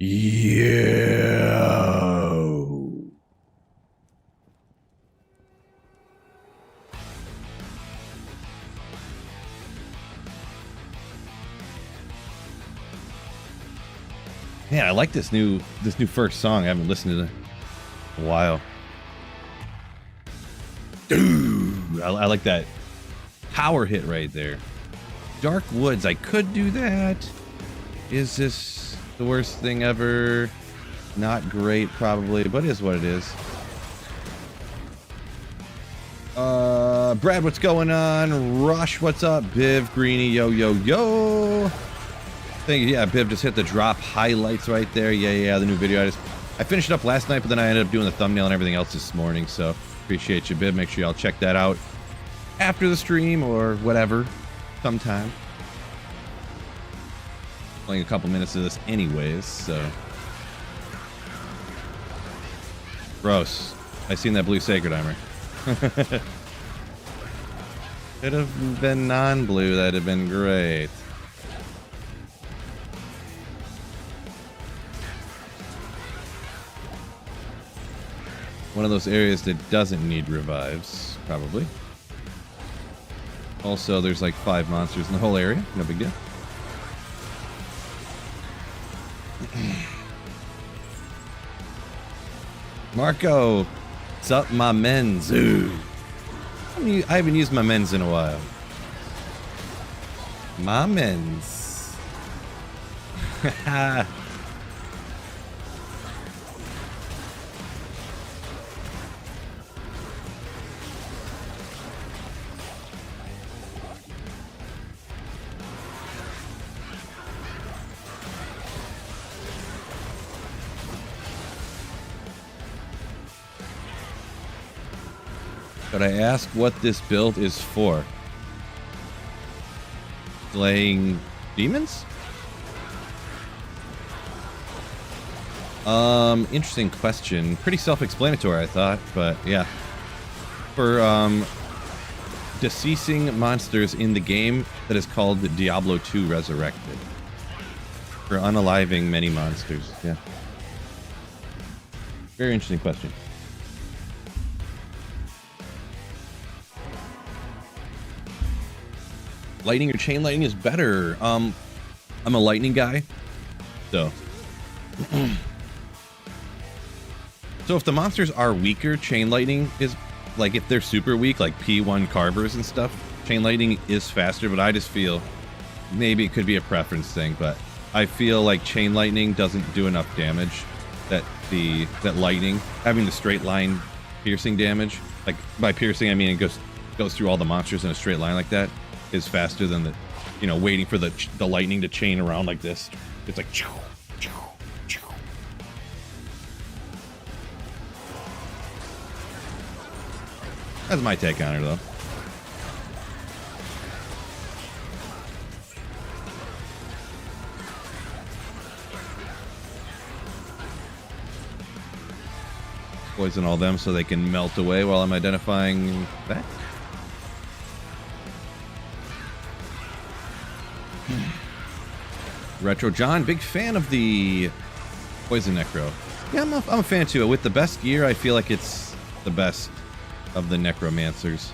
Yo. Man, I like this new first song. I haven't listened to it in a while. Dude, I like that power hit right there. Dark Woods, I could do that. Is this the worst thing ever? Not great, probably, but it is what it is. Brad, what's going on? Rush, what's up? Biv, Greeny, yo, yo, yo. Yeah, Biv just hit the drop highlights right there. Yeah, the new video. I finished it up last night, but then I ended up doing the thumbnail and everything else this morning, so appreciate you, Biv. Make sure y'all check that out after the stream or whatever, sometime. Playing a couple minutes of this anyways, so. Gross. I seen that blue sacred armor. Could have been non-blue, that'd have been great. One of those areas that doesn't need revives, probably. Also, there's like 5 monsters in the whole area. No big deal. Marco, what's up, my men's? Ooh. I haven't used my men's in a while. My men's. But I ask what this build is for. Slaying demons? Interesting question. Pretty self-explanatory, I thought, but yeah. For deceasing monsters in the game that is called Diablo 2 Resurrected. For unaliving many monsters, yeah. Very interesting question. Lightning or chain lightning is better. I'm a lightning guy, so. So if the monsters are weaker, chain lightning is, like if they're super weak, like P1 carvers and stuff, chain lightning is faster, but I just feel maybe it could be a preference thing, but I feel like chain lightning doesn't do enough damage that lightning, having the straight line piercing damage, like by piercing I mean it goes through all the monsters in a straight line like that, is faster than the, you know, waiting for the lightning to chain around like this. It's like choo, choo, choo. That's my take on it, though. Poison all them so they can melt away while I'm identifying that. Retro John, big fan of the Poison Necro. Yeah, I'm a fan too. With the best gear, I feel like it's the best of the Necromancers.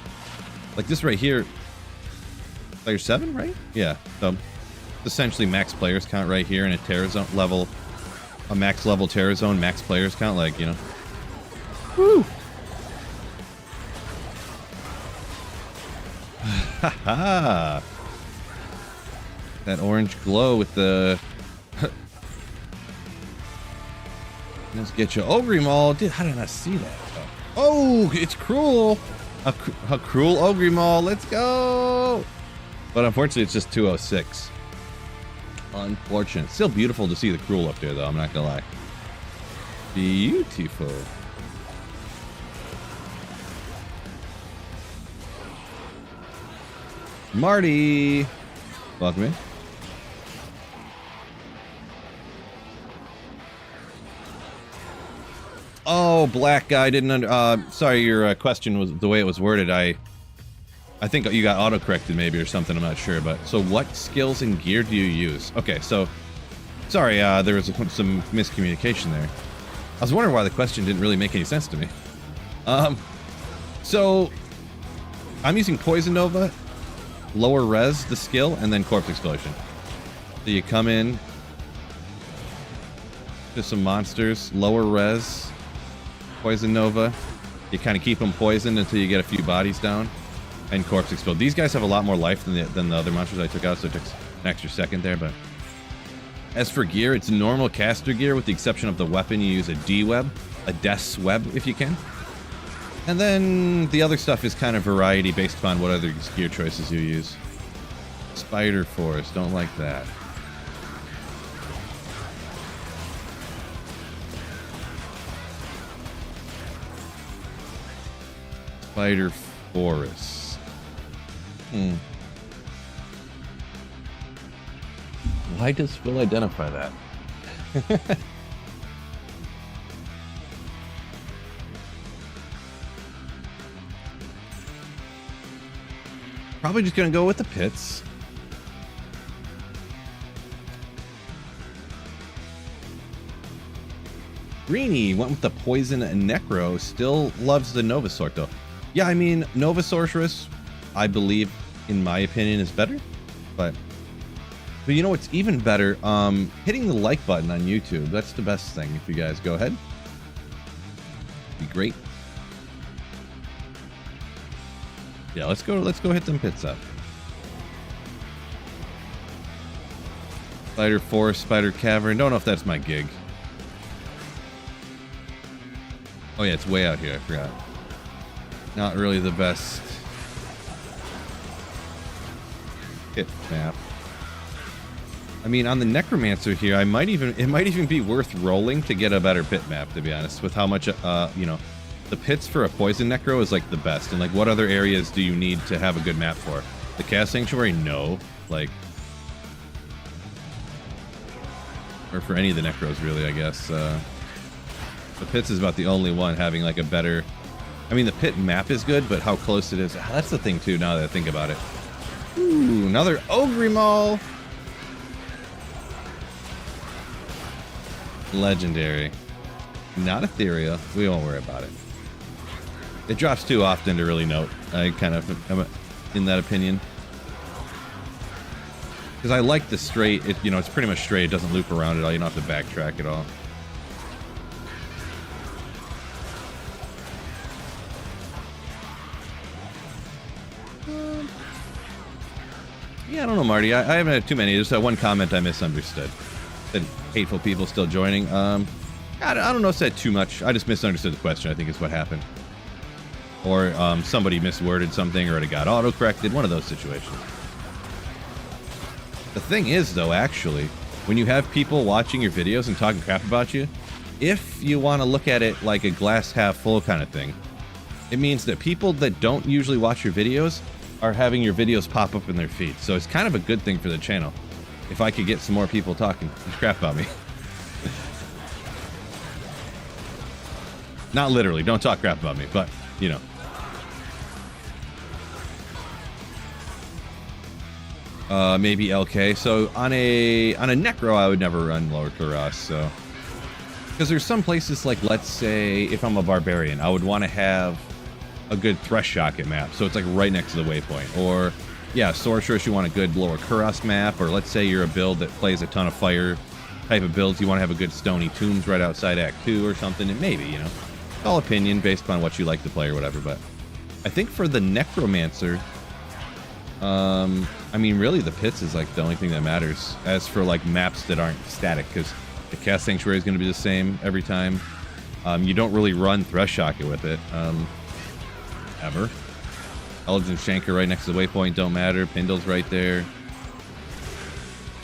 Like this right here, player 7, right? Yeah, so essentially max players count right here in a Terror Zone level, a max level Terror Zone, max players count, like, you know. Woo! Haha! That orange glow with the... Let's get you Ogre Maul. Dude, how did I not see that? Oh, it's cruel. A cruel Ogre Maul. Let's go. But unfortunately, it's just 206. Unfortunate. Still beautiful to see the cruel up there, though. I'm not gonna lie. Beautiful. Marty. Welcome in. Oh, black guy didn't under. Sorry, your question was the way it was worded. I think you got auto corrected maybe or something. I'm not sure, but so what skills and gear do you use? Okay, so Sorry, there was some miscommunication there. I was wondering why the question didn't really make any sense to me. So I'm using Poison Nova, lower res, the skill, and then Corpse Explosion. So you come in to some monsters, lower res, Poison Nova. You kind of keep them poisoned until you get a few bodies down, and Corpse Explode. These guys have a lot more life than the other monsters I took out, so it took an extra second there. But as for gear, it's normal caster gear with the exception of the weapon. You use a D-web, a Death's Web if you can. And then the other stuff is kind of variety based upon what other gear choices you use. Spider Force, don't like that. Spider Forest. Why does Phil identify that? Probably just gonna go with the pits. Greeny went with the poison and Necro. Still loves the Novasaur though. Yeah, I mean, Nova Sorceress, I believe, in my opinion, is better. But you know what's even better? Hitting the like button on YouTube. That's the best thing. If you guys go ahead, be great. Yeah, let's go hit them pits up. Spider Forest, Spider Cavern. Don't know if that's my gig. Oh yeah, it's way out here. I forgot. Not really the best hit map. I mean, on the Necromancer here, it might even be worth rolling to get a better pit map, to be honest, with how much, you know, the pits for a Poison Necro is like the best. And like, what other areas do you need to have a good map for? The Chaos Sanctuary? No. Like, or for any of the Necros, really, I guess. The pits is about the only one having like a better... I mean, the pit map is good, but how close it is... That's the thing, too, now that I think about it. Ooh, another Ogrimal! Legendary. Not ethereal. We won't worry about it. It drops too often to really note. I kind of am in that opinion. Because I like the straight... you know, it's pretty much straight. It doesn't loop around at all. You don't have to backtrack at all. Yeah, I don't know, Marty. I haven't had too many. There's that one comment I misunderstood. That hateful people still joining. I don't know if I said too much. I just misunderstood the question, I think is what happened. Or somebody misworded something, or it got auto-corrected. One of those situations. The thing is, though, actually, when you have people watching your videos and talking crap about you, if you want to look at it like a glass half full kind of thing, it means that people that don't usually watch your videos are having your videos pop up in their feed. So it's kind of a good thing for the channel. If I could get some more people talking crap about me. Not literally, don't talk crap about me, but, you know. Maybe LK. So on a Necro, I would never run lower Kuras, so. Because there's some places like, let's say, if I'm a Barbarian, I would want to have a good Thresh Shocket map, so it's like right next to the waypoint. Or, yeah, Sorceress, you want a good lower Kuras map, or let's say you're a build that plays a ton of fire type of builds, you want to have a good Stony Tombs right outside Act 2 or something, and maybe, you know, all opinion based upon what you like to play or whatever. But I think for the Necromancer, I mean, really the pits is like the only thing that matters as for like maps that aren't static, because the Chaos Sanctuary is going to be the same every time. You don't really run Thresh Shocket with it, ever. Eldritch Shanker right next to the waypoint don't matter. Pindle's right there.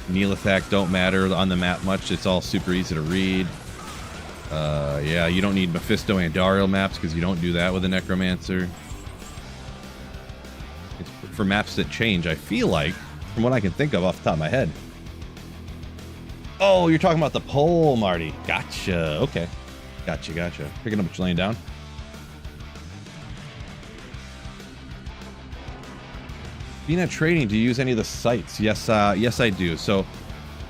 Neelathak don't matter on the map much. It's all super easy to read. Yeah, you don't need Mephisto and Andariel maps because you don't do that with a Necromancer. It's for maps that change, I feel like, from what I can think of off the top of my head. Oh, you're talking about the pole, Marty. Gotcha. Okay. Gotcha. Picking up what you're laying down. Being at trading, do you use any of the sites? Yes, yes I do. So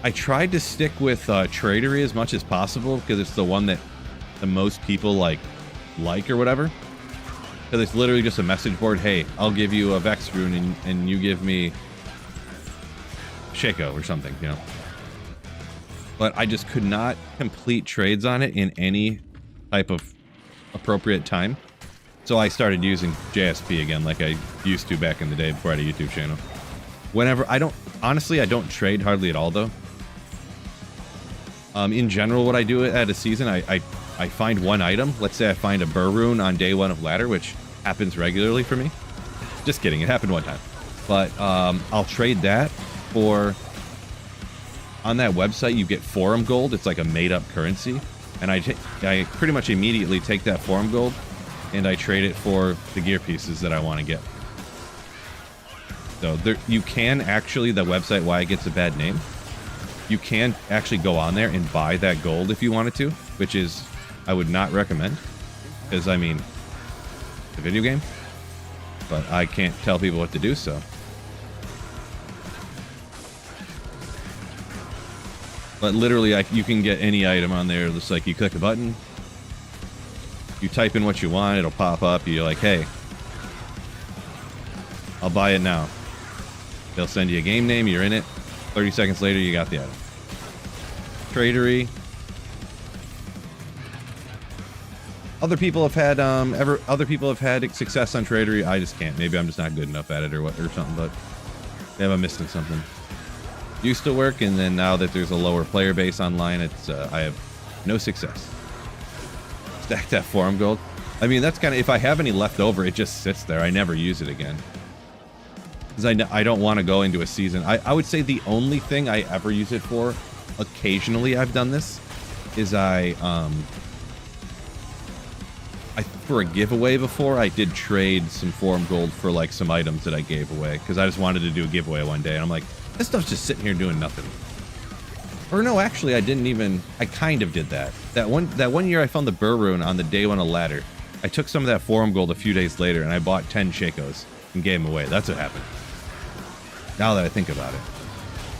I tried to stick with Tradery as much as possible because it's the one that the most people like or whatever. Because it's literally just a message board. Hey, I'll give you a Vex rune and you give me Shaco or something, you know. But I just could not complete trades on it in any type of appropriate time. So I started using JSP again like I used to back in the day before I had a YouTube channel. Whenever, honestly, I don't trade hardly at all though. In general, what I do at a season, I find one item. Let's say I find a Burr rune on day 1 of ladder, which happens regularly for me. Just kidding, it happened one time. But I'll trade that for... On that website, you get forum gold. It's like a made-up currency. And I pretty much immediately take that forum gold and I trade it for the gear pieces that I want to get. So you can actually, the website, why it gets a bad name, you can actually go on there and buy that gold if you wanted to, which is, I would not recommend. Because, I mean, it's a video game. But I can't tell people what to do, so. But literally, you can get any item on there. Just like you click a button, you type in what you want, it'll pop up. You're like, hey, I'll buy it now. They'll send you a game name, you're in it. 30 seconds later, you got the item. Tradery. Other people have had success on Tradery. I just can't. Maybe I'm just not good enough at it or something. But maybe I'm missing something. Used to work, and then now that there's a lower player base online, it's I have no success. Stack that forum gold. I mean, that's kind of, if I have any left over, it just sits there. I never use it again. Because I don't want to go into a season. I would say the only thing I ever use it for, occasionally I've done this, is for a giveaway before, I did trade some forum gold for like some items that I gave away. Because I just wanted to do a giveaway one day, and I'm like, this stuff's just sitting here doing nothing. Or no, actually, I didn't even... I kind of did that. That one year I found the Burr rune on the day 1 of ladder. I took some of that forum gold a few days later, and I bought 10 Shakos and gave them away. That's what happened. Now that I think about it.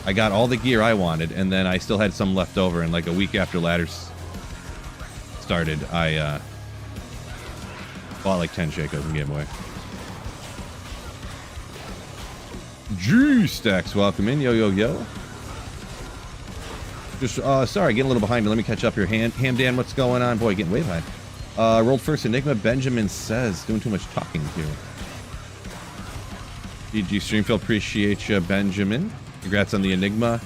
I got all the gear I wanted, and then I still had some left over, and like a week after ladders started, I bought like 10 Shakos and gave them away. G-Stacks, welcome in. Yo, yo, yo. Just, sorry, getting a little behind me. Let me catch up here. Hamdan, what's going on? Boy, getting way behind. Rolled first Enigma. Benjamin says, doing too much talking here. GG Streamfield, appreciate you, Benjamin. Congrats on the Enigma.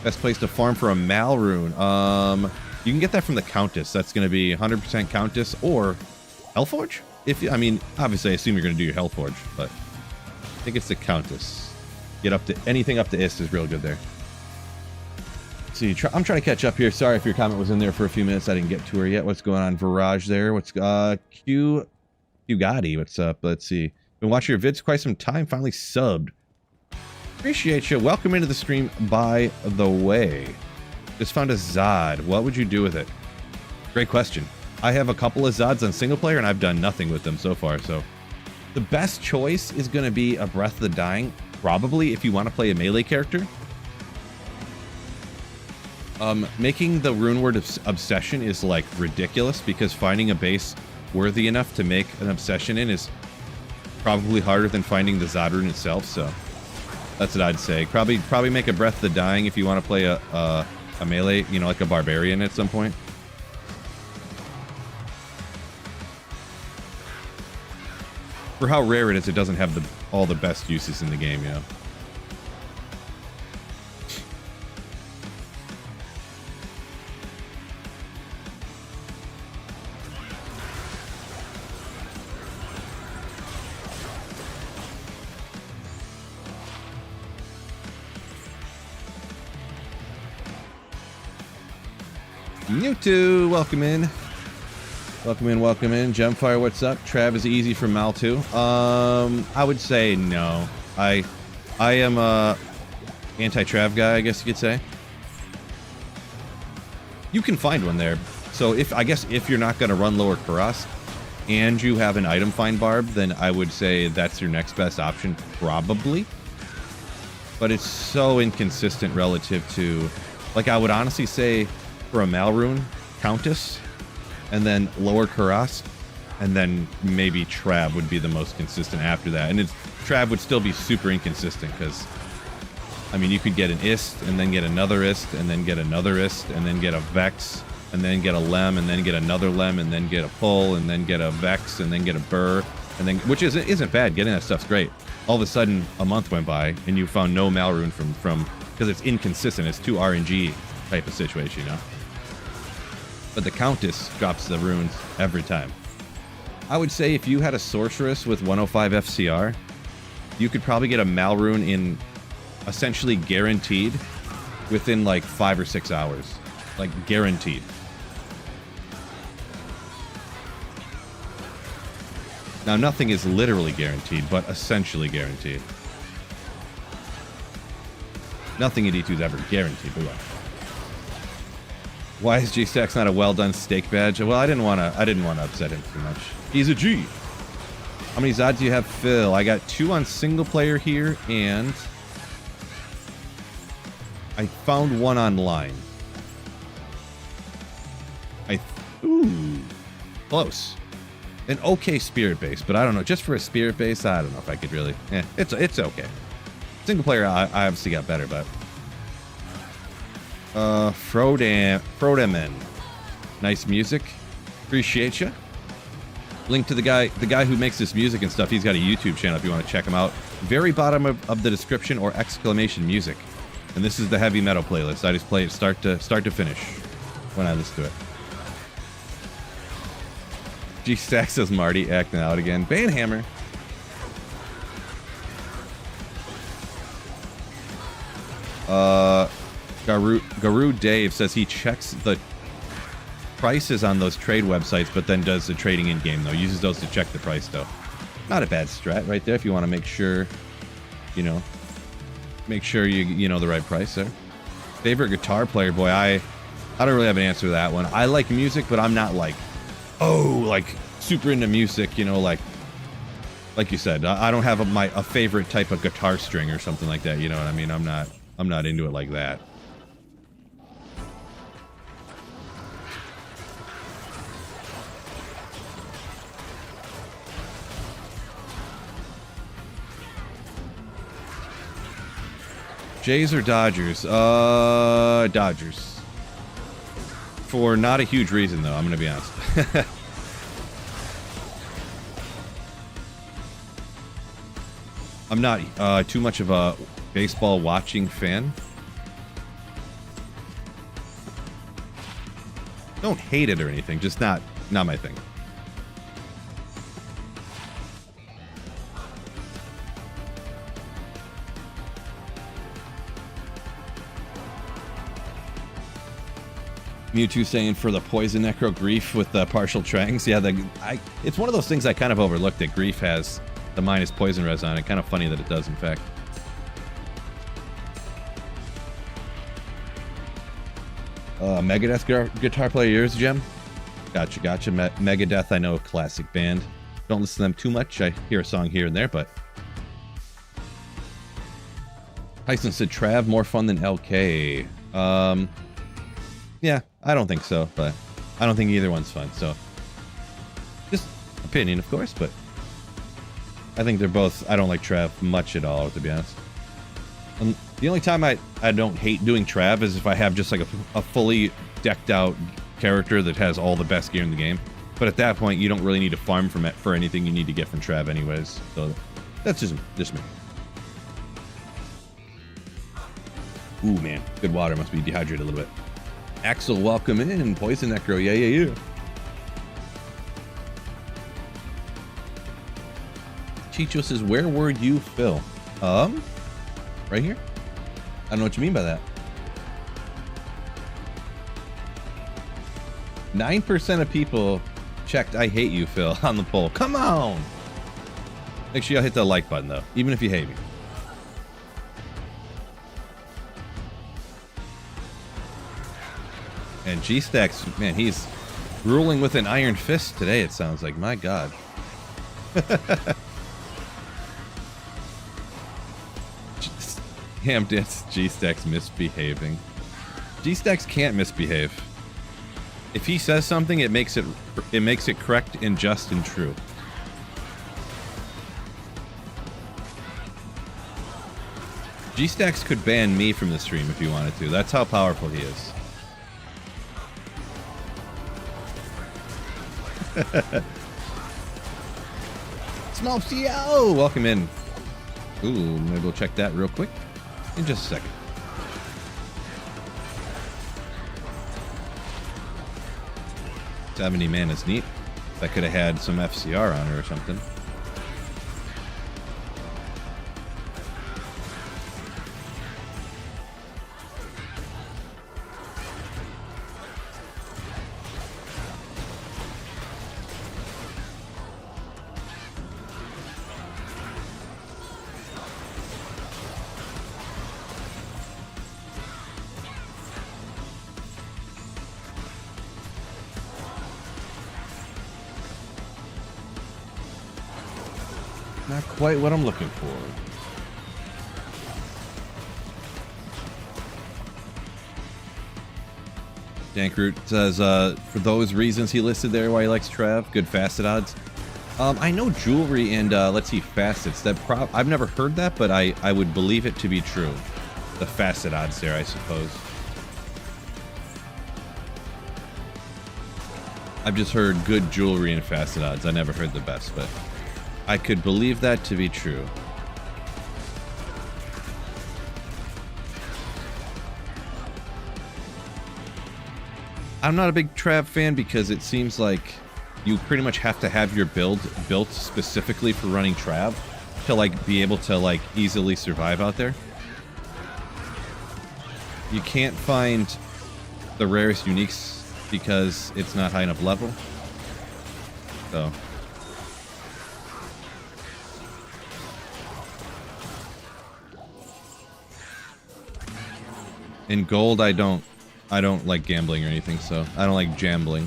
Best place to farm for a Mal rune. You can get that from the Countess. That's going to be 100% Countess or Hellforge. I mean, obviously, I assume you're going to do your Hellforge, but I think it's the Countess. Get up to anything up to Ist is real good there. Let's see, I'm trying to catch up here. Sorry if your comment was in there for a few minutes. I didn't get to her yet. What's going on, Virage there? What's Q Gotti? What's up? Let's see. Been watching your vids quite some time. Finally subbed. Appreciate you. Welcome into the stream. By the way, just found a Zod. What would you do with it? Great question. I have a couple of Zods on single player, and I've done nothing with them so far. So the best choice is going to be a Breath of the Dying. Probably if you want to play a melee character. Making the Rune Word Obsession is like ridiculous because finding a base worthy enough to make an obsession in is probably harder than finding the Zod rune itself. So that's what I'd say. Probably make a Breath of the Dying if you want to play a melee, you know, like a barbarian at some point. For how rare it is, it doesn't have all the best uses in the game, you know. Mewtwo, welcome in. Welcome in, welcome in. Gemfire, what's up? Trav, is it easy for Mal too? I would say no. I am a anti-Trav guy, I guess you could say. You can find one there. So I guess if you're not going to run lower Karas and you have an item find barb, then I would say that's your next best option, probably. but it's so inconsistent relative to, like, I would honestly say for a Malrune, Countess, and then lower Karas, and then maybe Trav would be the most consistent after that. And Trav would still be super inconsistent because, I mean, you could get an Ist, and then get another Ist, and then get another Ist, and then get a Vex, and then get a Lem, and then get another Lem, and then get a Pull, and then get a Vex, and then get a Burr, and then, which isn't bad. Getting that stuff's great. All of a sudden, a month went by, and you found no Malrune from because it's inconsistent. It's too RNG type of situation, you know? But the Countess drops the runes every time. I would say if you had a Sorceress with 105 FCR, you could probably get a Malrune in essentially guaranteed within like 5 or 6 hours. Like guaranteed. Now nothing is literally guaranteed, but essentially guaranteed. Nothing in D2 is ever guaranteed, but yeah. Why is G-Stax not a well done steak badge? Well, I didn't want to upset him too much. He's a G. How many Zods do you have, Phil? I got 2 on single player here, and I found 1 online. Ooh, close. An okay spirit base, but I don't know. Just for a spirit base, I don't know if I could really. It's okay. Single player, I obviously got better, but Frodeman, nice music. Appreciate you. Link to the guy who makes this music and stuff. He's got a YouTube channel if you want to check him out. Very bottom of the description or exclamation music. And this is the heavy metal playlist. I just play it start to finish when I listen to it. G-Stack says Marty acting out again. Banhammer. Guru Dave says he checks the prices on those trade websites, but then does the trading in game though. Uses those to check the price though. Not a bad strat right there if you want to make sure, you know, you know the right price there. Favorite guitar player, boy, I don't really have an answer to that one. I like music, but I'm not like, oh, like super into music, you know, like you said. I don't have a favorite type of guitar string or something like that, you know what I mean? I'm not into it like that. Jays or Dodgers? Dodgers. For not a huge reason, though, I'm gonna be honest. I'm not too much of a baseball watching fan. Don't hate it or anything, just not my thing. Mewtwo saying for the poison necro grief with the partial trangs. Yeah, it's one of those things I kind of overlooked that grief has the minus poison res on it. Kind of funny that it does, in fact. Megadeth guitar player yours, Gem? Gotcha. Megadeth, I know, a classic band. Don't listen to them too much. I hear a song here and there, but... Tyson said, Trav, more fun than LK. Yeah, I don't think so, but I don't think either one's fun, so... Just opinion, of course, but... I think they're both... I don't like Trav much at all, to be honest. The only time I don't hate doing Trav is if I have just like a fully decked out character that has all the best gear in the game. But at that point, you don't really need to farm for anything you need to get from Trav anyways. So that's just me. Ooh, man. Good water. Must be dehydrated a little bit. Axel, welcome in. Poison Necro. Yeah. Chicho says, where were you, Phil? Right here? I don't know what you mean by that. 9% of people checked I hate you, Phil, on the poll. Come on! Make sure y'all hit the like button, though, even if you hate me. And G-Stacks, man, he's ruling with an iron fist today, it sounds like. My God. Damn, it's G-Stack's misbehaving. G-Stacks can't misbehave. If he says something, it makes it correct and just and true. G-Stacks could ban me from the stream if he wanted to. That's how powerful he is. Smolpio! Welcome in. Ooh, maybe we'll check that real quick in just a second. 70 man is neat. That could have had some FCR on her or something. Not quite what I'm looking for. Dankroot says, for those reasons he listed there why he likes Trav, good facet odds. I know jewelry and, let's see, facets. That I've never heard that, but I would believe it to be true. The facet odds there, I suppose. I've just heard good jewelry and facet odds. I never heard the best, but I could believe that to be true. I'm not a big Trav fan because it seems like you pretty much have to have your build built specifically for running Trav to like be able to like easily survive out there. You can't find the rarest uniques because it's not high enough level. So in gold, I don't like gambling or anything, so I don't like jambling.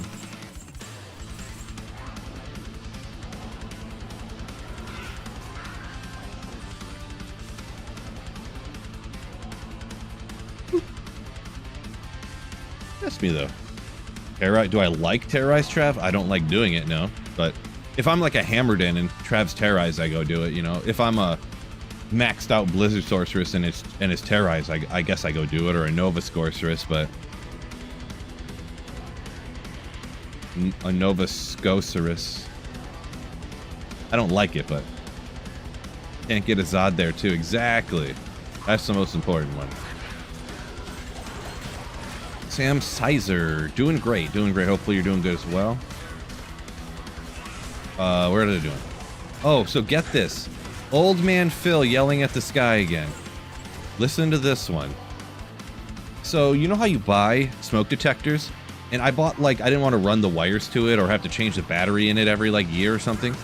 That's me though. Terrorize? Do I like terrorize Trav? I don't like doing it, no. But if I'm like a hammered in and Trav's terrorized, I go do it. You know, if I'm a maxed out Blizzard Sorceress and it's terrorized, I guess I go do it, or a Nova Sorceress, but a Nova Scoceress. I don't like it, but can't get a Zod there too. Exactly. That's the most important one. Sam Sizer, doing great, doing great. Hopefully you're doing good as well. Where are they doing? Oh, so get this. Old man Phil yelling at the sky again. Listen to this one. So, you know how you buy smoke detectors? And I bought, like, I didn't want to run the wires to it or have to change the battery in it every, like, year or something.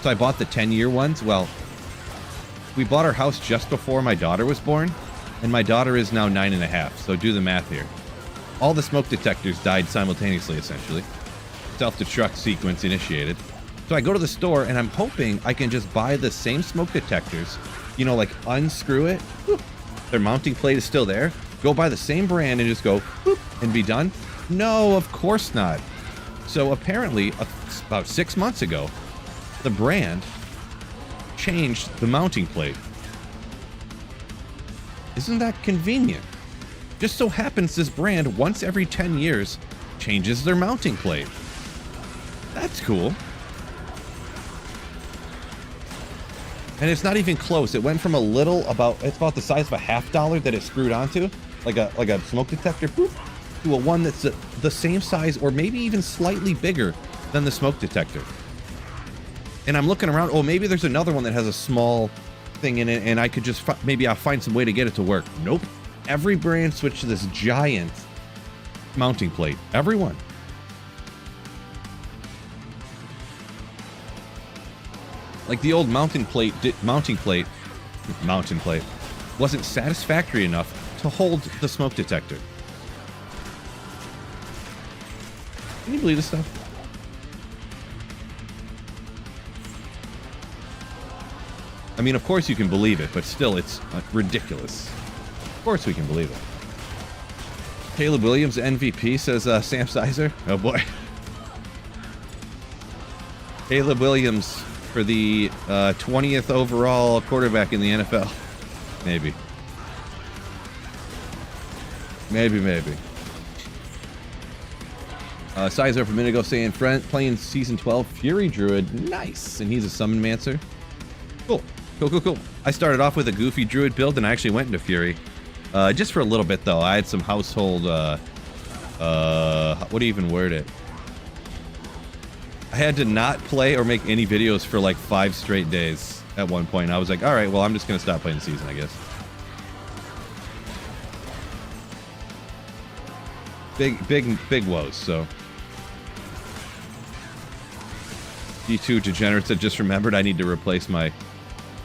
So I bought the 10-year ones. Well, we bought our house just before my daughter was born. And my daughter is now 9.5. So do the math here. All the smoke detectors died simultaneously, essentially. Self-destruct sequence initiated. So I go to the store, and I'm hoping I can just buy the same smoke detectors, you know, like unscrew it, whoop, their mounting plate is still there, go buy the same brand and just go, whoop, and be done? No, of course not. So apparently, about 6 months ago, the brand changed the mounting plate. Isn't that convenient? Just so happens this brand, once every 10 years, changes their mounting plate. That's cool. And it's not even close. It went from a little, it's about the size of a $50 that it screwed onto, like a smoke detector, poof, to a one that's the same size or maybe even slightly bigger than the smoke detector. And I'm looking around, oh, maybe there's another one that has a small thing in it and I could just, maybe I'll find some way to get it to work. Nope. Every brand switched to this giant mounting plate. Everyone. Like the old mounting plate wasn't satisfactory enough to hold the smoke detector. Can you believe this stuff? I mean, of course you can believe it, but still, it's ridiculous. Of course we can believe it. Caleb Williams MVP, says Sam Sizer. Oh boy. Caleb Williams for the 20th overall quarterback in the NFL. Maybe. Maybe. Sizer from Minigo saying, playing Season 12 Fury Druid. Nice. And he's a Summon Mancer. Cool. I started off with a goofy Druid build, and I actually went into Fury. Just for a little bit, though. I had some household, what do you even word it? I had to not play or make any videos for like 5 straight days at one point. I was like, all right, well, I'm just going to stop playing the season, I guess. Big woes, so. D2 Degenerates had just remembered I need to replace my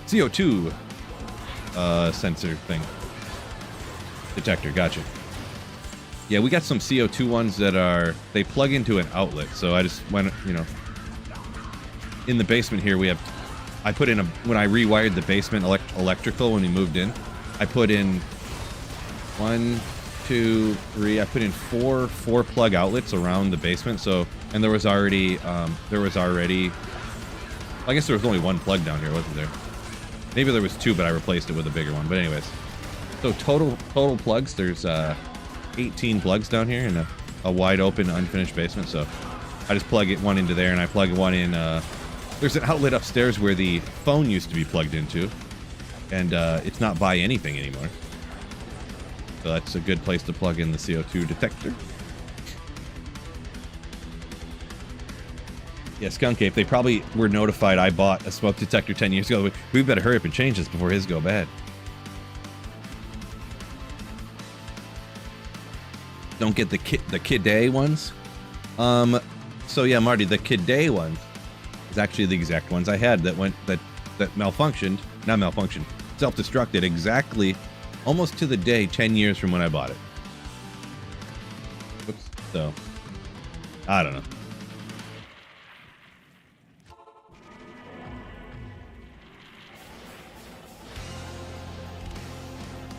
CO2 sensor thing. Detector, gotcha. Yeah, we got some CO2 ones that are, they plug into an outlet, so I just went, you know, in the basement here we have, I put in when I rewired the basement electrical when we moved in, I put in 1, 2, 3, I put in four plug outlets around the basement, so, and there was already, I guess there was only one plug down here, wasn't there? Maybe there was 2, but I replaced it with a bigger one, but anyways. So total plugs, there's 18 plugs down here in a wide open unfinished basement, so I just plug one into there and I plug one in, there's an outlet upstairs where the phone used to be plugged into, and it's not by anything anymore. So that's a good place to plug in the CO2 detector. Yeah, Skunk Ape, they probably were notified I bought a smoke detector 10 years ago. We better hurry up and change this before his go bad. Don't get the Kid ones. So yeah, Marty, the Kid ones is actually the exact ones I had that malfunctioned, not malfunctioned, self-destructed exactly almost to the day 10 years from when I bought it. Oops. So, I don't know.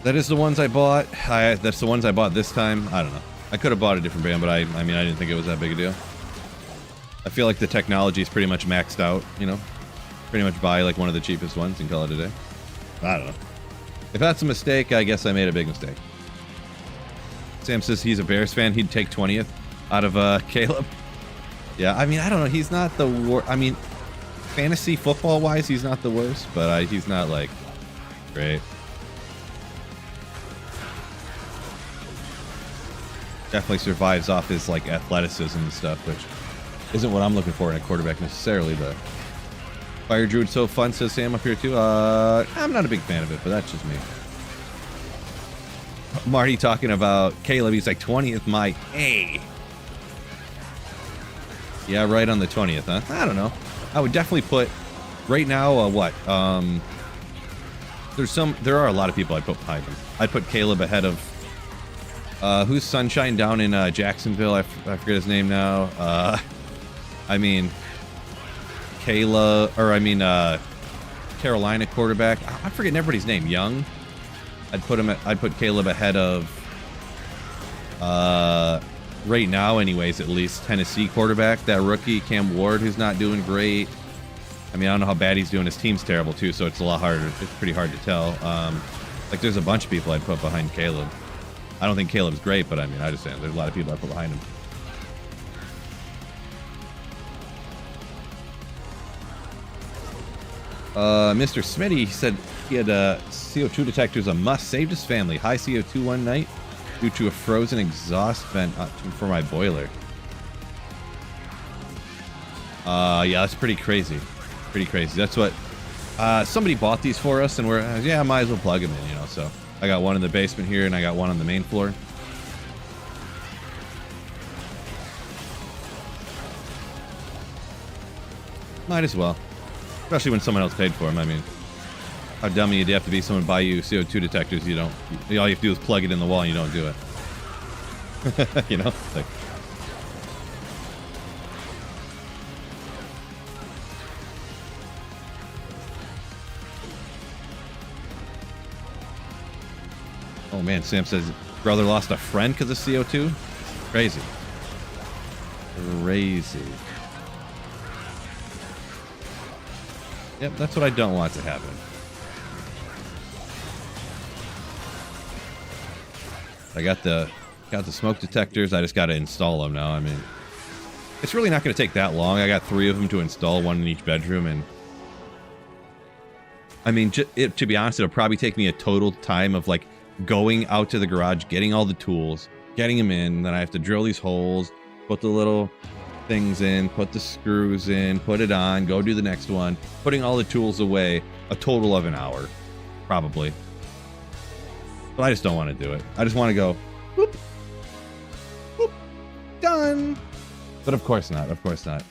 That is the ones I bought. That's the ones I bought this time. I don't know. I could have bought a different brand, but I mean, I didn't think it was that big a deal. I feel like the technology is pretty much maxed out, you know? Pretty much buy like one of the cheapest ones and call it a day. I don't know. If that's a mistake, I guess I made a big mistake. Sam says he's a Bears fan. He'd take 20th out of Caleb. Yeah, I mean, I don't know. He's not the worst. I mean, fantasy football-wise, he's not the worst, but he's not, like, great. Definitely survives off his, like, athleticism and stuff, which isn't what I'm looking for in a quarterback necessarily, but... Fire Druid so fun, says Sam up here too. I'm not a big fan of it, but that's just me. Marty talking about Caleb, he's like 20th, my A. Yeah, right on the 20th, huh? I don't know. I would definitely put, right now, what? There are a lot of people I'd put behind him. I'd put Caleb ahead of, who's Sunshine down in Jacksonville? I forget his name now. I mean... Carolina quarterback. I'm forgetting everybody's name. Young. I'd put Caleb ahead of right now anyways, at least Tennessee quarterback, that rookie Cam Ward, who's not doing great. I mean, I don't know how bad he's doing. His team's terrible too, so it's a lot harder. It's pretty hard to tell. Like there's a bunch of people I'd put behind Caleb. I don't think Caleb's great, but I mean, I just saying there's a lot of people I'd put behind him. Mr. Smitty said he had CO2 detectors a must. Saved his family. High CO2 one night due to a frozen exhaust vent for my boiler. Yeah, that's pretty crazy. Pretty crazy. That's what somebody bought these for us, and we're yeah, might as well plug them in, you know. So I got one in the basement here, and I got one on the main floor. Might as well. Especially when someone else paid for them. I mean, how dumb do you have to be someone buy you CO2 detectors? You don't. All you have to do is plug it in the wall and you don't do it. You know? Like, Oh man, Sam says brother lost a friend because of CO2. Crazy. Crazy. Yep, that's what I don't want to happen. I got the smoke detectors. I just got to install them now. I mean, it's really not going to take that long. I got 3 of them to install, 1 in each bedroom, and I mean, to be honest, it'll probably take me a total time of like going out to the garage, getting all the tools, getting them in. Then I have to drill these holes, put the little things in, put the screws in, put it on, go do the next one, putting all the tools away. A total of an hour, probably. But I just don't want to do it. I just want to go, whoop, whoop, done. But of course not. Of course not.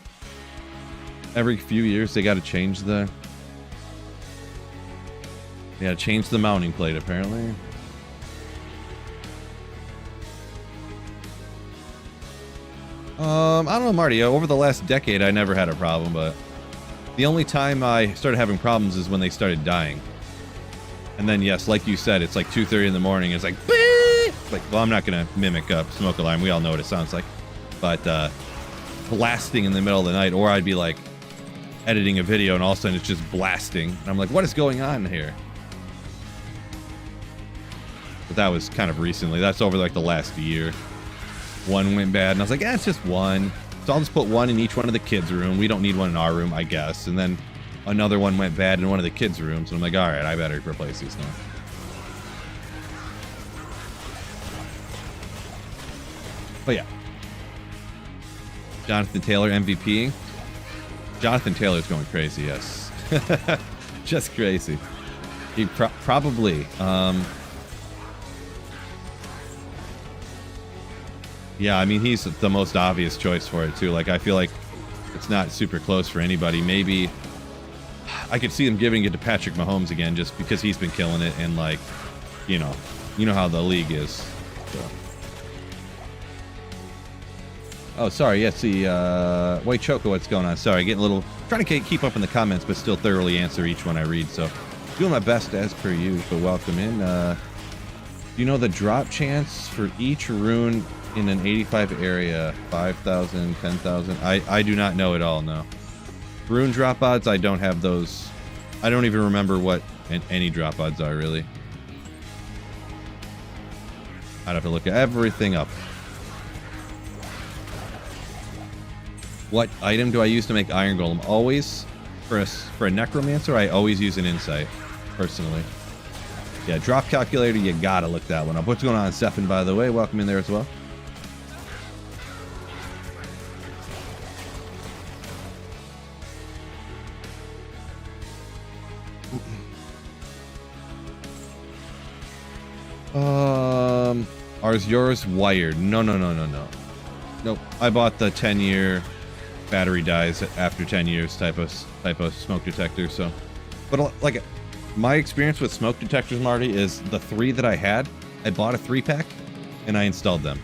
Every few years they got to change the. They got to change the mounting plate apparently. I don't know, Marty. Over the last decade, I never had a problem, but the only time I started having problems is when they started dying. And then, yes, like you said, it's like 2:30 in the morning. It's like, beep! Like, well, I'm not gonna mimic a smoke alarm. We all know what it sounds like. But blasting in the middle of the night, or I'd be like editing a video, and all of a sudden it's just blasting, and I'm like, what is going on here? But that was kind of recently. That's over like the last year. 1 went bad, and I was like, it's just 1. So I'll just put 1 in each one of the kids' room. We don't need 1 in our room, I guess. And then another one went bad in one of the kids' rooms. And I'm like, all right, I better replace these now. But yeah. Jonathan Taylor MVP. Jonathan Taylor's going crazy, yes. Just crazy. He probably. Yeah, I mean, he's the most obvious choice for it, too. Like, I feel like it's not super close for anybody. Maybe I could see them giving it to Patrick Mahomes again just because he's been killing it. And, like, you know how the league is. So. Oh, sorry. Yeah, see, White Choco, what's going on? Sorry, getting a little... Trying to keep up in the comments, but still thoroughly answer each one I read. So, doing my best as per usual, but welcome in. Do you know the drop chance for each rune in an 85 area? 5,000, 10,000? I do not know at all, no. Rune drop odds, I don't have those. I don't even remember what any drop odds are, really. I'd have to look everything up. What item do I use to make Iron Golem? Always, for a Necromancer, I always use an Insight, personally. Yeah, drop calculator, you gotta look that one up. What's going on, Stefan, by the way? Welcome in there as well. Are yours wired? No. Nope. I bought the 10-year battery dies after 10 years type of smoke detector. So, but like my experience with smoke detectors, Marty, is the 3 that I had. I bought a 3-pack and I installed them.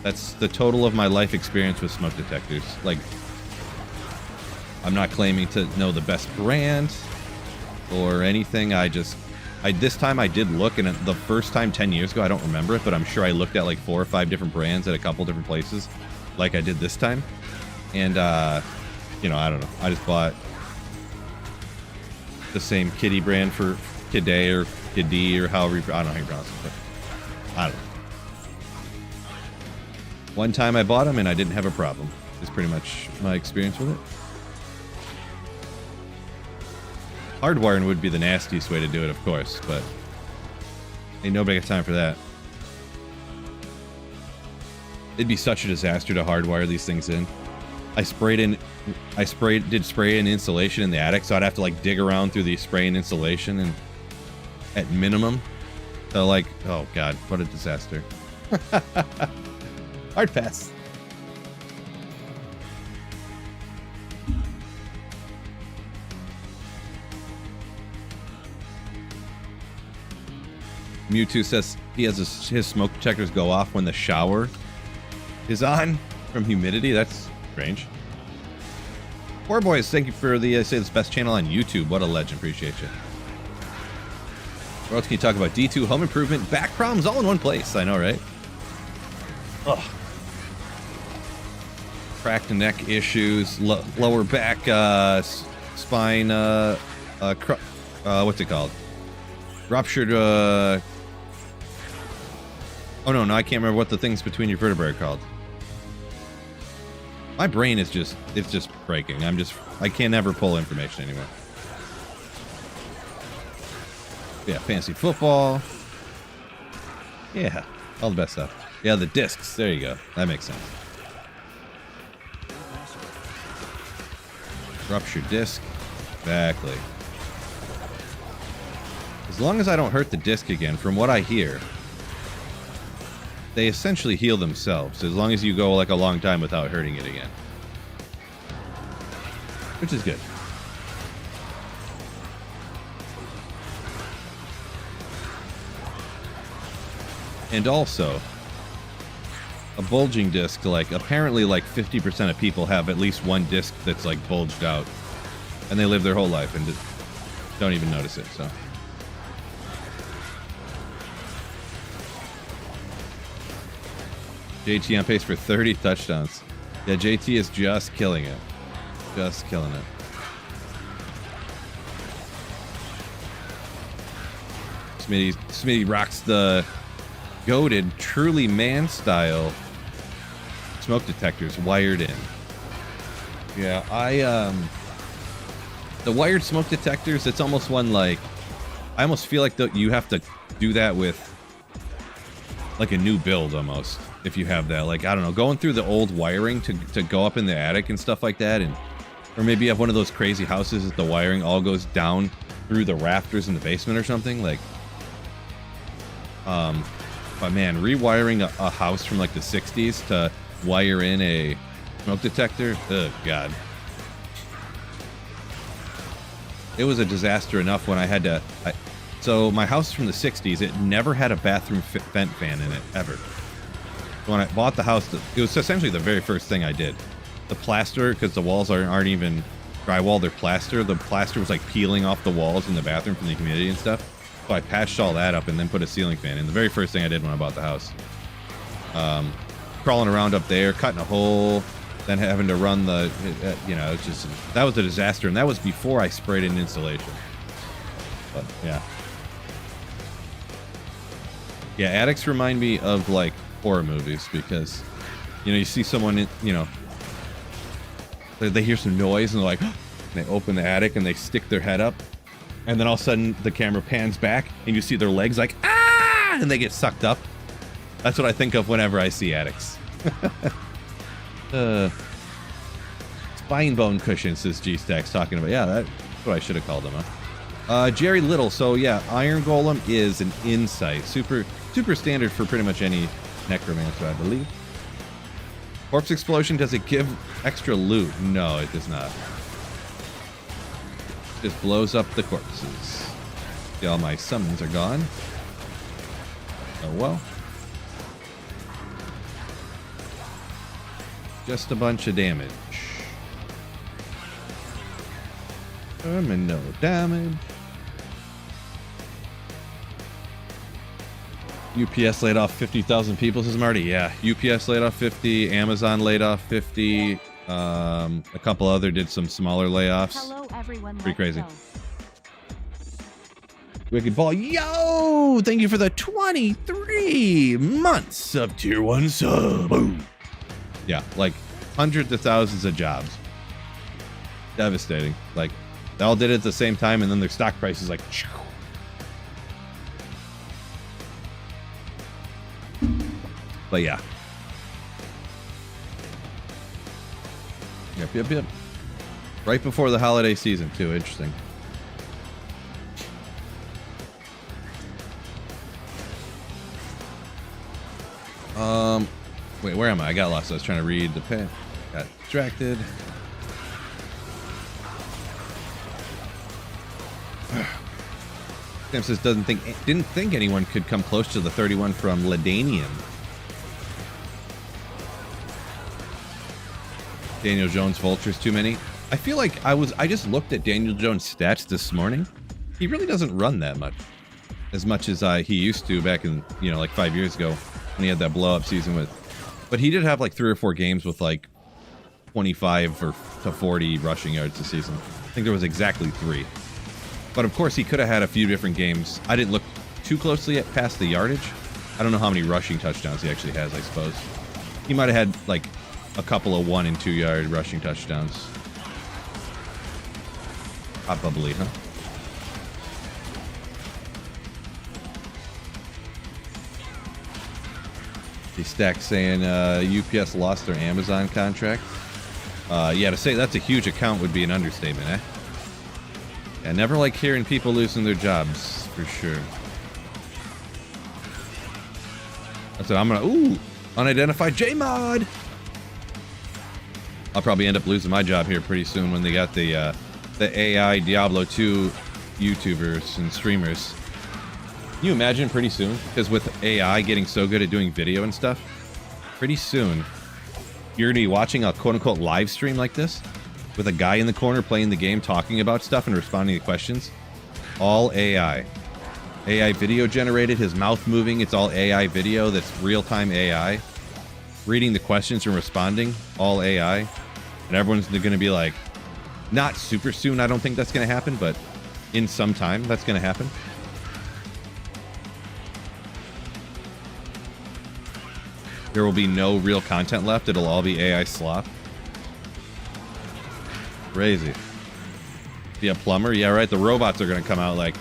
That's the total of my life experience with smoke detectors. Like, I'm not claiming to know the best brand or anything. This time I did look, and the first time 10 years ago, I don't remember it, but I'm sure I looked at like 4 or 5 different brands at a couple different places, like I did this time. And, I don't know. I just bought the same Kitty brand for Kid A or Kid D or however I don't know how you pronounce it, but I don't know. One time I bought them and I didn't have a problem. Is pretty much my experience with it. Hardwiring would be the nastiest way to do it, of course, but ain't nobody got time for that. It'd be such a disaster to hardwire these things in. Did spray and insulation in the attic, so I'd have to like dig around through the spray and insulation, and at minimum. So like, oh god, what a disaster. Hard pass. Mewtwo says he has his smoke detectors go off when the shower is on from humidity. That's strange. Poor boys, thank you for the say this best channel on YouTube. What a legend. Appreciate you. What else can you talk about? D2, home improvement, back problems all in one place. I know, right? Ugh. Cracked neck issues, lower back, spine, what's it called? Ruptured, oh no, I can't remember what the things between your vertebrae are called. My brain is just, it's just breaking. I can't ever pull information anymore. Yeah, fantasy football. Yeah, all the best stuff. Yeah, the discs. There you go. That makes sense. Ruptured disc. Exactly. As long as I don't hurt the disc again, from what I hear, they essentially heal themselves, as long as you go like a long time without hurting it again. Which is good. And also, a bulging disc, like, apparently like 50% of people have at least one disc that's like bulged out. And they live their whole life and don't even notice it, so. JT on pace for 30 touchdowns. Yeah, JT is just killing it. Just killing it. Smitty rocks the goated, truly man-style smoke detectors wired in. Yeah, the wired smoke detectors, it's almost one like, I almost feel like you have to do that with like a new build almost, if you have that. Like, I don't know, going through the old wiring to go up in the attic and stuff like that, or maybe you have one of those crazy houses that the wiring all goes down through the rafters in the basement or something, like, but man, rewiring a house from like the 60s to wire in a smoke detector, oh god. It was a disaster enough when I had to, so my house is from the 60s, it never had a bathroom vent fan in it, ever. When I bought the house, it was essentially the very first thing I did. The plaster, because the walls aren't even drywall, they're plaster. The plaster was like peeling off the walls in the bathroom from the humidity and stuff. So I patched all that up and then put a ceiling fan in. The very first thing I did when I bought the house. Crawling around up there, cutting a hole, then having to run the, it's just, that was a disaster. And that was before I sprayed in insulation. But yeah. Yeah, attics remind me of like horror movies because, you see someone, they hear some noise and they're like, they open the attic and they stick their head up. And then all of a sudden the camera pans back and you see their legs like, ah, and they get sucked up. That's what I think of whenever I see attics. Spine bone cushions, says G-Stack's talking about. Yeah, that's what I should have called them, huh? Jerry Little, so yeah, Iron Golem is an insight. Super standard for pretty much any necromancer, I believe. Corpse Explosion, does it give extra loot? No, it does not. Just blows up the corpses. See, all my summons are gone. Oh well. Just a bunch of damage. No damage. UPS laid off 50,000 people, says Marty. Yeah, UPS laid off 50. Amazon laid off 50. A couple other did some smaller layoffs. Hello, everyone. Pretty crazy. Wicked Ball, yo! Thank you for the 23 months of Tier 1 sub. Boom. Yeah, like hundreds of thousands of jobs. Devastating. Like, they all did it at the same time, and then their stock price is like, phew. But yeah. Yep. Right before the holiday season, too. Interesting. Wait, where am I? I got lost. I was trying to read the pen. Got distracted. Sam says didn't think anyone could come close to the 31 from Ladanian. Daniel Jones vultures too many. I feel like I just looked at Daniel Jones stats this morning. He really doesn't run that much. as much as he used to back in, you know, like 5 years ago when he had that blow up season with. But he did have like 3 or 4 games with like 25 or to 40 rushing yards this season. I think there was exactly 3. But of course, he could have had a few different games. I didn't look too closely at past the yardage. I don't know how many rushing touchdowns he actually has, I suppose. He might have had like a couple of 1 and 2 yard rushing touchdowns. Probably, huh? The stack saying UPS lost their Amazon contract. Yeah, to say that's a huge account would be an understatement, eh? Yeah, never like hearing people losing their jobs, for sure. That's what I'm gonna. Ooh, unidentified JMod. I'll probably end up losing my job here pretty soon when they got the AI Diablo 2 YouTubers and streamers. Can you imagine pretty soon? Because with AI getting so good at doing video and stuff, pretty soon you're gonna be watching a quote-unquote live stream like this with a guy in the corner playing the game, talking about stuff and responding to questions. All AI. AI video generated, his mouth moving, it's all AI video that's real-time AI. Reading the questions and responding, all AI. And everyone's gonna be like, not super soon, I don't think that's gonna happen, but in some time, that's gonna happen. There will be no real content left. It'll all be AI slop. Crazy. Be a plumber? Yeah, right. The robots are going to come out like,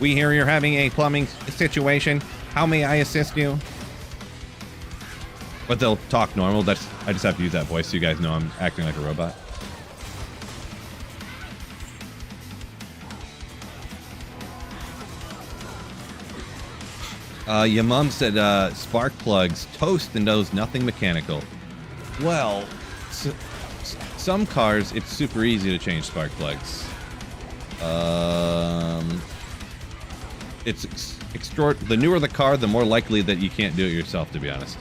we hear you're having a plumbing situation. How may I assist you? But they'll talk normal. I just have to use that voice so you guys know I'm acting like a robot. Your mom said spark plugs toast and knows nothing mechanical. Well, some cars, it's super easy to change spark plugs. The newer the car, the more likely that you can't do it yourself, to be honest.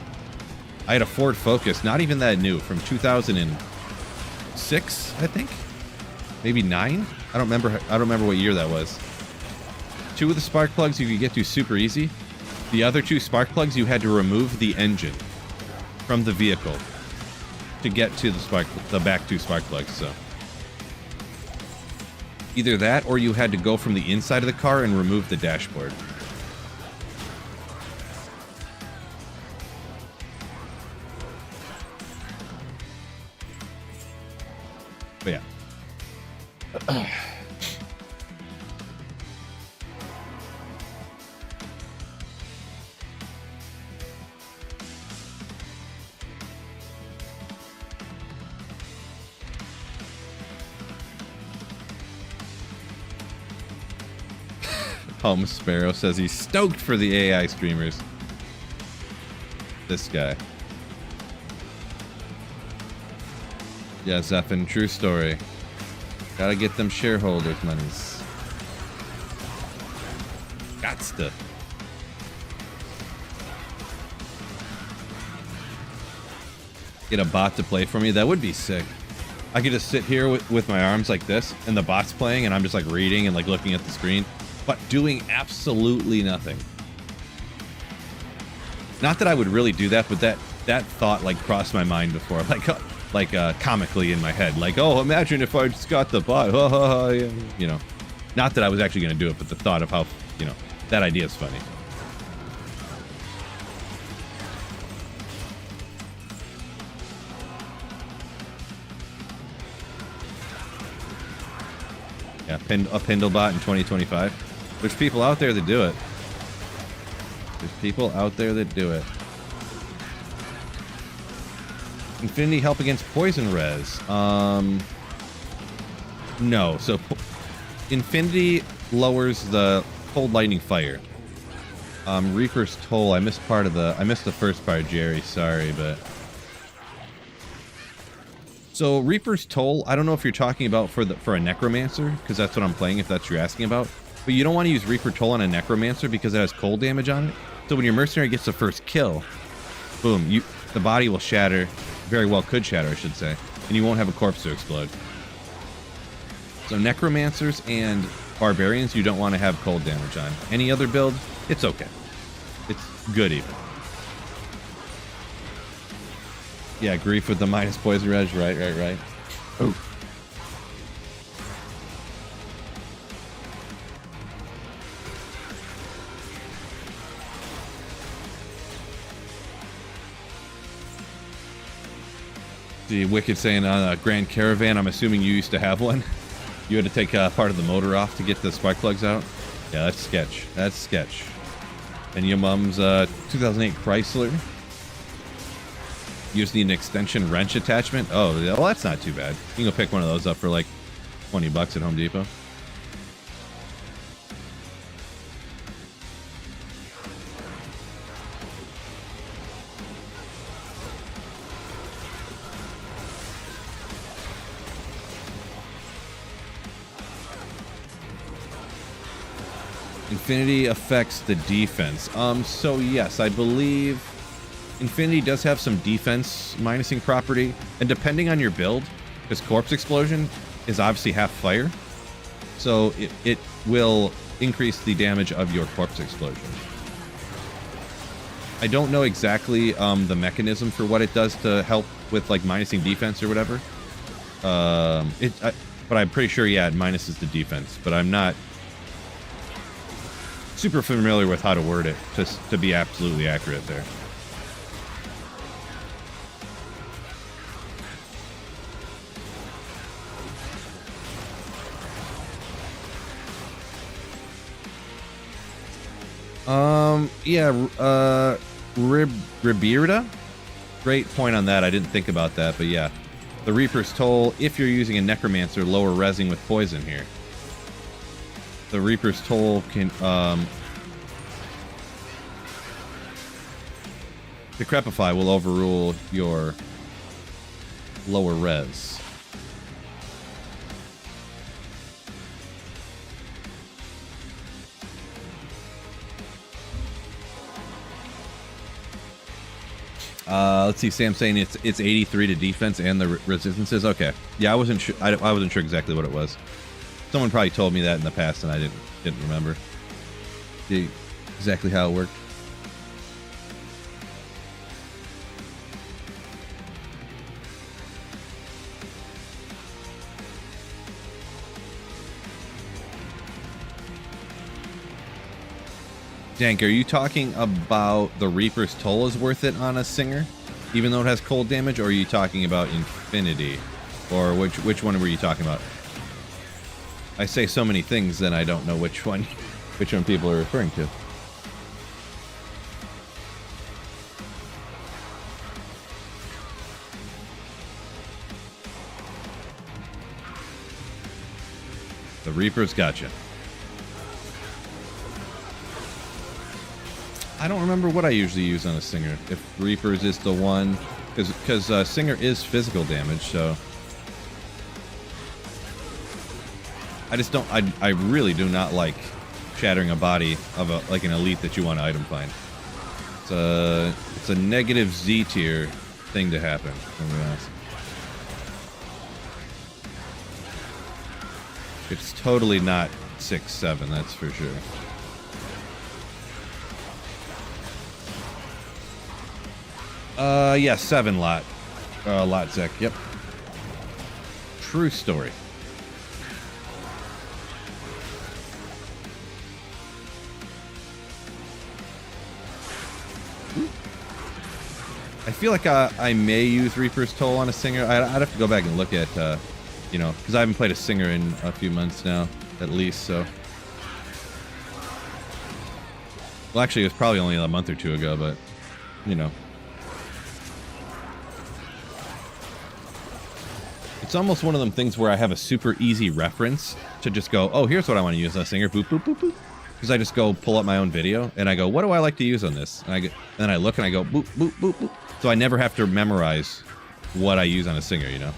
I had a Ford Focus, not even that new, from 2006, I think? Maybe 9? I don't remember what year that was. 2 of the spark plugs you could get to super easy. The other 2 spark plugs, you had to remove the engine from the vehicle to get to the back 2 spark plugs. So either that, or you had to go from the inside of the car and remove the dashboard. But yeah. Home Sparrow says he's stoked for the AI streamers. This guy. Yeah, Zephin, true story. Gotta get them shareholders' monies. Gots to. Get a bot to play for me. That would be sick. I could just sit here with my arms like this, and the bot's playing, and I'm just like reading and like looking at the screen, but doing absolutely nothing. Not that I would really do that, but that thought like crossed my mind before, like comically in my head, like, oh, imagine if I just got the bot, you know. Not that I was actually going to do it, but the thought of how, you know, that idea is funny. Yeah, a Pindlebot in 2025. There's people out there that do it. There's people out there that do it. Infinity help against poison res. No. So Infinity lowers the cold lightning fire. Reaper's Toll. I missed the first part, Jerry. Sorry, but. So Reaper's Toll, I don't know if you're talking about for a Necromancer, because that's what I'm playing, if that's what you're asking about. But you don't want to use Reaper Toll on a Necromancer because it has cold damage on it. So when your mercenary gets the first kill, boom, the body will shatter. Very well could shatter, I should say. And you won't have a corpse to explode. So Necromancers and Barbarians, you don't want to have cold damage on. Any other build, It's okay. It's good even. Yeah, grief with the minus poison reg. Right. Oh. The Wicked saying on a Grand Caravan, I'm assuming you used to have one. You had to take part of the motor off to get the spark plugs out. Yeah, that's sketch. That's sketch. And your mom's 2008 Chrysler. You just need an extension wrench attachment. Oh, well, that's not too bad. You can go pick one of those up for like 20 bucks at Home Depot. Infinity affects the defense. So yes, I believe Infinity does have some defense minusing property, and depending on your build, because Corpse Explosion is obviously half fire, so it will increase the damage of your Corpse Explosion. I don't know exactly the mechanism for what it does to help with like minusing defense or whatever. But I'm pretty sure, yeah, it minuses the defense, but I'm not super familiar with how to word it just to be absolutely accurate there. Yeah, Ribirda? Great point on that. I didn't think about that, but yeah. The Reaper's Toll, if you're using a Necromancer, lower resing with poison here. The Reaper's Toll can, Decrepify will overrule your lower res. Let's see. Sam's saying it's 83 to defense and the resistances. Okay, yeah, I wasn't sure. I wasn't sure exactly what it was. Someone probably told me that in the past, and I didn't remember exactly how it worked. Dank, are you talking about the Reaper's Toll is worth it on a Singer, even though it has cold damage, or are you talking about Infinity? Or which one were you talking about? I say so many things, then I don't know which one people are referring to. The Reaper's gotcha. I don't remember what I usually use on a Singer. If Reaper's is the one, because Singer is physical damage, so I just don't. I really do not like shattering a body of like an elite that you want to item find. It's a negative Z tier thing to happen. It's totally not 6-7. That's for sure. Yeah, 7 lot. Lot Zek, yep. True story. I feel like I may use Reaper's Toll on a Singer. I'd have to go back and look at, you know, because I haven't played a Singer in a few months now, at least, so. Well, actually, it was probably only a month or two ago, but, you know. It's almost one of them things where I have a super easy reference to just go, oh, here's what I want to use on a Singer, boop, boop, boop, boop. Because I just go pull up my own video, and I go, what do I like to use on this? And then I look and I go, boop, boop, boop, boop. So I never have to memorize what I use on a Singer, you know?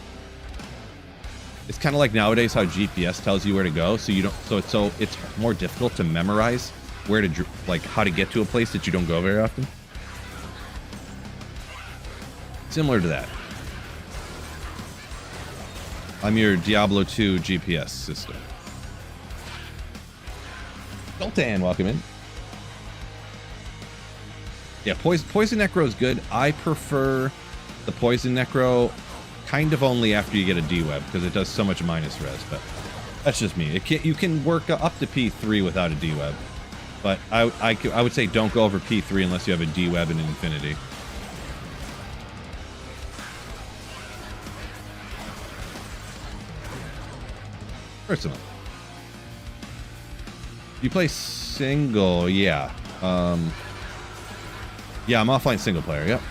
It's kind of like nowadays how GPS tells you where to go, so you don't. So it's more difficult to memorize where to, like, how to get to a place that you don't go very often. Similar to that. I'm your Diablo 2 GPS system. Sultan, welcome in. Yeah, Poison Necro is good. I prefer the Poison Necro kind of only after you get a D-Web, because it does so much minus res, but that's just me. You can work up to P3 without a D-Web, but I would say don't go over P3 unless you have a D-Web and an Infinity. Personal. You play single, yeah. Yeah, I'm offline single player, yep.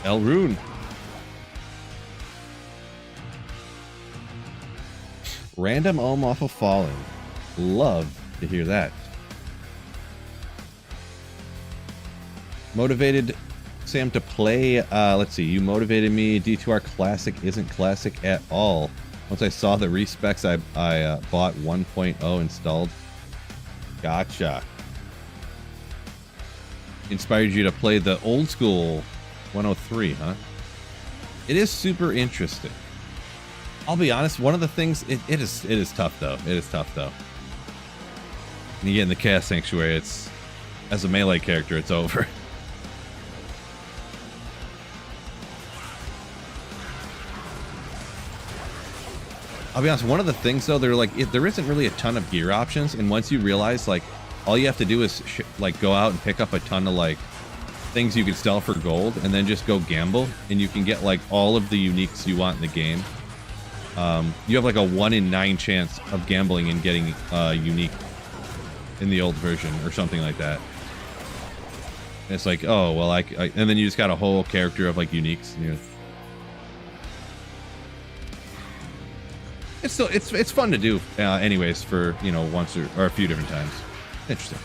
El Rune. Random ohm off of Fallen. Love to hear that. Motivated Sam to play. Let's see. You motivated me. D2R Classic isn't classic at all. Once I saw the respecs, I bought 1.0 installed. Gotcha. Inspired you to play the old school 103, huh? It is super interesting. I'll be honest, one of the things, it is tough though. It is tough though. And you get in the Chaos Sanctuary, it's, as a melee character, it's over. I'll be honest, one of the things though, they're like, there isn't really a ton of gear options, and once you realize, like, all you have to do is like go out and pick up a ton of like things you can sell for gold, and then just go gamble, and you can get like all of the uniques you want in the game. You have like a 1 in 9 chance of gambling and getting unique in the old version or something like that. And it's like, oh well, and then you just got a whole character of like uniques. And it's still it's fun to do anyways, for once or a few different times. Interesting.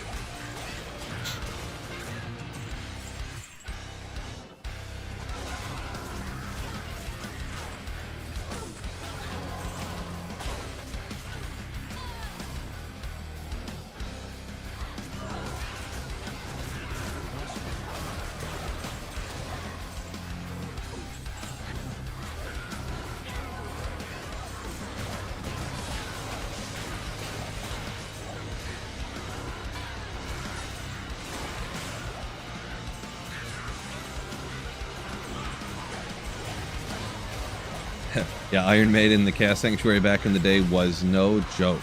Yeah, Iron Maiden, the Chaos Sanctuary back in the day was no joke.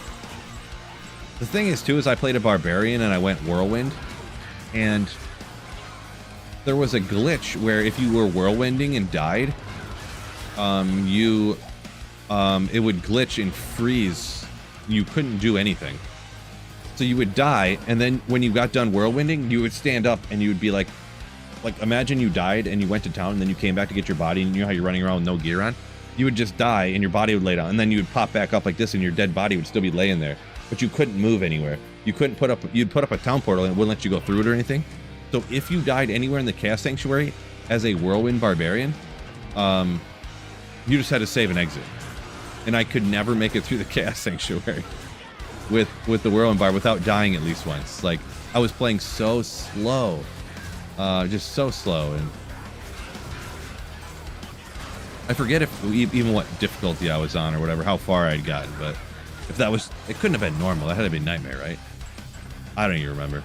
The thing is, too, is I played a Barbarian and I went Whirlwind, and there was a glitch where if you were Whirlwinding and died, it would glitch and freeze. You couldn't do anything. So you would die, and then when you got done Whirlwinding, you would stand up and you would be like imagine you died and you went to town and then you came back to get your body, and you know how you're running around with no gear on? You would just die and your body would lay down, and then you would pop back up like this and your dead body would still be laying there, but you couldn't move anywhere. You couldn't you'd put up a town portal and it wouldn't let you go through it or anything. So if you died anywhere in the Chaos Sanctuary as a Whirlwind Barbarian, you just had to save and exit. And I could never make it through the Chaos Sanctuary with the Whirlwind Bar without dying at least once. Like, I was playing so slow, just so slow, and I forget even what difficulty I was on or whatever, how far I'd gotten, but if that was, it couldn't have been normal. That had to be Nightmare, right? I don't even remember.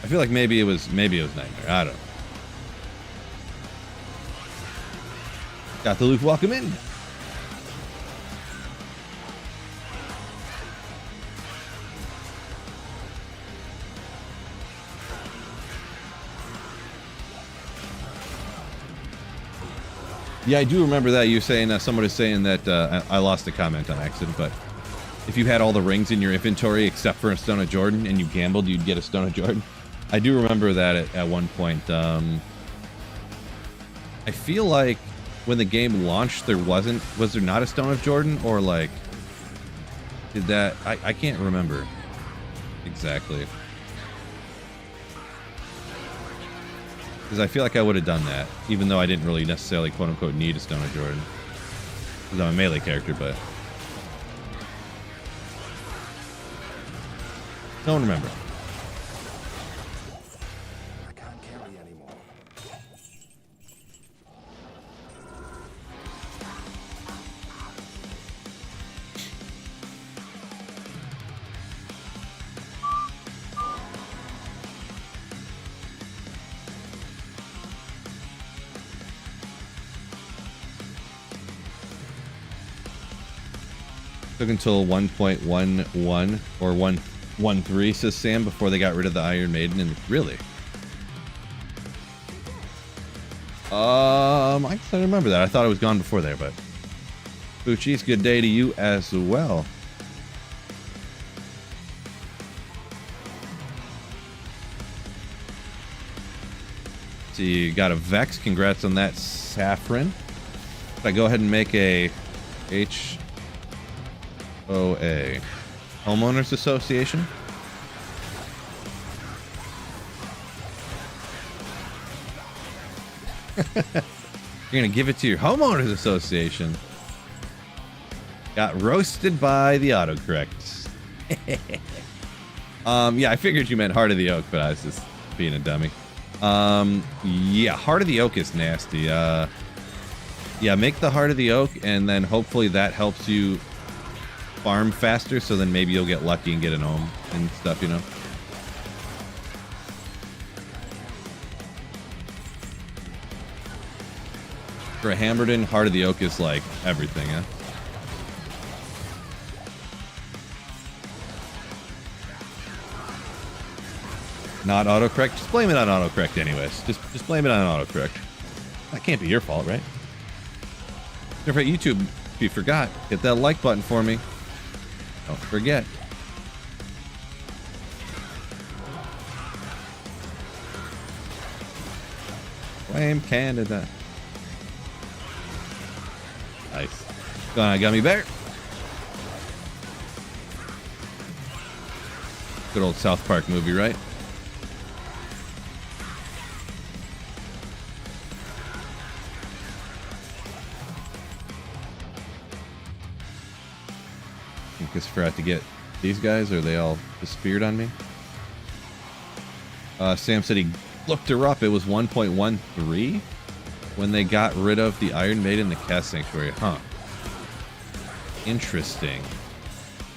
I feel like maybe it was Nightmare. I don't know. Got the Luke, welcome in. Yeah, I do remember that. You saying, someone is saying that I lost a comment on accident, but if you had all the rings in your inventory except for a Stone of Jordan and you gambled, you'd get a Stone of Jordan. I do remember that at one point. I feel like when the game launched, was there not a Stone of Jordan, or like, did that, I can't remember exactly. Because I feel like I would have done that, even though I didn't really necessarily quote-unquote need a Stone of Jordan. Because I'm a melee character, but Don't remember. I can't carry anymore. Took until 1.11 or 1.13, says Sam, before they got rid of the Iron Maiden. And really, I can't remember that. I thought it was gone before there, but Bucci's, good day to you as well. See, you got a Vex. Congrats on that, Saffron. If I go ahead and make a HOA, Homeowners Association. You're gonna give it to your Homeowners Association. Got roasted by the autocorrect. Yeah, I figured you meant Heart of the Oak, but I was just being a dummy. Yeah, Heart of the Oak is nasty. Yeah, make the Heart of the Oak, and then hopefully that helps you farm faster, so then maybe you'll get lucky and get an ohm and stuff, you know? For a Hammerden, Heart of the Oak is like everything, huh? Not autocorrect? Just blame it on autocorrect anyways. Just blame it on autocorrect. That can't be your fault, right? If at YouTube, if you forgot, hit that like button for me. Don't forget. Blame Canada. Nice. Gonna gummy bear. Good old South Park movie, right? I just forgot to get these guys, or they all disappeared on me. Sam said he looked her up. It was 1.13 when they got rid of the Iron Maiden, the Cast Sanctuary. Huh. Interesting.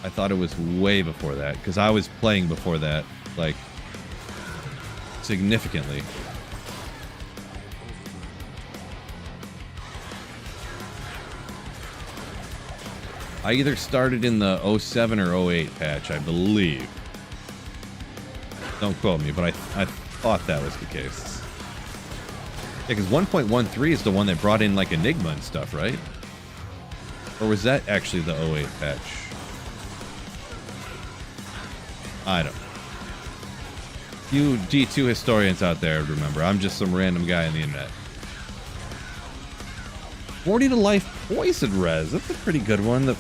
I thought it was way before that, because I was playing before that, like, significantly. I either started in the 07 or 08 patch, I believe. Don't quote me, but I thought that was the case. Yeah, because 1.13 is the one that brought in, like, Enigma and stuff, right? Or was that actually the 08 patch? I don't know. You D2 historians out there remember. I'm just some random guy on the internet. 40 to life poison res. That's a pretty good one.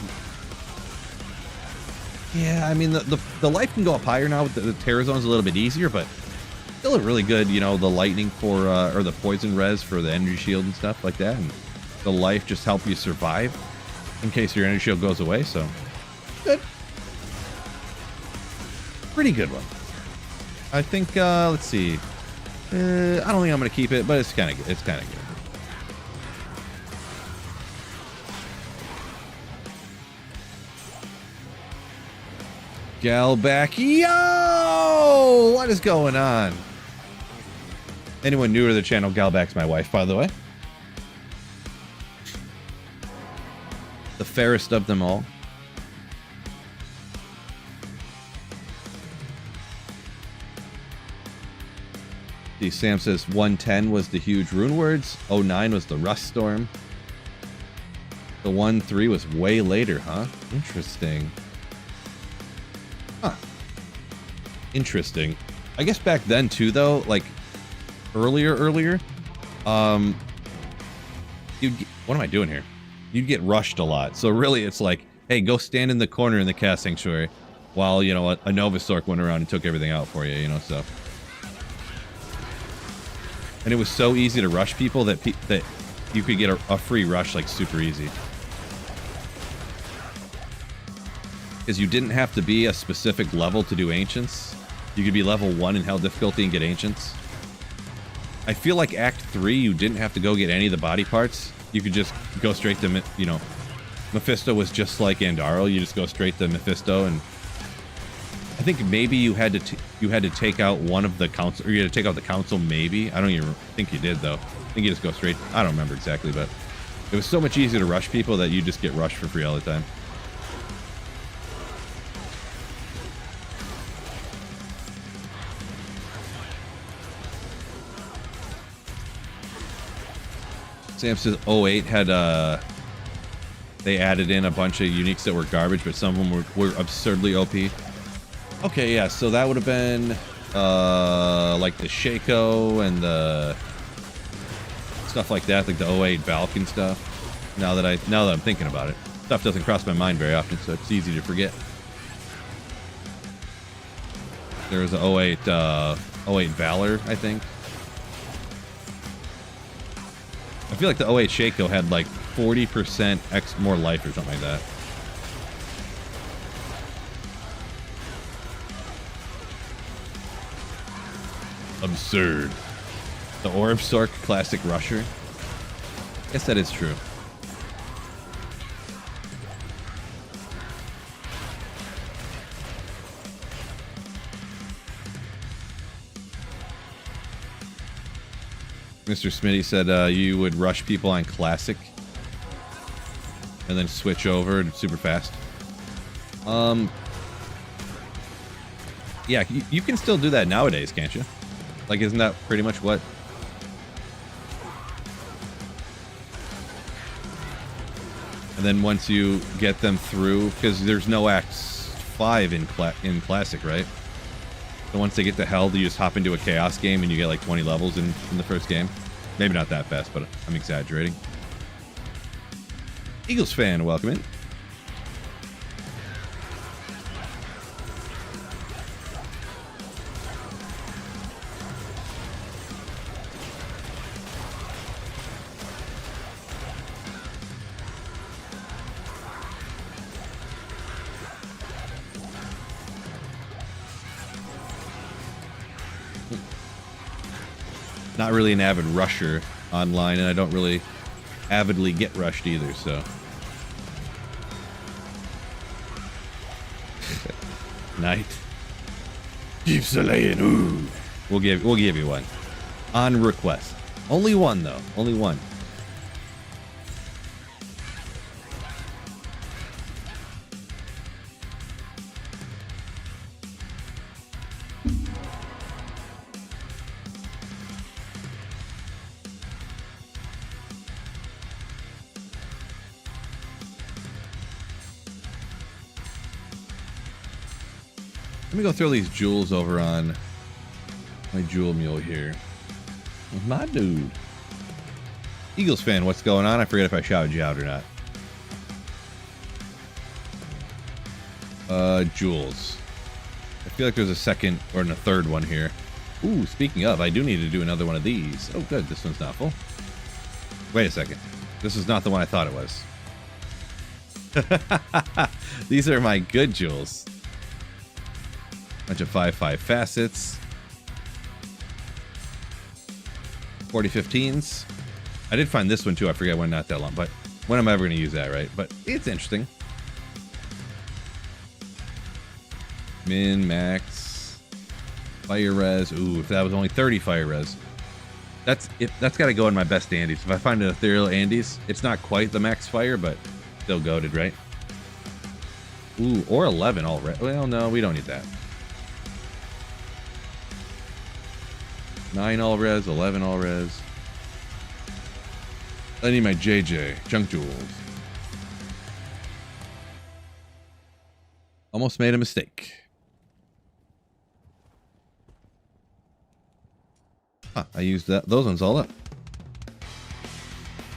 Yeah, I mean, the life can go up higher now. The Terror Zone's a little bit easier, but still a really good, you know, the lightning for, or the poison res for the energy shield and stuff like that. And the life just help you survive in case your energy shield goes away, so good. Pretty good one. I think, let's see. I don't think I'm going to keep it, but it's kind of good. It's kind of good. Galback, yo! What is going on? Anyone new to the channel, Galback's my wife, by the way. The fairest of them all. See, Sam says 110 was the huge rune words. 09 was the rust storm. The 1.3 was way later, huh? Interesting. Huh. Interesting. I guess back then too, though, like earlier, you'd get, what am I doing here? You'd get rushed a lot. So really, it's like, hey, go stand in the corner in the Cast Sanctuary while, you know, a Novasork went around and took everything out for you, you know, so. And it was so easy to rush people that that you could get a free rush, like, super easy. Because you didn't have to be a specific level to do Ancients. You could be level 1 in Hell difficulty and get Ancients. I feel like Act 3, you didn't have to go get any of the body parts. You could just go straight to, you know, Mephisto was just like Andaro. You just go straight to Mephisto, and I think maybe you had to take out one of the council, or you had to take out the council. Maybe I don't even think you did though. I think you just go straight. I don't remember exactly, but it was so much easier to rush people that you just get rushed for free all the time. Sam says 08 had they added in a bunch of uniques that were garbage, but some of them were absurdly OP. Okay, yeah, so that would have been like the Shaco and the stuff like that, like the 08 Balkan stuff. Now that I'm thinking about it, stuff doesn't cross my mind very often, so it's easy to forget. There was a 08 Valor, I think. I feel like the 08 Shaco had like 40% more life or something like that. Absurd. The Orb Sork Classic Rusher. I guess that is true. Mr. Smitty said you would rush people on Classic and then switch over super fast. Yeah, you can still do that nowadays, can't you? Like, isn't that pretty much what? And then once you get them through, because there's no Act 5 in Classic, right? So once they get to Hell, you just hop into a Chaos game and you get like 20 levels in the first game. Maybe not that fast, but I'm exaggerating. Eagles fan, welcome in. Not really an avid rusher online, and I don't really avidly get rushed either, so. Knight. Keep slaying, ooh. We'll give you one. On request. Only one though. Only one. Let me go throw these jewels over on my jewel mule here. My dude. Eagles fan, what's going on? I forget if I shouted you out or not. Jewels. I feel like there's a second or a third one here. Ooh, speaking of, I do need to do another one of these. Oh, good. This one's not full. Wait a second. This is not the one I thought it was. These are my good jewels. Bunch of 5/5 facets. 4015s. I did find this one too. I forget when, not that long, but when am I ever going to use that, right? But it's interesting. Min, max, fire res. Ooh, if that was only 30 fire res. That's got to go in my best Andes. If I find an ethereal Andes, it's not quite the max fire, but still goated, right? Ooh, or 11 already. Well, no, we don't need that. 9 all res, 11 all res. I need my JJ, junk jewels. Almost made a mistake. Huh, I used those ones all up.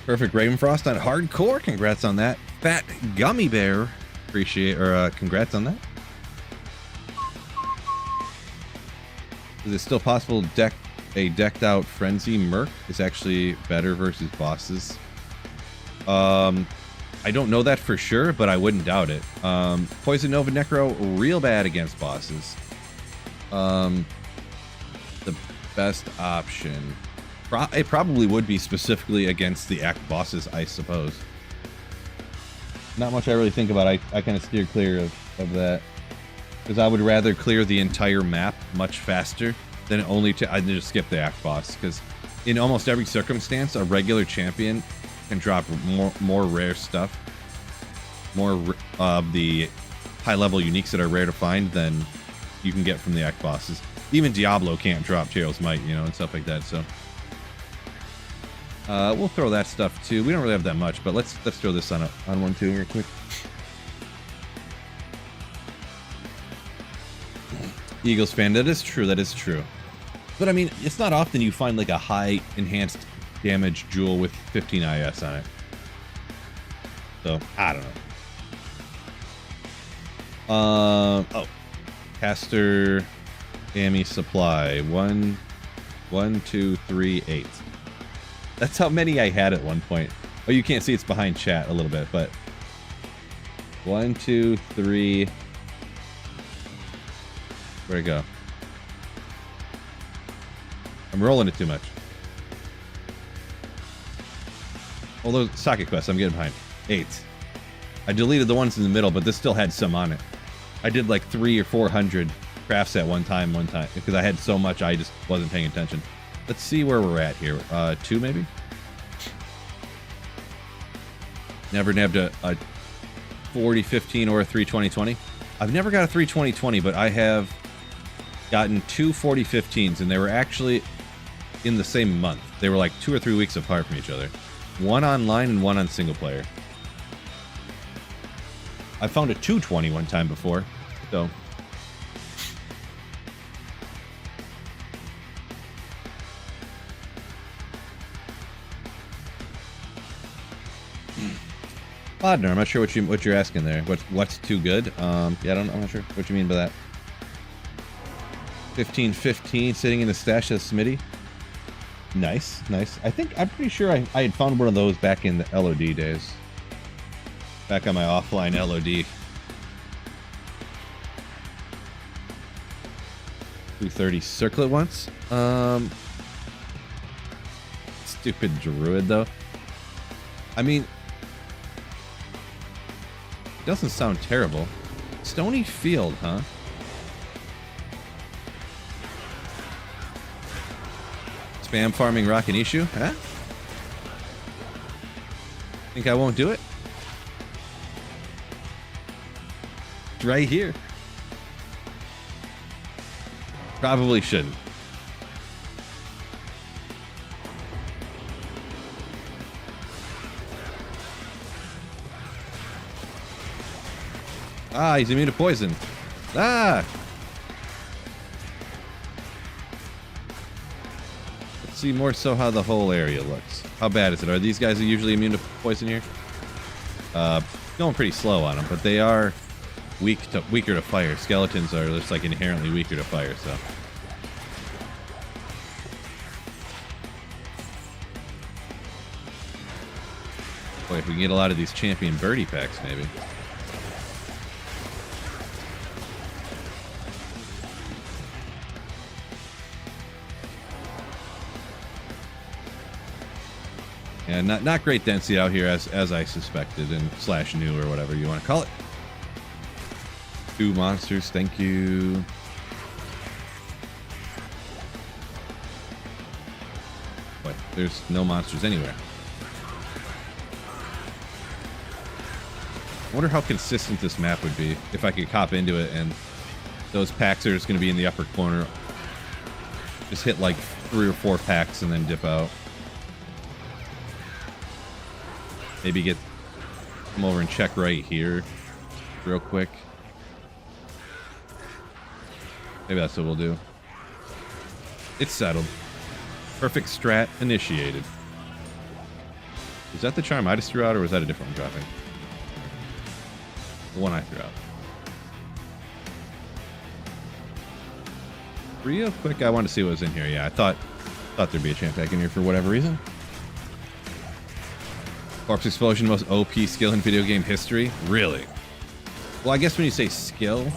Perfect Ravenfrost on hardcore. Congrats on that. Fat Gummy Bear. Appreciate, or congrats on that. Is it still possible to a decked out Frenzy Merc is actually better versus bosses? I don't know that for sure, but I wouldn't doubt it. Poison Nova Necro, real bad against bosses. The best option, it probably would be specifically against the act bosses, I suppose. Not much I really think about. I kind of steer clear of that, because I would rather clear the entire map much faster than only to I just skip the act boss, because in almost every circumstance, a regular champion can drop more rare stuff, more of the high-level uniques that are rare to find than you can get from the act bosses. Even Diablo can't drop Chaos Might, you know, and stuff like that. So we'll throw that stuff too. We don't really have that much, but let's throw this on one too real quick. Eagles fan, that is true. That is true. But I mean, it's not often you find like a high enhanced damage jewel with 15 IS on it. So I don't know. Oh, caster, Ammy supply 1, 2, 3, 8. That's how many I had at one point. Oh, you can't see it's behind chat a little bit, but 1, 2, 3. Where'd it go? I'm rolling it too much. All those socket quests, I'm getting behind. 8. I deleted the ones in the middle, but this still had some on it. I did like 300 or 400 crafts at one time, because I had so much I just wasn't paying attention. Let's see where we're at here. 2 maybe? Never nabbed a 40-15 or a 320-20. I've never got a 320-20, but I have gotten 2 40-15s, and they were actually in the same month. They were like 2 or 3 weeks apart from each other. One online and one on single player. I found a 220 one time before, so. Podner, I'm not sure what you're asking there. What's too good? Yeah, I'm not sure what you mean by that. 15-15 sitting in the stash of Smitty. Nice. I'm pretty sure I had found one of those back in the LOD days. Back on my offline LOD. 230 circlet once. Stupid druid though. I mean, it doesn't sound terrible. Stony Field, huh? Spam farming Rockinishu, huh? Think I won't do it? It's right here. Probably shouldn't. Ah, he's immune to poison. Ah! Let's see more so how the whole area looks. How bad is it? Are these guys usually immune to poison here? Going pretty slow on them, but they are weaker to fire. Skeletons are just like inherently weaker to fire, so. Boy, if we can get a lot of these champion birdie packs, maybe. Yeah, not great density out here as I suspected, and / new or whatever you want to call it. 2 monsters, thank you. But there's no monsters anywhere. I wonder how consistent this map would be if I could cop into it and those packs are just going to be in the upper corner. Just hit like 3 or 4 packs and then dip out. Maybe come over and check right here real quick. Maybe that's what we'll do. It's settled. Perfect strat initiated. Was that the charm I just threw out, or was that a different one dropping? The one I threw out. Real quick, I wanted to see what was in here. Yeah, I thought there'd be a champ pack in here for whatever reason. Corpse Explosion, most OP skill in video game history? Really? Well, I guess when you say skill,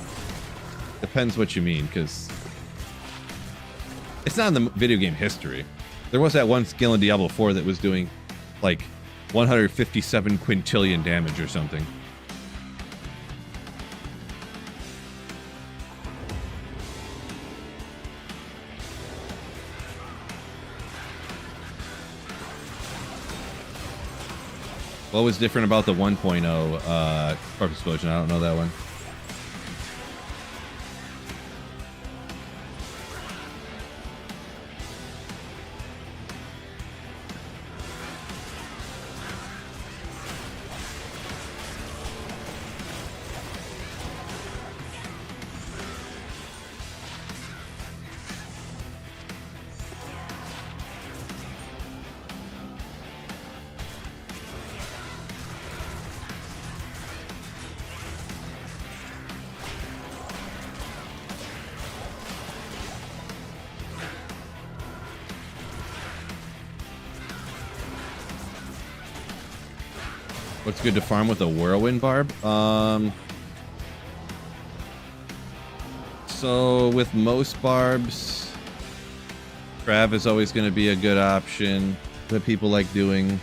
depends what you mean, because it's not in the video game history. There was that one skill in Diablo 4 that was doing like 157 quintillion damage or something. What was different about the 1.0 Corpse Explosion? I don't know that one. What's good to farm with a whirlwind barb? So with most barbs, Trav is always going to be a good option that people like doing.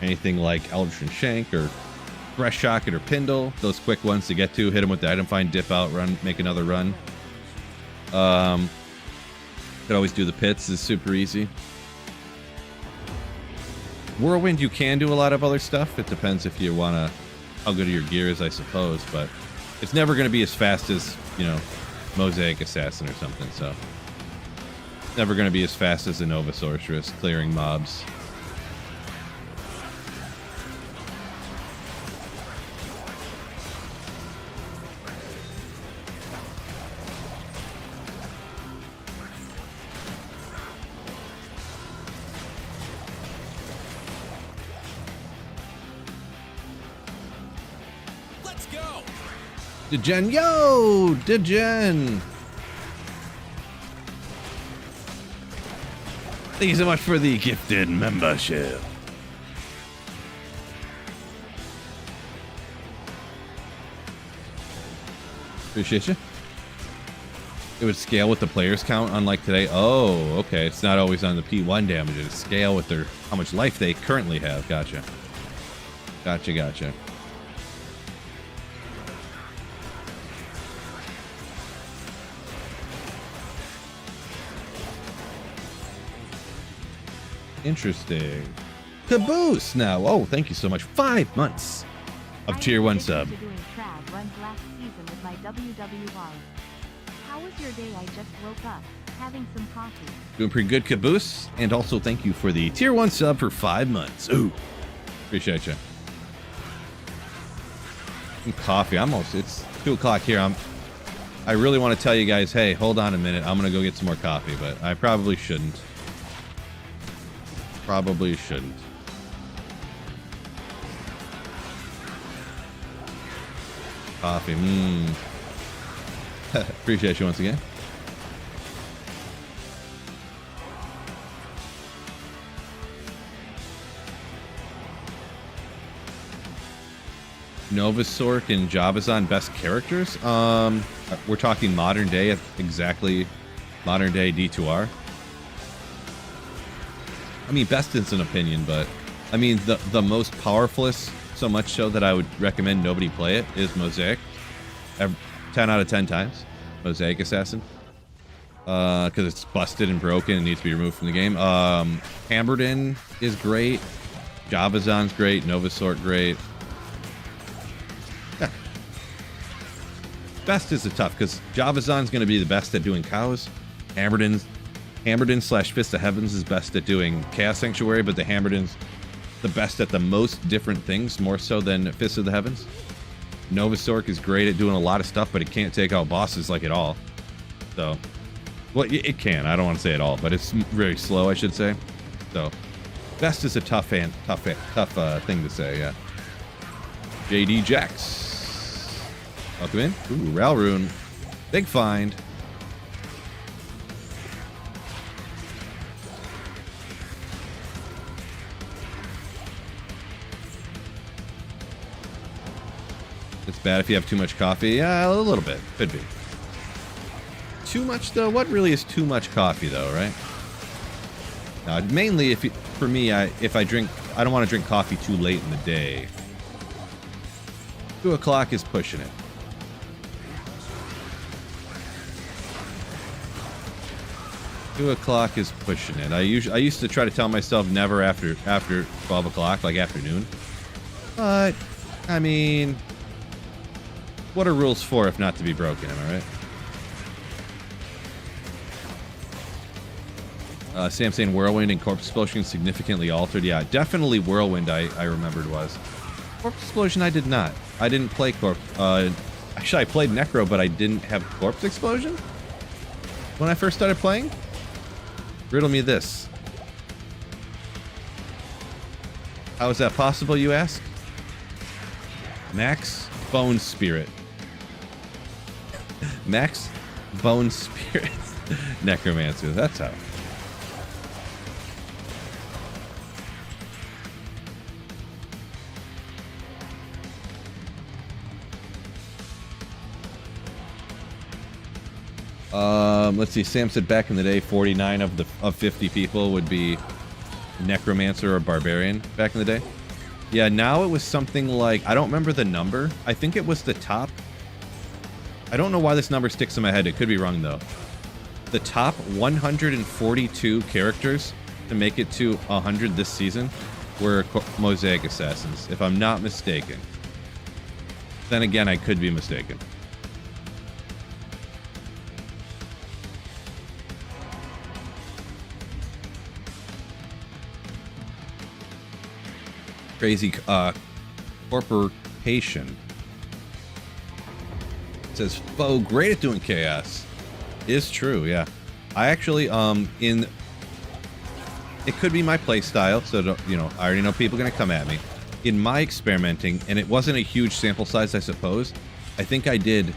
Anything like Eldritch Shank or Thresh Shocket or Pindle, those quick ones to get to, hit them with the item find, dip out, run, make another run. Could always do the pits, is super easy. Whirlwind, you can do a lot of other stuff. It depends if you want to, how good your gear is, I suppose, but it's never going to be as fast as, you know, Mosaic Assassin or something, so. It's never going to be as fast as a Nova Sorceress clearing mobs. Degen, yo! Degen! Thank you so much for the gifted membership. Appreciate you. It would scale with the players count, unlike today. Oh, okay. It's not always on the P1 damage. It's scale with their how much life they currently have. Gotcha. Gotcha, gotcha. Interesting. Caboose now. Oh, thank you so much. 5 months of tier 1 sub. How was your day? I just woke up, having some coffee. Doing pretty good, Caboose. And also thank you for the tier 1 sub for 5 months. Ooh. Appreciate you. Some coffee. It's 2 o'clock here. I really want to tell you guys, hey, hold on a minute. I'm going to go get some more coffee, but I probably shouldn't. Probably shouldn't. Coffee, Appreciate you once again. Novasork and Javazon best characters? We're talking modern day, exactly modern day D2R. I mean, best is an opinion, but I mean, the most powerfulest, so much so that I would recommend nobody play it, is Mosaic. 10 out of 10 times. Mosaic Assassin. Because it's busted and broken and needs to be removed from the game. Hamberdin is great. Javazon's great. Novasork great. Yeah. Best is a tough, because Javazon's going to be the best at doing cows. Hamberdin slash Fist of Heavens is best at doing Chaos Sanctuary, but the Hamberdin's the best at the most different things, more so than Fist of the Heavens. Novasork is great at doing a lot of stuff, but it can't take out bosses like at all. So, well, it can. I don't want to say it all, but it's very slow, I should say. So, best is a tough thing to say, yeah. JD Jax. Welcome in. Ooh, Ralrune. Big find. It's bad if you have too much coffee. Yeah, a little bit. Could be. Too much, though? What really is too much coffee, though, right? Mainly, for me, if I drink... I don't want to drink coffee too late in the day. 2 o'clock is pushing it. Two o'clock is pushing it. I used to try to tell myself never after 12 o'clock, like afternoon. But, I mean... What are rules for if not to be broken, am I right? Sam saying Whirlwind and Corpse Explosion significantly altered. Yeah, definitely Whirlwind I remembered was. Corpse Explosion I did not. I didn't play Corpse... actually, I played Necro, but I didn't have Corpse Explosion? When I first started playing? Riddle me this. How is that possible, you ask? Max Bone Spirit. Max Bone Spirit. Necromancer. That's how. Let's see. Sam said back in the day, 49 of 50 people would be Necromancer or Barbarian back in the day. Yeah, now it was something like, I don't remember the number. I think it was the top. I don't know why this number sticks in my head. It could be wrong, though. The top 142 characters to make it to 100 this season were Mosaic Assassins, if I'm not mistaken. Then again, I could be mistaken. Crazy corporation. It says foe great at doing chaos. Is true, yeah. I actually it could be my play style, so you know, I already know people are gonna come at me. In my experimenting, and it wasn't a huge sample size, I suppose. I think I did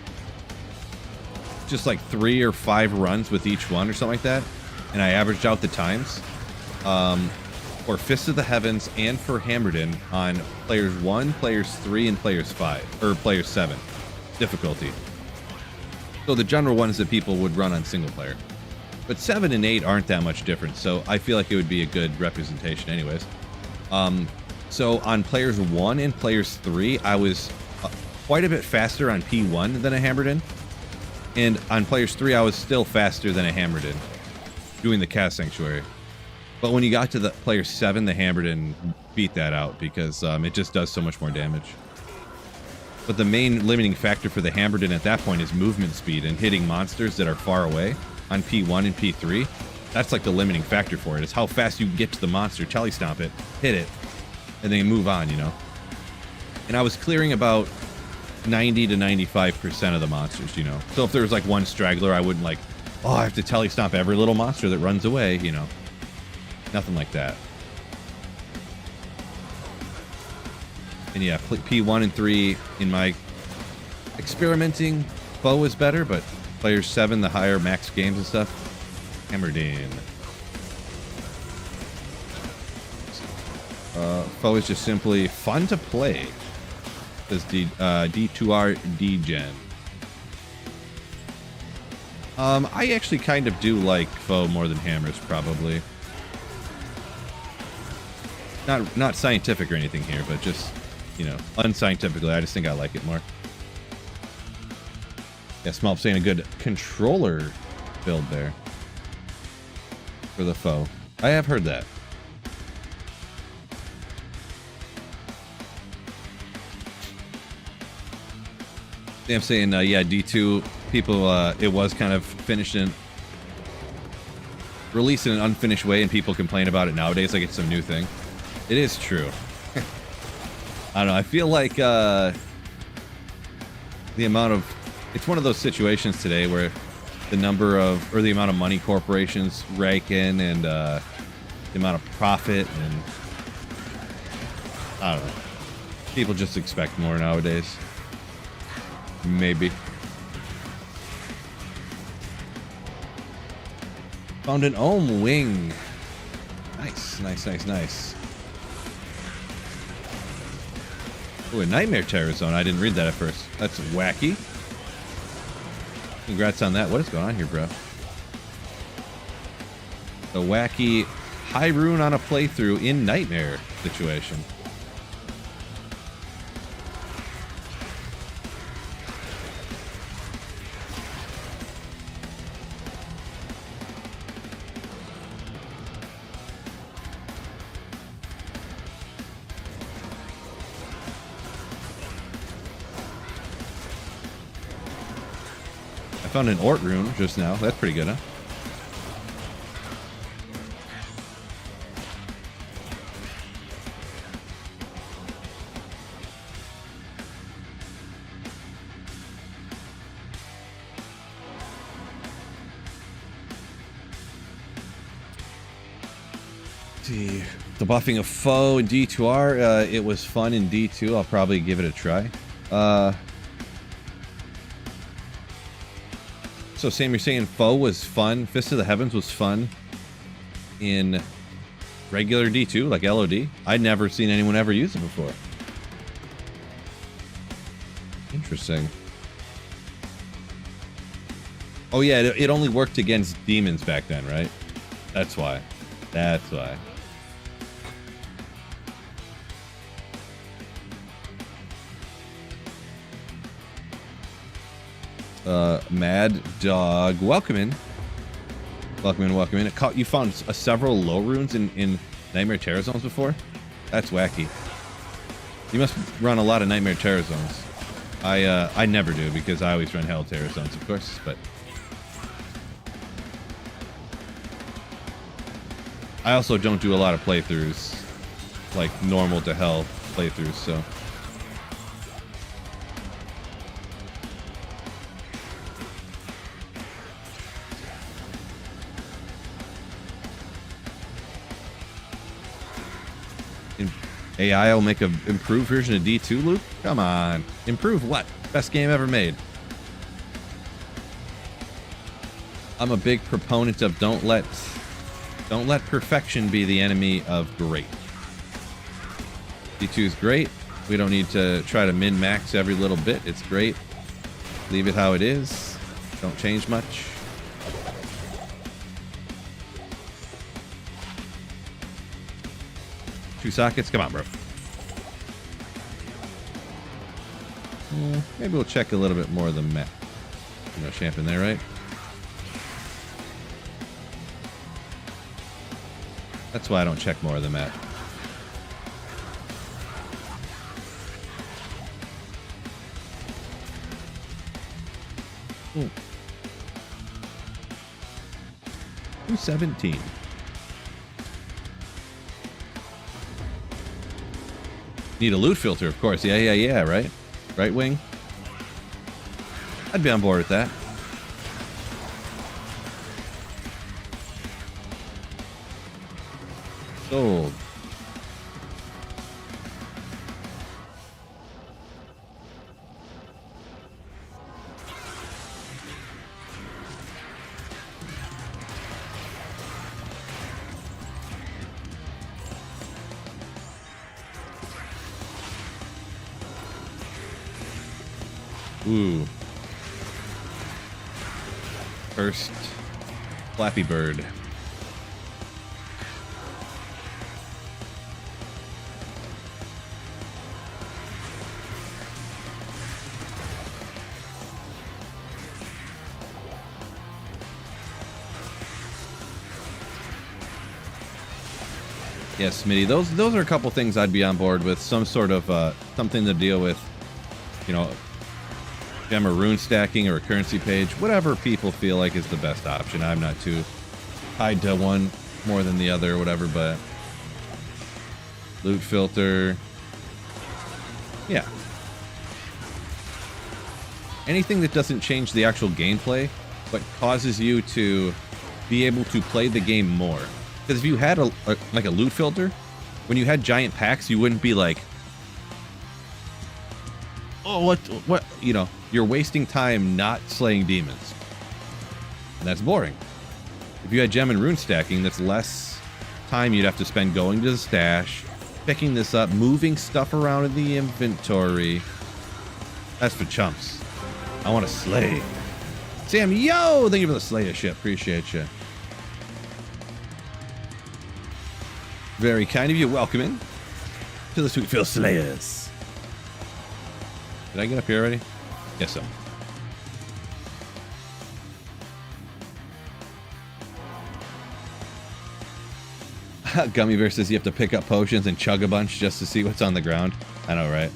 just like 3 or 5 runs with each one or something like that, and I averaged out the times. For Fist of the Heavens and for Hammerden on players 1, players 3, and players 5, or players 7 difficulty. So the general ones that people would run on single player. But 7 and 8 aren't that much different, so I feel like it would be a good representation anyways. So on players 1 and players 3, I was quite a bit faster on P1 than a Hammerden. And on players 3, I was still faster than a Hammerden doing the Cast Sanctuary. But when you got to the player 7, the Hammerden beat that out because it just does so much more damage. But the main limiting factor for the Hammerden at that point is movement speed and hitting monsters that are far away on P1 and P3. That's like the limiting factor for it. It's how fast you can get to the monster, telestomp it, hit it, and then move on, you know? And I was clearing about 90 to 95% of the monsters, you know? So if there was like one straggler, I wouldn't like, oh, I have to telestomp every little monster that runs away, you know? Nothing like that. And yeah, P1 and 3 in my experimenting, foe is better, but players 7, the higher max games and stuff, hammered in. Foe is just simply fun to play. Says D2R D-Gen. I actually kind of do like foe more than hammers, probably. Not scientific or anything here, but just, you know, unscientifically, I just think I like it more. Yeah, Smolp saying a good controller build there for the foe. I have heard that. I'm saying, yeah, D2 people, it was kind of finished in, released in an unfinished way, and people complain about it nowadays like it's some new thing. It is true. I don't know. I feel like the amount of... It's one of those situations today where the number of... Or the amount of money corporations rake in and the amount of profit and... I don't know. People just expect more nowadays. Maybe. Found an Ohm wing. Nice, nice, nice, nice. Oh, a Nightmare Terror Zone. I didn't read that at first. That's wacky. Congrats on that. What is going on here, bro? The wacky high rune on a playthrough in Nightmare situation. I found an Ort rune just now. That's pretty good, huh? See, the buffing of foe in D2R, it was fun in D2. I'll probably give it a try. So Sam, you're saying foe was fun, Fist of the Heavens was fun in regular D2, like LOD? I'd never seen anyone ever use it before. Interesting. Oh yeah, it only worked against demons back then, right? That's why. That's why. Mad Dog, welcome in. Welcome in, welcome in. You found several low runes in Nightmare Terror Zones before? That's wacky. You must run a lot of Nightmare Terror Zones. I never do because I always run Hell Terror Zones, of course, but I also don't do a lot of playthroughs, like normal to Hell playthroughs, so. AI will make an improved version of D2, Luke? Come on. Improve what? Best game ever made. I'm a big proponent of don't let perfection be the enemy of great. D2 is great. We don't need to try to min-max every little bit. It's great. Leave it how it is. Don't change much. Two sockets? Come on, bro. Maybe we'll check a little bit more of the map. You know, champ in there, right? That's why I don't check more of the map. Ooh. 217. Need a loot filter, of course. Yeah, right? Right wing? I'd be on board with that. Sold. Ooh. First, Flappy Bird. Yes, Smitty. Those are a couple things I'd be on board with. Some sort of something to deal with, you know, gem or rune stacking or a currency page, whatever people feel like is the best option. I'm not too tied to one more than the other or whatever, but loot filter, yeah, anything that doesn't change the actual gameplay but causes you to be able to play the game more. Because if you had like a loot filter, when you had giant packs, you wouldn't be like, oh, what, you know, you're wasting time not slaying demons. And that's boring. If you had gem and rune stacking, that's less time you'd have to spend going to the stash, picking this up, moving stuff around in the inventory. That's for chumps. I want to slay. Sam, yo! Thank you for the Slayer ship. Appreciate you. Very kind of you. Welcome in to the Sweet Phil Slayers. Did I get up here already? Guess so. Gummy Bear says you have to pick up potions and chug a bunch just to see what's on the ground. I know, right?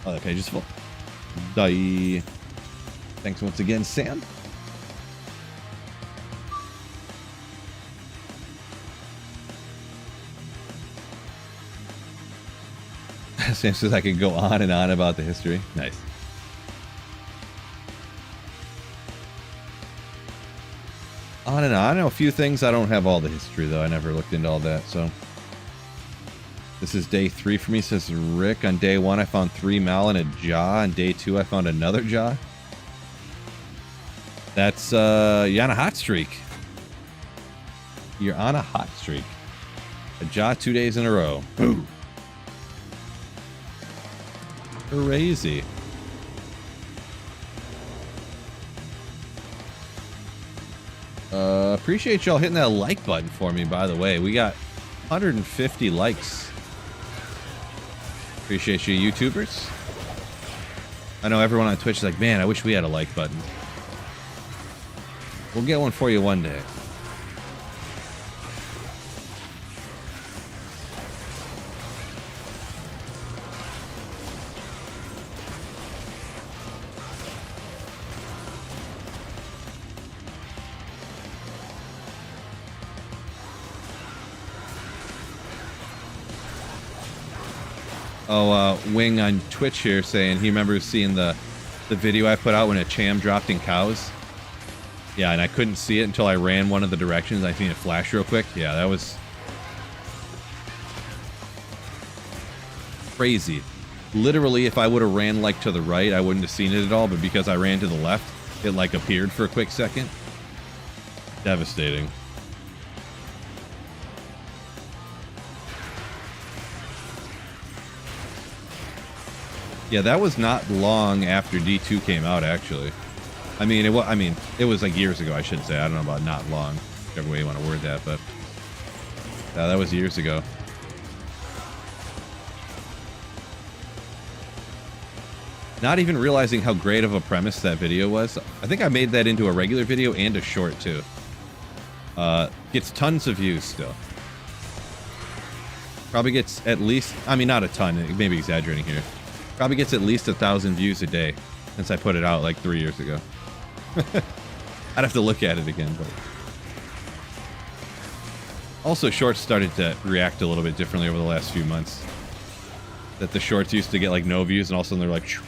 Oh, that page is full. Die. Thanks once again, Sam. Sam says I can go on and on about the history. Nice. On and on. I know a few things. I don't have all the history, though. I never looked into all that, so. This is day 3 for me, says Rick. On day 1, I found 3 mal and a jaw. On day 2, I found another jaw. That's, you're on a hot streak. You're on a hot streak. A jaw 2 days in a row. Boo. Crazy. Appreciate y'all hitting that like button for me, by the way. We got 150 likes. Appreciate you, YouTubers. I know everyone on Twitch is like, man, I wish we had a like button. We'll get one for you one day. Oh, Wing on Twitch here saying he remembers seeing the video I put out when a cham dropped in cows. Yeah, and I couldn't see it until I ran one of the directions. I seen it flash real quick. Yeah, that was crazy. Literally, if I would have ran like to the right, I wouldn't have seen it at all. But because I ran to the left, it like appeared for a quick second. Devastating. Yeah, that was not long after D2 came out, actually. I mean, it was like years ago, I should say. I don't know about not long, whichever way you want to word that, but yeah, that was years ago. Not even realizing how great of a premise that video was. I think I made that into a regular video and a short, too. Gets tons of views still. Probably gets at least, I mean, not a ton, maybe exaggerating here. Probably gets at least 1,000 views a day since I put it out like 3 years ago. I'd have to look at it again, but also shorts started to react a little bit differently over the last few months. That the shorts used to get like no views, and all of a sudden they're like, shoo.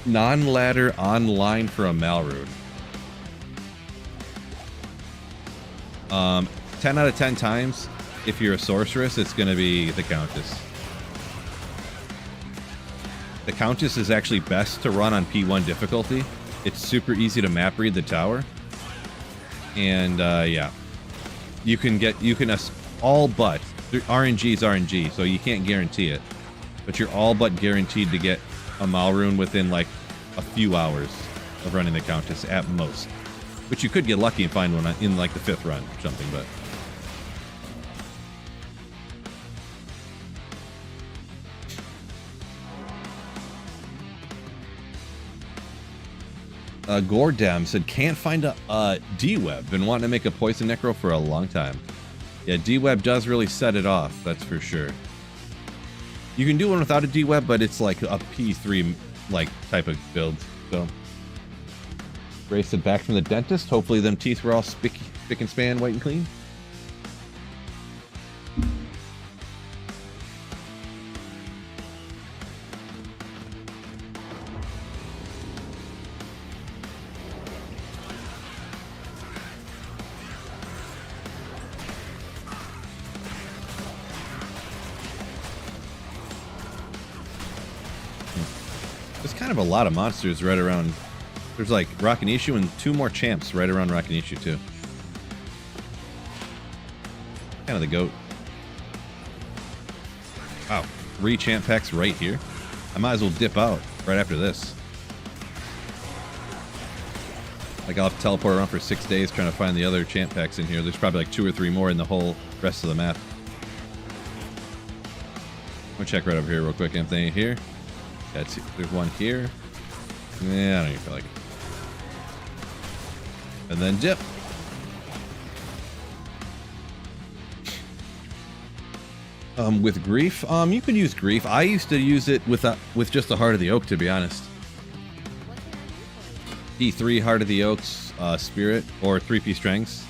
Non-ladder online for a Malrune. 10 out of 10 times, if you're a sorceress, it's going to be the Countess. The Countess is actually best to run on P1 difficulty. It's super easy to map read the tower. And, yeah. You can all but, RNG is RNG, so you can't guarantee it. But you're all but guaranteed to get a Malrune within, like, a few hours of running the Countess at most. Which you could get lucky and find one in, like, the 5th run or something, but... Gordam said, can't find a D-Web. Been wanting to make a Poison Necro for a long time. Yeah, D-Web does really set it off, that's for sure. You can do one without a D-Web, but it's like a P3 like type of build. So, Ray said back from the dentist. Hopefully them teeth were all spick and span, white and clean. kind of a lot of monsters right around. There's like Rakanishu and 2 more champs right around Rakanishu too. Kind of the goat. Wow, 3 champ packs right here. I might as well dip out right after this. Like I'll have to teleport around for 6 days trying to find the other champ packs in here. There's probably like 2 or 3 more in the whole rest of the map. I'm gonna check right over here real quick. Anything here? Yeah, there's one here. Yeah, I don't even feel like it. And then dip. With grief, you can use grief. I used to use it with just the Heart of the Oak, to be honest. E3 Heart of the Oak's Spirit or 3P Strengths.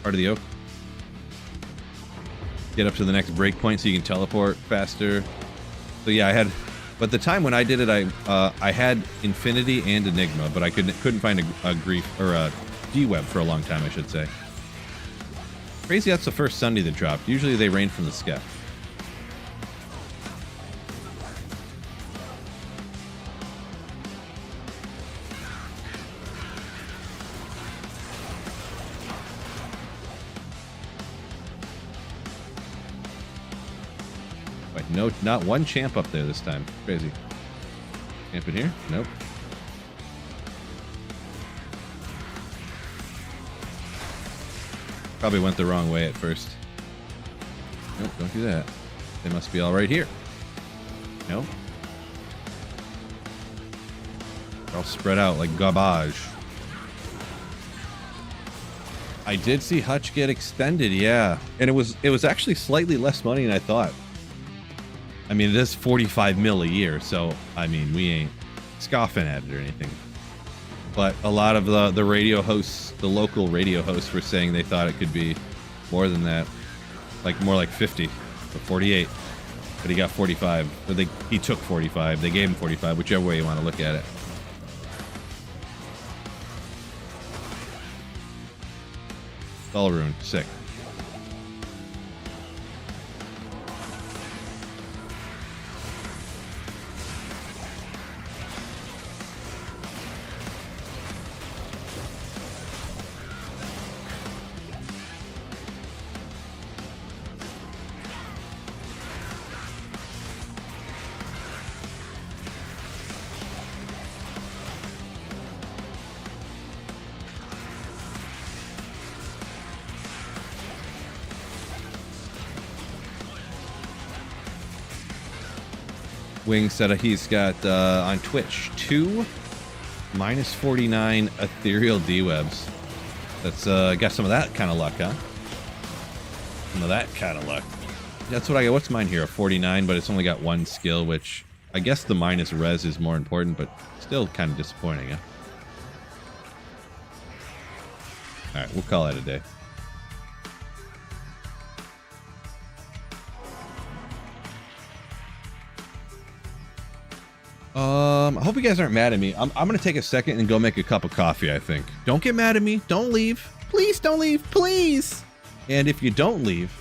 Heart of the Oak. Get up to the next breakpoint so you can teleport faster. So yeah, I had, but the time when I did it, I had Infinity and Enigma, but I couldn't find a grief or a D-Web for a long time, I should say. Crazy, that's the first Sunday that dropped. Usually they rain from the sky. Wait, no, not one champ up there this time. Crazy. Champ in here? Nope. Probably went the wrong way at first. Nope, don't do that. They must be all right here. Nope. They're all spread out like garbage. I did see Hutch get extended, yeah. And it was actually slightly less money than I thought. I mean, it is 45 mil a year, so I mean, we ain't scoffing at it or anything. But a lot of the radio hosts, the local radio hosts, were saying they thought it could be more than that, like more like 50 or 48. But he got 45. Or he took 45. They gave him 45, whichever way you want to look at it. Spell rune, sick. Wing said he's got on Twitch 2 minus 49 ethereal D-webs. That's got some of that kind of luck, huh? Some of that kind of luck. That's what I got. What's mine here? A 49, but it's only got 1 skill, which I guess the minus res is more important, but still kind of disappointing, huh? All right, we'll call it a day. I hope you guys aren't mad at me. I'm gonna take a second and go make a cup of coffee, I think. Don't get mad at me. Don't leave. Please don't leave. Please. And if you don't leave,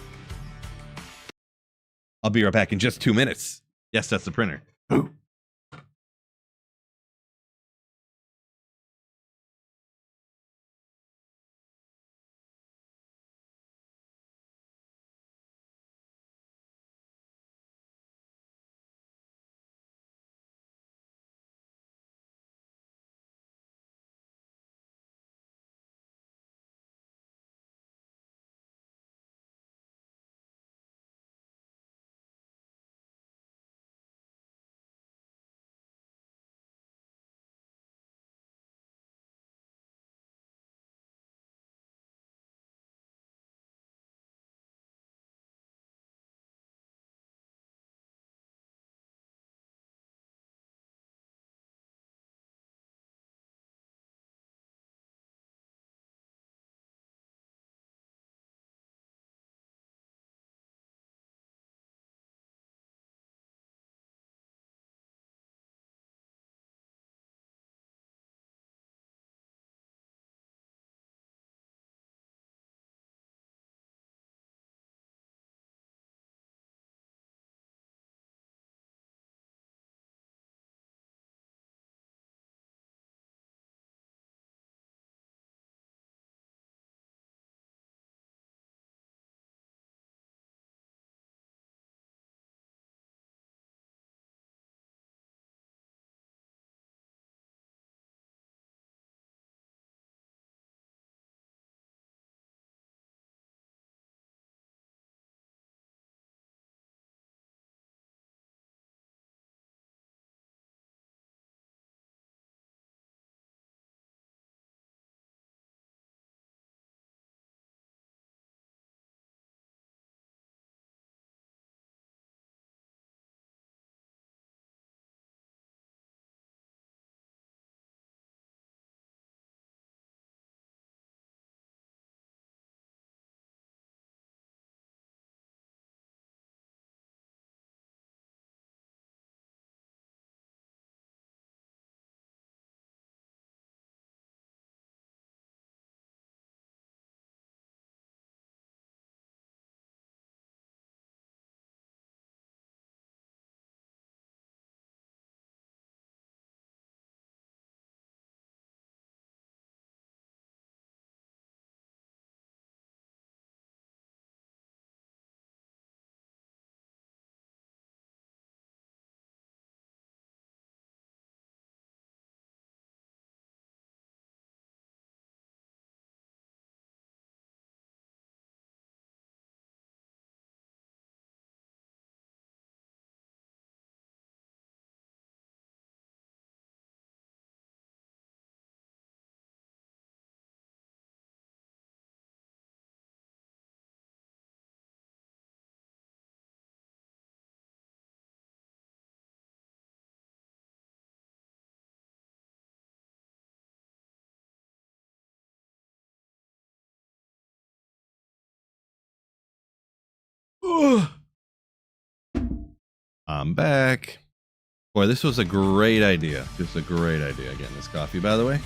I'll be right back in just 2 minutes. Yes, that's the printer. I'm back. Boy, this was a great idea. Just a great idea getting this coffee, by the way.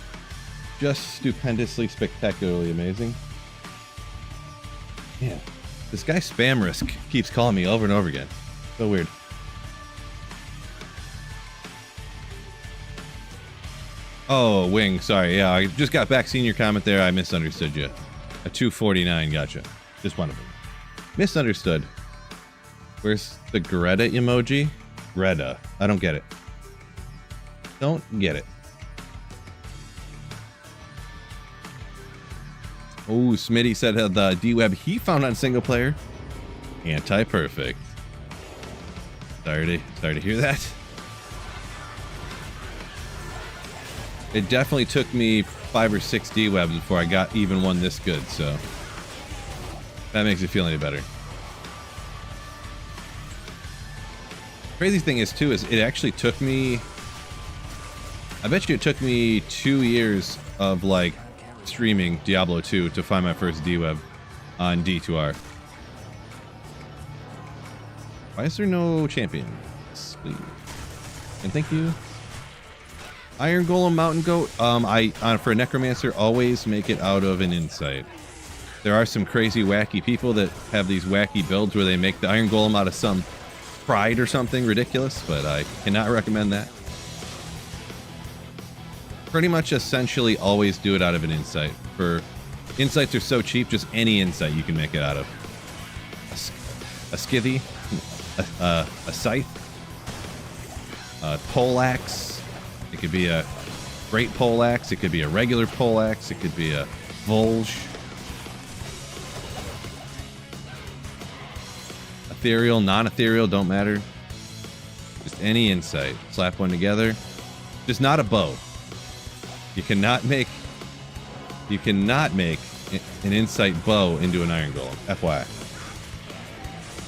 Just stupendously, spectacularly amazing. Yeah. This guy Spam Risk keeps calling me over and over again. So weird. Oh, Wing, sorry. Yeah, I just got back seeing your comment there. I misunderstood you. A 249, gotcha. Just one of them. Misunderstood. Where's the Greta emoji? Greta. I don't get it. Don't get it. Oh, Smitty said the D-Web he found on single player. Anti-perfect. Sorry to hear that. It definitely took me 5 or 6 D-Webs before I got even one this good, so that makes it feel any better. Crazy thing is too is it actually took me, I bet you it took me 2 years of like streaming Diablo 2 to find my first D-Web on D2R. Why is there no champion? Please. And thank you. Iron Golem Mountain Goat. For a Necromancer, always make it out of an insight. There are some crazy wacky people that have these wacky builds where they make the Iron Golem out of some pride or something ridiculous, but I cannot recommend that. Pretty much essentially always do it out of an insight. For insights are so cheap, just any insight you can make it out of. A skithy, a scythe, a poleaxe. It could be a great poleaxe. It could be a regular poleaxe. It could be a Volge. Ethereal, non-ethereal, don't matter. Just any insight. Slap one together. Just not a bow. You cannot make an insight bow into an Iron Golem. FYI.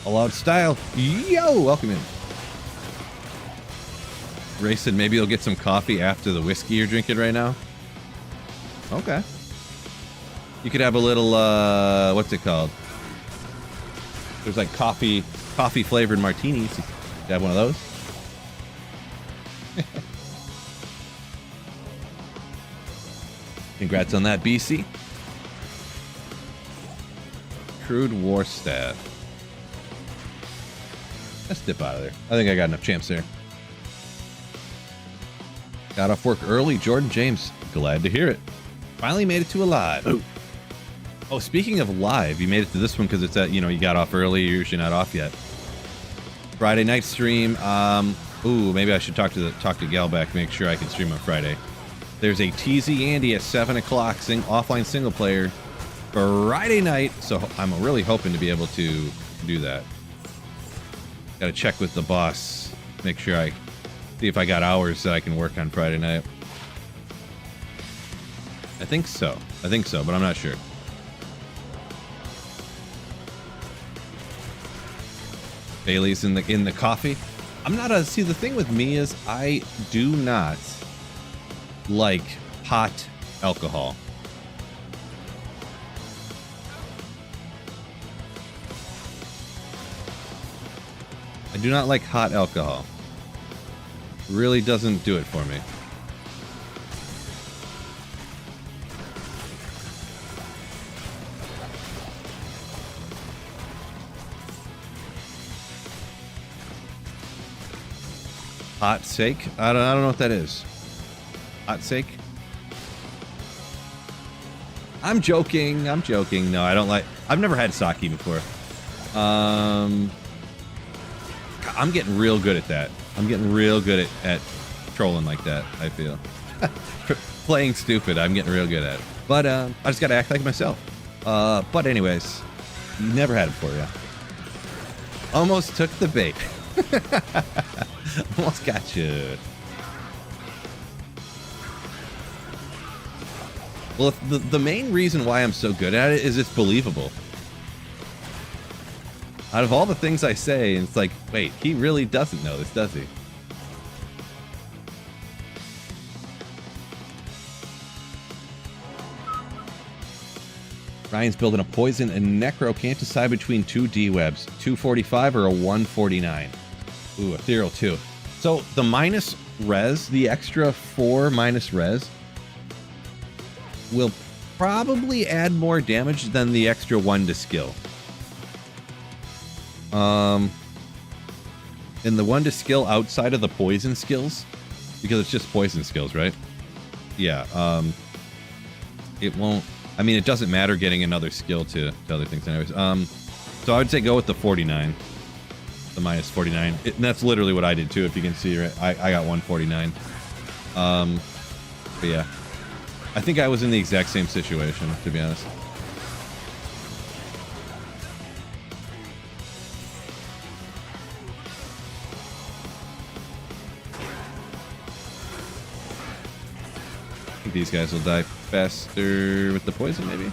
Allowed style. Yo, welcome in. Ray said maybe you'll get some coffee after the whiskey you're drinking right now. Okay. You could have a little, what's it called? There's like coffee flavored martinis. You could have one of those. Congrats on that, BC. Crude War Staff. Let's dip out of there. I think I got enough champs there. Got off work early. Jordan James, glad to hear it. Finally made it to a live. Oh, speaking of live, you made it to this one because it's at, you got off early. You're usually not off yet. Friday night stream. Ooh, maybe I should talk to Galback, make sure I can stream on Friday. There's a TZ Andy at 7 o'clock offline single player Friday night, so I'm really hoping to be able to do that. Got to check with the boss, make sure I see if I got hours that I can work on Friday night. I think so, but I'm not sure. Bailey's in the coffee. I'm not see, the thing with me is I do not like hot alcohol. I do not like hot alcohol. Really doesn't do it for me. Hot sake? I don't know what that is. Hot sake? I'm joking. No, I don't like... I've never had sake before. I'm getting real good at that. I'm getting real good at trolling like that, I feel. Playing stupid, I'm getting real good at it. But I just gotta act like myself. But anyways, never had it before, yeah. Almost took the bait. Almost got you. Well, the main reason why I'm so good at it is it's believable. Out of all the things I say, it's like, wait, he really doesn't know this, does he? Ryan's building a poison and Necro. Can't decide between two D-webs. 245 or a 149. Ooh, ethereal 2. So the minus res, the extra 4 minus res, will probably add more damage than the extra 1 to skill. And the 1 to skill outside of the poison skills, because it's just poison skills, right? Yeah, it won't... I mean, it doesn't matter getting another skill to other things anyways. So I would say go with the 49. The minus 49. And that's literally what I did too, if you can see, right? I got 149. But yeah. I think I was in the exact same situation, to be honest. I think these guys will die faster with the poison, maybe?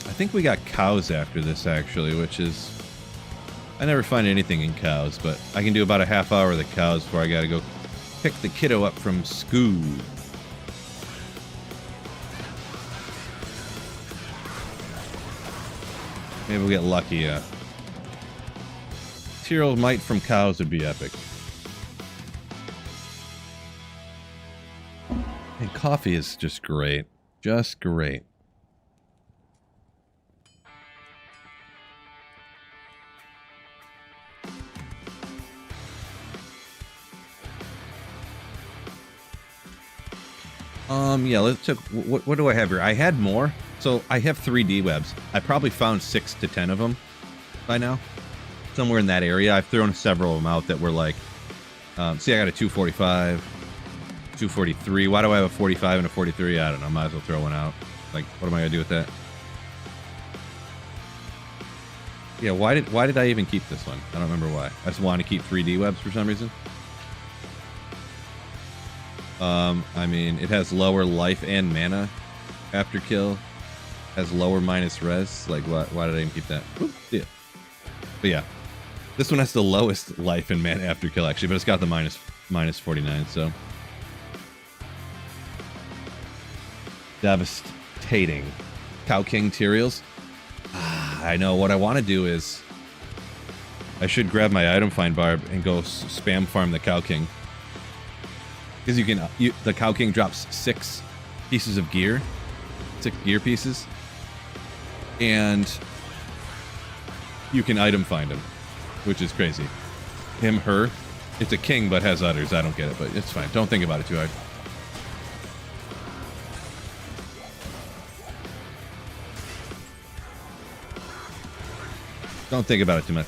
I think we got cows after this, actually, which is... I never find anything in cows, but I can do about a half hour of the cows before I gotta go pick the kiddo up from school. Maybe we'll get lucky, yeah. Tyrell Might from cows would be epic. And coffee is just great. Just great. Yeah, let's check. What do I have here? I had more. So I have 3D webs. I probably found 6 to 10 of them by now. Somewhere in that area. I've thrown several of them out that were like, see, I got a 245, 243. Why do I have a 45 and a 43? I don't know. Might as well throw one out. Like, what am I gonna do with that? Yeah, why did I even keep this one? I don't remember why. I just wanted to keep 3D webs for some reason. I mean, it has lower life and mana after kill. Has lower minus res. Like, why did I even keep that? Oop, yeah. But yeah, this one has the lowest life and mana after kill, actually, but it's got the minus 49, so. Devastating. Cow King Tyraels. I know, what I want to do is... I should grab my item find bar and go spam farm the Cow King. Because the Cow King drops 6 pieces of gear. 6 gear pieces. And you can item find him, which is crazy. Him, her. It's a king, but has udders. I don't get it, but it's fine. Don't think about it too hard. Don't think about it too much.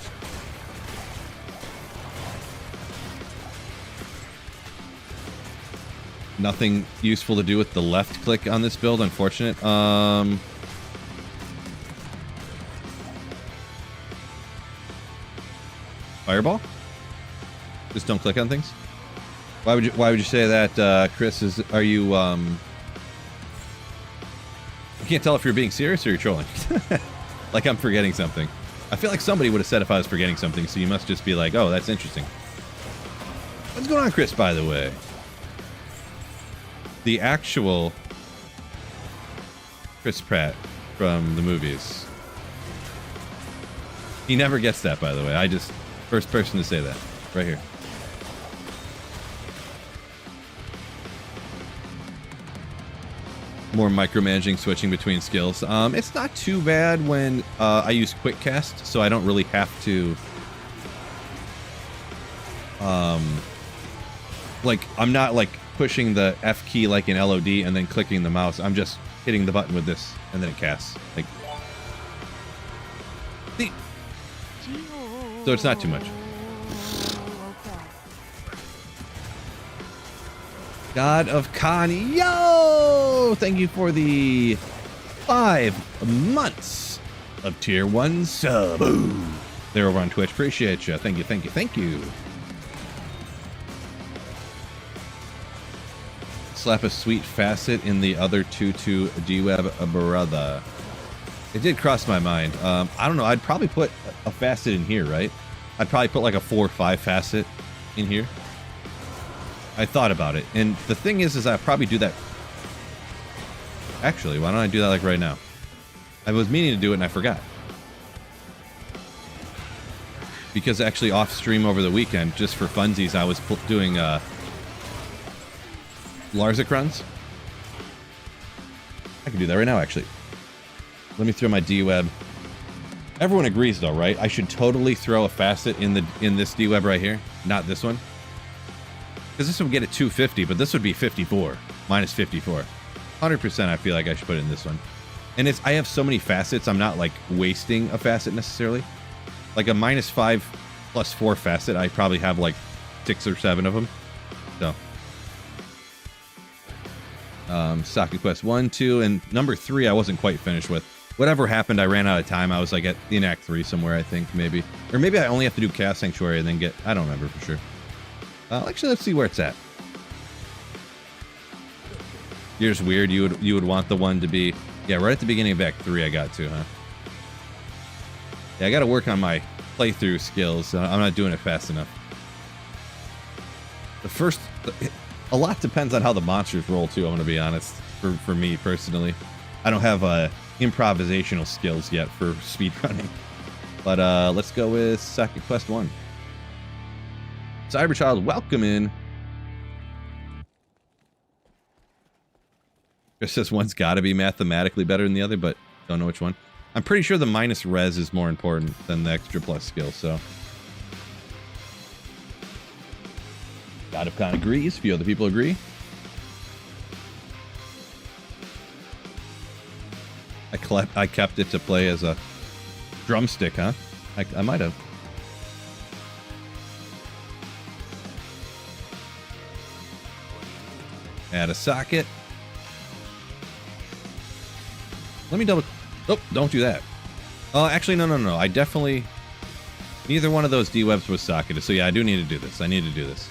Nothing useful to do with the left click on this build, unfortunate. Fireball? Just don't click on things? Why would you say that, Chris? Are you you can't tell if you're being serious or you're trolling. Like I'm forgetting something. I feel like somebody would have said if I was forgetting something, so you must just be like, oh, that's interesting. What's going on, Chris, by the way? The actual Chris Pratt from the movies. He never gets that, by the way. I just... First person to say that. Right here. More micromanaging, switching between skills. It's not too bad when I use quick cast, so I don't really have to... like, I'm not, like, pushing the F key like in LOD and then clicking the mouse. I'm just hitting the button with this, and then it casts. Like... So it's not too much. God of Khan, yo! Thank you for the 5 months of tier 1 sub. Ooh. there over on Twitch. Appreciate you. Thank you, thank you, thank you. Slap a sweet facet in the other 2-2 D-Web brother. It did cross my mind. I don't know. I'd probably put a facet in here, right? I'd probably put like a 4 or 5 facet in here. I thought about it. And the thing is I'd probably do that. Actually, why don't I do that like right now? I was meaning to do it and I forgot. Because actually off stream over the weekend, just for funsies, I was doing Larzik runs. I can do that right now, actually. Let me throw my D-Web. Everyone agrees, though, right? I should totally throw a facet in this D-Web right here, not this one. Because this would get it 250, but this would be 54, minus 54. 100% I feel like I should put it in this one. And I have so many facets, I'm not, like, wasting a facet necessarily. Like a minus 5 plus 4 facet, I probably have, like, 6 or 7 of them. So... Saki Quest 1, 2, and number 3 I wasn't quite finished with. Whatever happened, I ran out of time. I was like in Act 3 somewhere, I think, maybe. Or maybe I only have to do Chaos Sanctuary and then get... I don't remember for sure. Actually, let's see where it's at. Yours weird. You would want the one to be... Yeah, right at the beginning of Act 3 I got to, huh? Yeah, I gotta work on my playthrough skills. I'm not doing it fast enough. The first... A lot depends on how the monsters roll, too, I'm gonna be honest. For me, personally. I don't have improvisational skills yet for speedrunning. But let's go with Saki Quest 1. Cyberchild, welcome in. Chris says one's gotta be mathematically better than the other, but don't know which one. I'm pretty sure the minus res is more important than the extra plus skill, so... God of Khan agrees. A few other people agree. I kept it to play as a drumstick, huh? I might have. Add a socket. Let me double... Oh, don't do that. Oh, actually, no. I definitely... Neither one of those D-webs was socketed, so yeah, I do need to do this. I need to do this.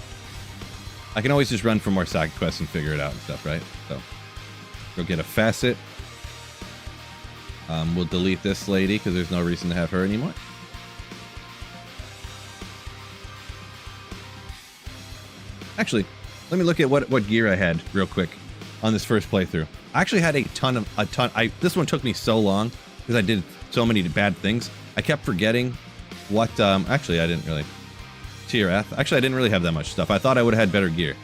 I can always just run for more socket quests and figure it out and stuff, right? So, go get a facet. We'll delete this lady because there's no reason to have her anymore. Actually, let me look at what gear I had real quick on this first playthrough. I actually had a ton. This one took me so long because I did so many bad things. I kept forgetting what. Actually, I didn't really. Tier F. Actually, I didn't really have that much stuff. I thought I would have had better gear.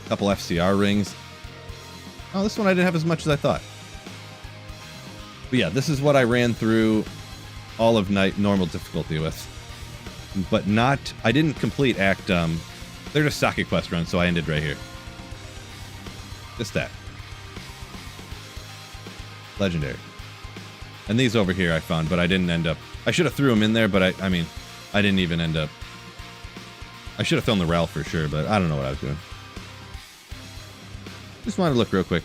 A couple FCR rings. Oh, this one I didn't have as much as I thought. But yeah, this is what I ran through all of night normal difficulty with. But not... I didn't complete Act... They're just socket quest runs, so I ended right here. Just that. Legendary. And these over here I found, but I didn't end up... I should have threw them in there, but I mean... I didn't even end up... I should have filmed the Ralph for sure, but I don't know what I was doing. Just wanted to look real quick.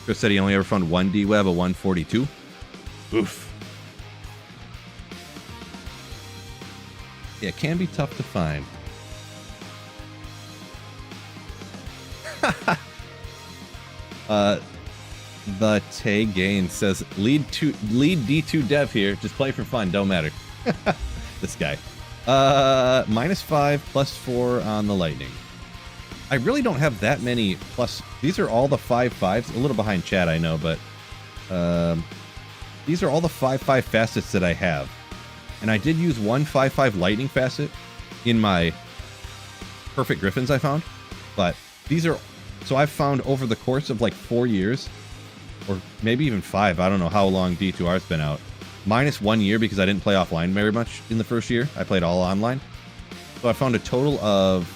Chris said he only ever found one D-Web, a 142. Oof. Yeah, it can be tough to find. The Tay Gain says lead D2 dev here. Just play for fun. Don't matter. This guy. -5 +4 on the lightning. I really don't have that many plus. These are all the 5/5s. A little behind chat, I know, but these are all the 5/5 facets that I have. And I did use one 5/5 lightning facet in my perfect griffins I found. But these are... So I've found over the course of like 4 years, or maybe even 5, I don't know how long D2R's been out, -1 year because I didn't play offline very much in the first year. I played all online. So I found a total of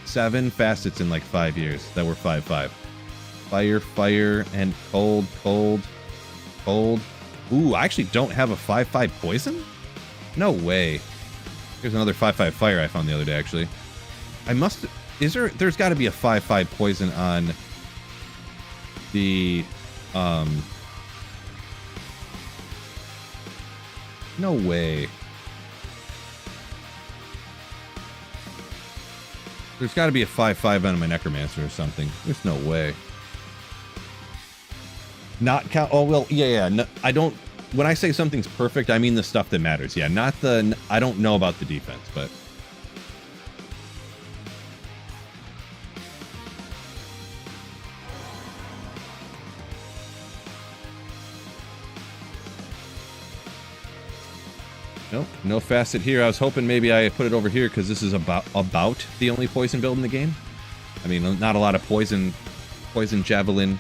7 facets in like 5 years that were 5/5. Fire, fire, and cold, cold, cold. Ooh, I actually don't have a 5/5 poison? No way. Here's another 5/5 fire I found the other day, actually. I must... There's got to be a 5/5 poison on the No way. There's got to be a 5/5 on my Necromancer or something. There's no way. Not count. Oh, well, yeah. No, I don't. When I say something's perfect, I mean the stuff that matters. Yeah, not the. I don't know about the defense, but. Nope, no facet here. I was hoping maybe I put it over here because this is about the only poison build in the game. I mean, not a lot of poison javelin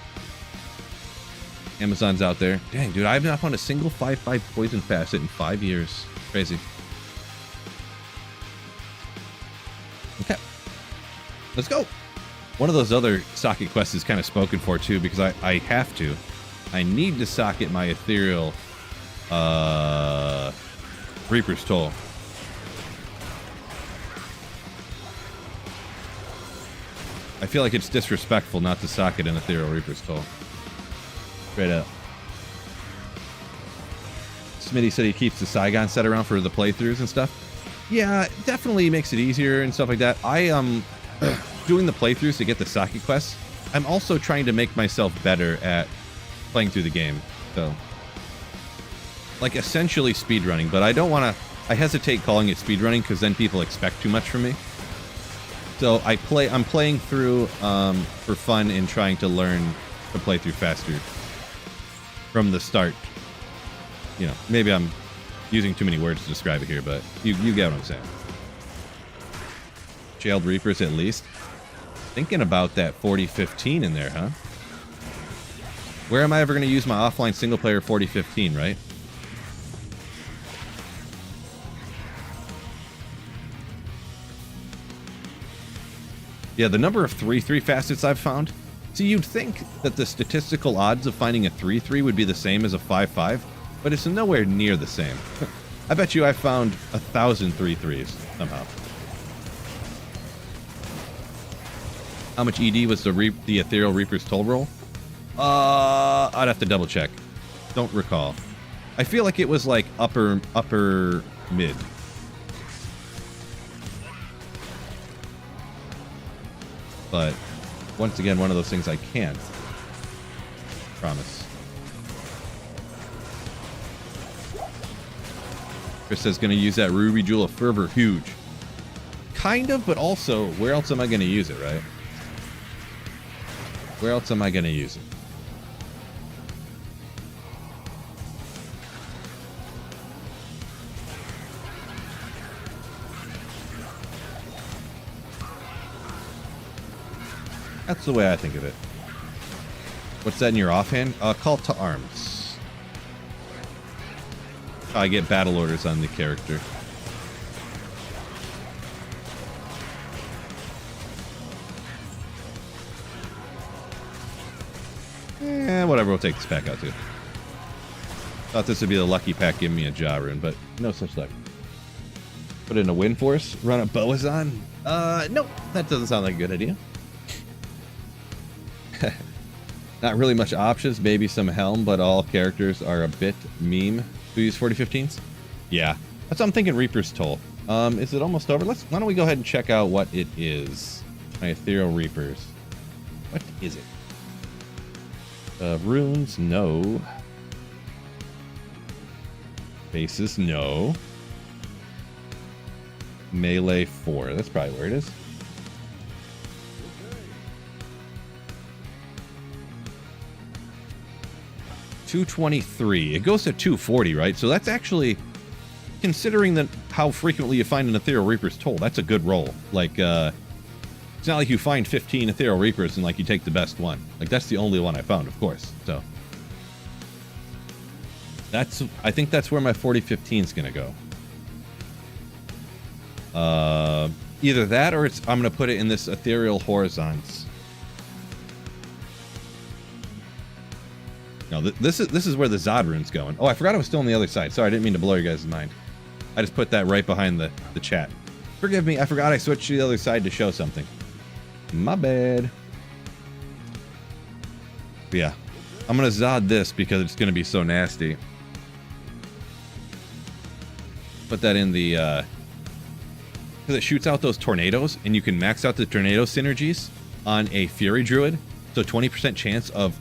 Amazons out there. Dang, dude, I have not found a single 5/5 poison facet in 5 years. Crazy. Okay, let's go. One of those other socket quests is kind of spoken for too because I have to. I need to socket my ethereal Reaper's Toll. I feel like it's disrespectful not to socket an ethereal Reaper's Toll. Straight up. Smitty said he keeps the Saigon set around for the playthroughs and stuff. Yeah, it definitely makes it easier and stuff like that. I am doing the playthroughs to get the socket quests. I'm also trying to make myself better at playing through the game. So, like essentially speedrunning, but I don't want to. I hesitate calling it speedrunning because then people expect too much from me. So I'm playing through for fun and trying to learn to play through faster from the start. You know, maybe I'm using too many words to describe it here, but you get what I'm saying. Jailed Reapers at least. Thinking about that 4015 in there, huh? Where am I ever going to use my offline single player 4015, right? Yeah, the number of 3/3 facets I've found. See, you'd think that the statistical odds of finding a 3/3 would be the same as a 5/5, but it's nowhere near the same. I bet you I found 1,000 3/3s somehow. How much ED was the Ethereal Reaper's Toll roll? I'd have to double check. Don't recall. I feel like it was like upper mid. But once again, one of those things I can't promise. Chris says going to use that Ruby Jewel of Fervor. Huge. Kind of, but also, where else am I going to use it, right? Where else am I going to use it? That's the way I think of it. What's that in your offhand? Call to arms. I get battle orders on the character. Whatever, we'll take this pack out too. Thought this would be the lucky pack giving me a jaw rune, but no such luck. Put in a wind force, run a Boazon? Nope, that doesn't sound like a good idea. Not really much options, maybe some Helm, but all characters are a bit meme. Who use 4015s? Yeah, that's what I'm thinking. Reaper's Toll. Is it almost over? Why don't we go ahead and check out what it is. My Ethereal Reapers. What is it? Runes, no. Basis, no. Melee 4. That's probably where it is. $223. It goes to 240, right? So that's actually, considering that how frequently you find an Ethereal Reaper's Toll, that's a good roll. Like, it's not like you find 15 Ethereal Reapers and like you take the best one. Like that's the only one I found, of course. So I think that's where my 4015 is gonna go. Either that or I'm gonna put it in this Ethereal Horizons. No, this is where the Zod rune's going. Oh, I forgot I was still on the other side. Sorry, I didn't mean to blow your guys' mind. I just put that right behind the chat. Forgive me, I forgot I switched to the other side to show something. My bad. But yeah, I'm gonna Zod this because it's gonna be so nasty. put that in the because it shoots out those tornadoes, and you can max out the tornado synergies on a Fury Druid. So 20% chance of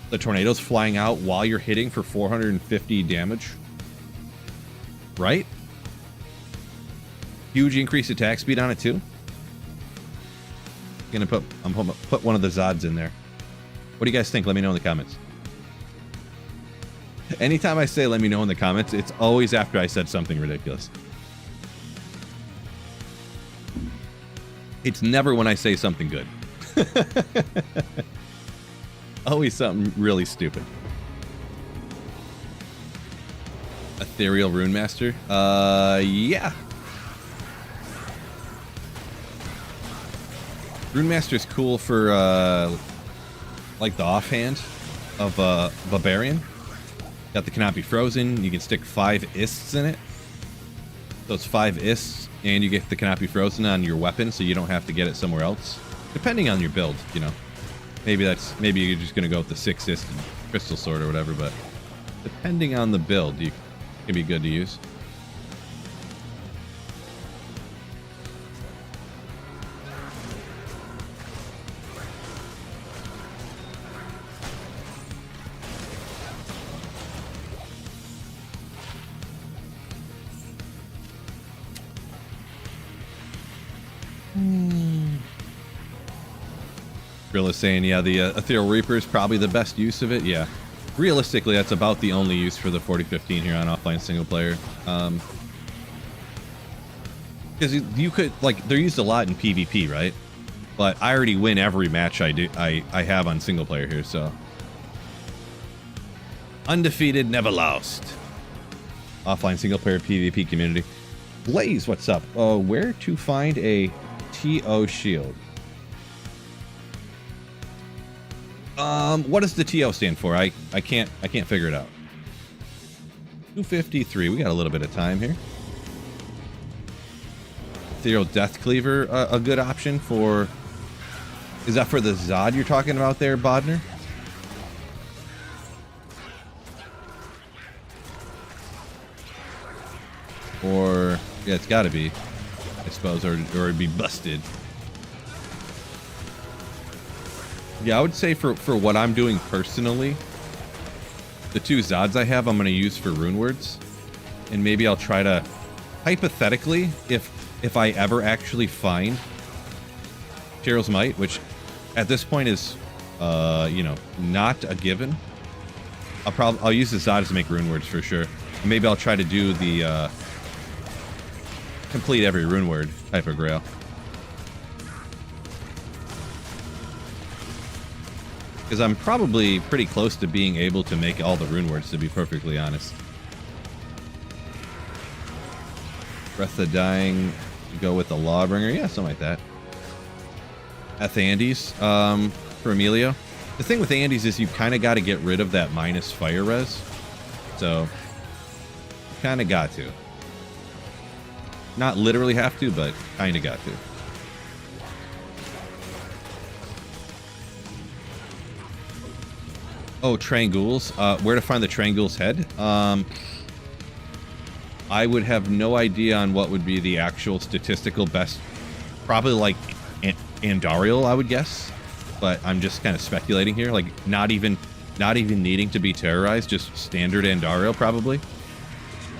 the tornadoes flying out while you're hitting for 450 damage. Right? Huge increased attack speed on it too. I'm gonna put one of the Zods in there. What do you guys think? Let me know in the comments. Anytime I say let me know in the comments, it's always after I said something ridiculous. It's never when I say something good. Always something really stupid. Ethereal Rune Master? Yeah. Rune Master is cool for, like the offhand of Barbarian. Got the Cannot Be Frozen. You can stick 5 Ists in it. So it's 5 Ists, and you get the Cannot Be Frozen on your weapon, so you don't have to get it somewhere else. Depending on your build, you know. Maybe you're just gonna go with the 6 Ist and Crystal Sword or whatever, but depending on the build, it can be good to use. Grill saying, yeah, the Ethereal Reaper is probably the best use of it. Yeah. Realistically, that's about the only use for the 4015 here on offline single player. Because you could, like, they're used a lot in PvP, right? But I already win every match I have on single player here, so. Undefeated, never lost. Offline single player PvP community. Blaze, what's up? Where to find a TO shield? What does the TO stand for? I can't figure it out. 253. We got a little bit of time here. Ethereal Death Cleaver, a good option for. Is that for the Zod you're talking about there, Bodner? Or yeah, it's got to be, I suppose, or it'd be busted. Yeah, I would say for what I'm doing personally, the 2 Zods I have, I'm going to use for rune words, and maybe I'll try to, hypothetically, if I ever actually find Cheryl's Might, which at this point is, you know, not a given. I'll use the Zods to make rune words for sure. And maybe I'll try to do the complete every rune word type of grail. Because I'm probably pretty close to being able to make all the rune words, to be perfectly honest. Breath of Dying, go with the Lawbringer, yeah, something like that. Andes, for Emilio. The thing with Andes is you kind of got to get rid of that minus fire res. So, you kind of got to. Not literally have to, but kind of got to. Oh, Trangul's. Where to find the Trangul's head? I would have no idea on what would be the actual statistical best. Probably like Andariel, I would guess. But I'm just kind of speculating here. Like not even needing to be terrorized, just standard Andariel probably.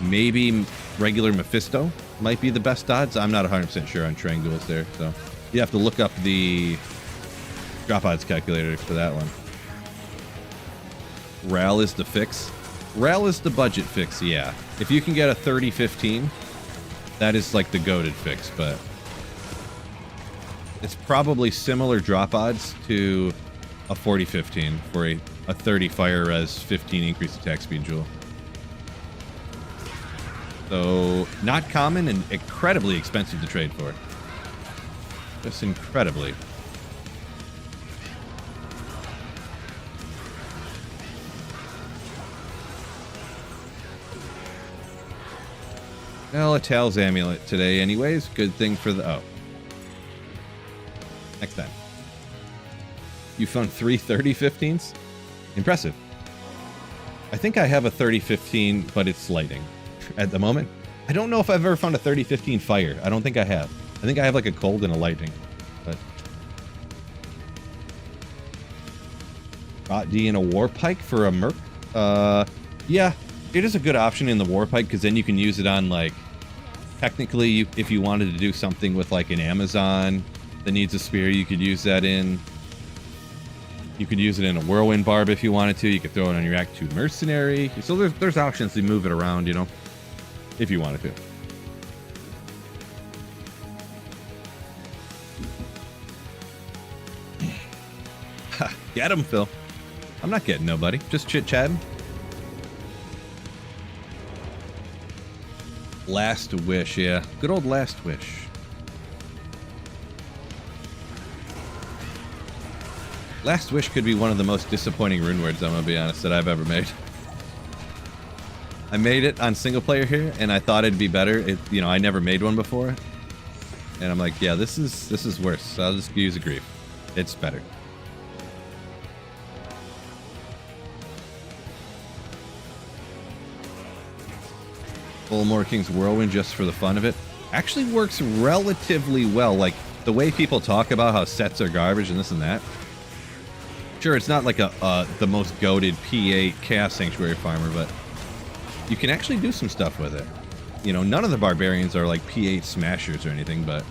Maybe regular Mephisto might be the best odds. I'm not 100% sure on Trangul's there, so you have to look up the drop odds calculator for that one. Ral is the fix. Ral is the budget fix, yeah. If you can get a 30-15, that is like the goated fix, but it's probably similar drop odds to a 40-15 for a 30 fire res, 15 increased attack speed jewel. So, not common and incredibly expensive to trade for. Just incredibly. Well, a Tal's Amulet today anyways. Good thing for the... Oh. Next time. You found 3 30-15s? Impressive. I think I have a 30-15, but it's lighting at the moment. I don't know if I've ever found a 30-15 fire. I don't think I have. I think I have like a cold and a lightning. But D and a war pike for a merc? Yeah, it is a good option in the war pike because then you can use it on like, technically if you wanted to do something with like an Amazon that needs a spear, you could use that in. You could use it in a whirlwind barb if you wanted to. You could throw it on your Act 2 mercenary. So there's options to move it around, you know, if you wanted to. Get him, Phil. I'm not getting nobody. Just chit-chatting. Last Wish, yeah. Good old Last Wish. Last Wish could be one of the most disappointing rune words, I'm gonna be honest, that I've ever made. I made it on single player here, and I thought it'd be better. You know, I never made one before. And I'm like, yeah, this is worse. So I'll just use a grief. It's better. Fullmore King's Whirlwind just for the fun of it actually works relatively well. Like the way people talk about how sets are garbage and this and that. Sure, it's not like the most goated P8 Chaos Sanctuary farmer, but you can actually do some stuff with it. You know, none of the barbarians are like P8 smashers or anything, but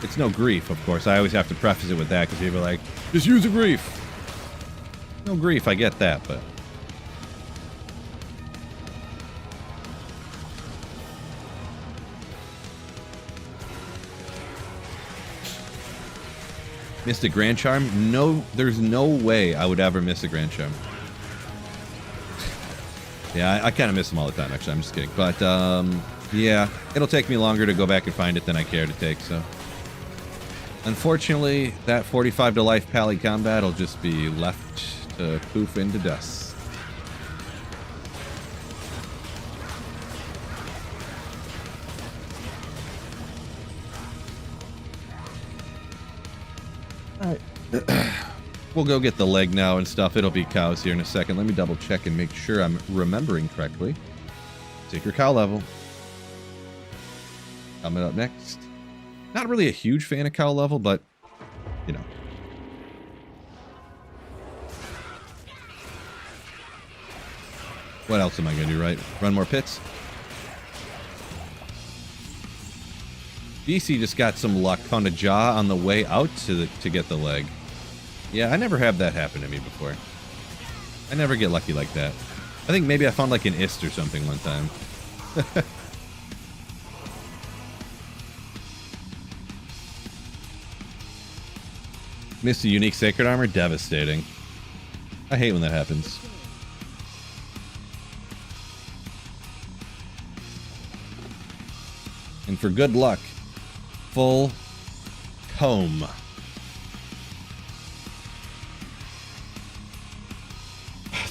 it's no grief, of course. I always have to preface it with that because people are like, just use a grief. No grief, I get that, but missed a Grand Charm? No, there's no way I would ever miss a Grand Charm. Yeah, I kind of miss them all the time, actually. I'm just kidding. But, yeah, it'll take me longer to go back and find it than I care to take, so. Unfortunately, that 45 to life pally combat will just be left to poof into dust. Alright. We'll go get the leg now and stuff. It'll be cows here in a second. Let me double check and make sure I'm remembering correctly. Take your cow level. Coming up next. Not really a huge fan of cow level, but, you know. What else am I going to do, right? Run more pits? BC just got some luck. Found a jaw on the way out to get the leg. Yeah, I never have that happen to me before. I never get lucky like that. I think maybe I found like an ist or something one time. Missed a unique sacred armor? Devastating. I hate when that happens. And for good luck, full comb.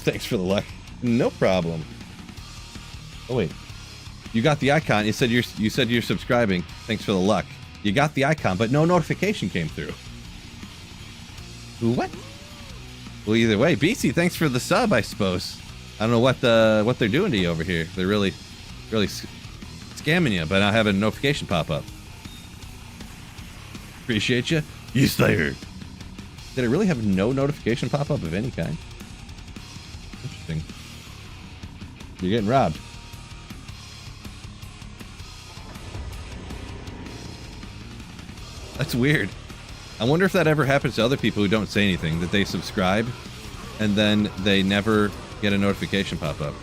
Thanks for the luck. No problem. Oh wait, you got the icon. You said you're subscribing. Thanks for the luck. You got the icon, but no notification came through. What? Well, either way, BC, thanks for the sub. I suppose. I don't know what they're doing to you over here. They're really scamming you by not having a notification pop up. Appreciate you. You Slayer. Did it really have no notification pop up of any kind? Interesting. You're getting robbed. That's weird. I wonder if that ever happens to other people who don't say anything, that they subscribe and then they never get a notification pop up.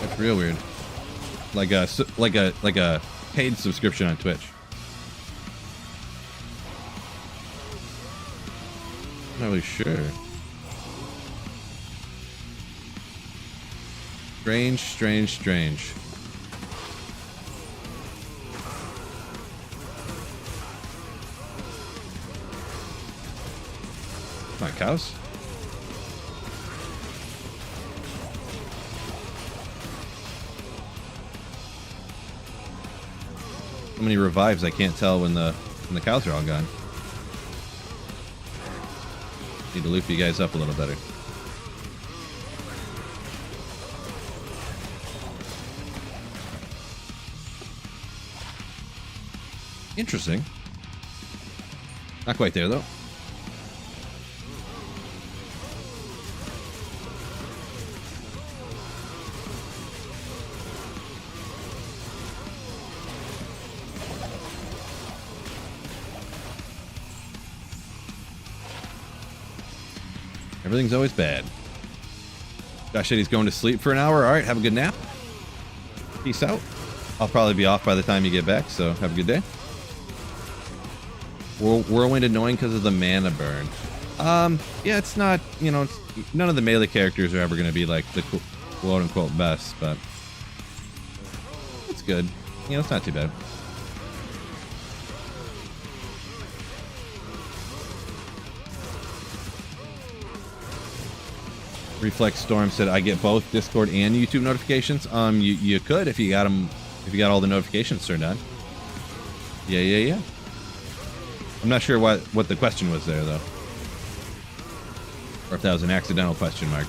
That's real weird. Like a paid subscription on Twitch. Not really sure. Strange. Come on, cows. How many revives? I can't tell when the cows are all gone. Need to loop you guys up a little better. Interesting. Not quite there, though. Everything's always bad. Josh said he's going to sleep for an hour. All right, have a good nap. Peace out. I'll probably be off by the time you get back, so have a good day. Whirlwind annoying because of the mana burn. Yeah, it's not, you know, none of the melee characters are ever going to be like the quote-unquote best, but it's good. You know, it's not too bad. Reflex Storm said, I get both Discord and YouTube notifications. You could if you got them, if you got all the notifications turned on. Yeah. I'm not sure what the question was there, though. Or if that was an accidental question mark.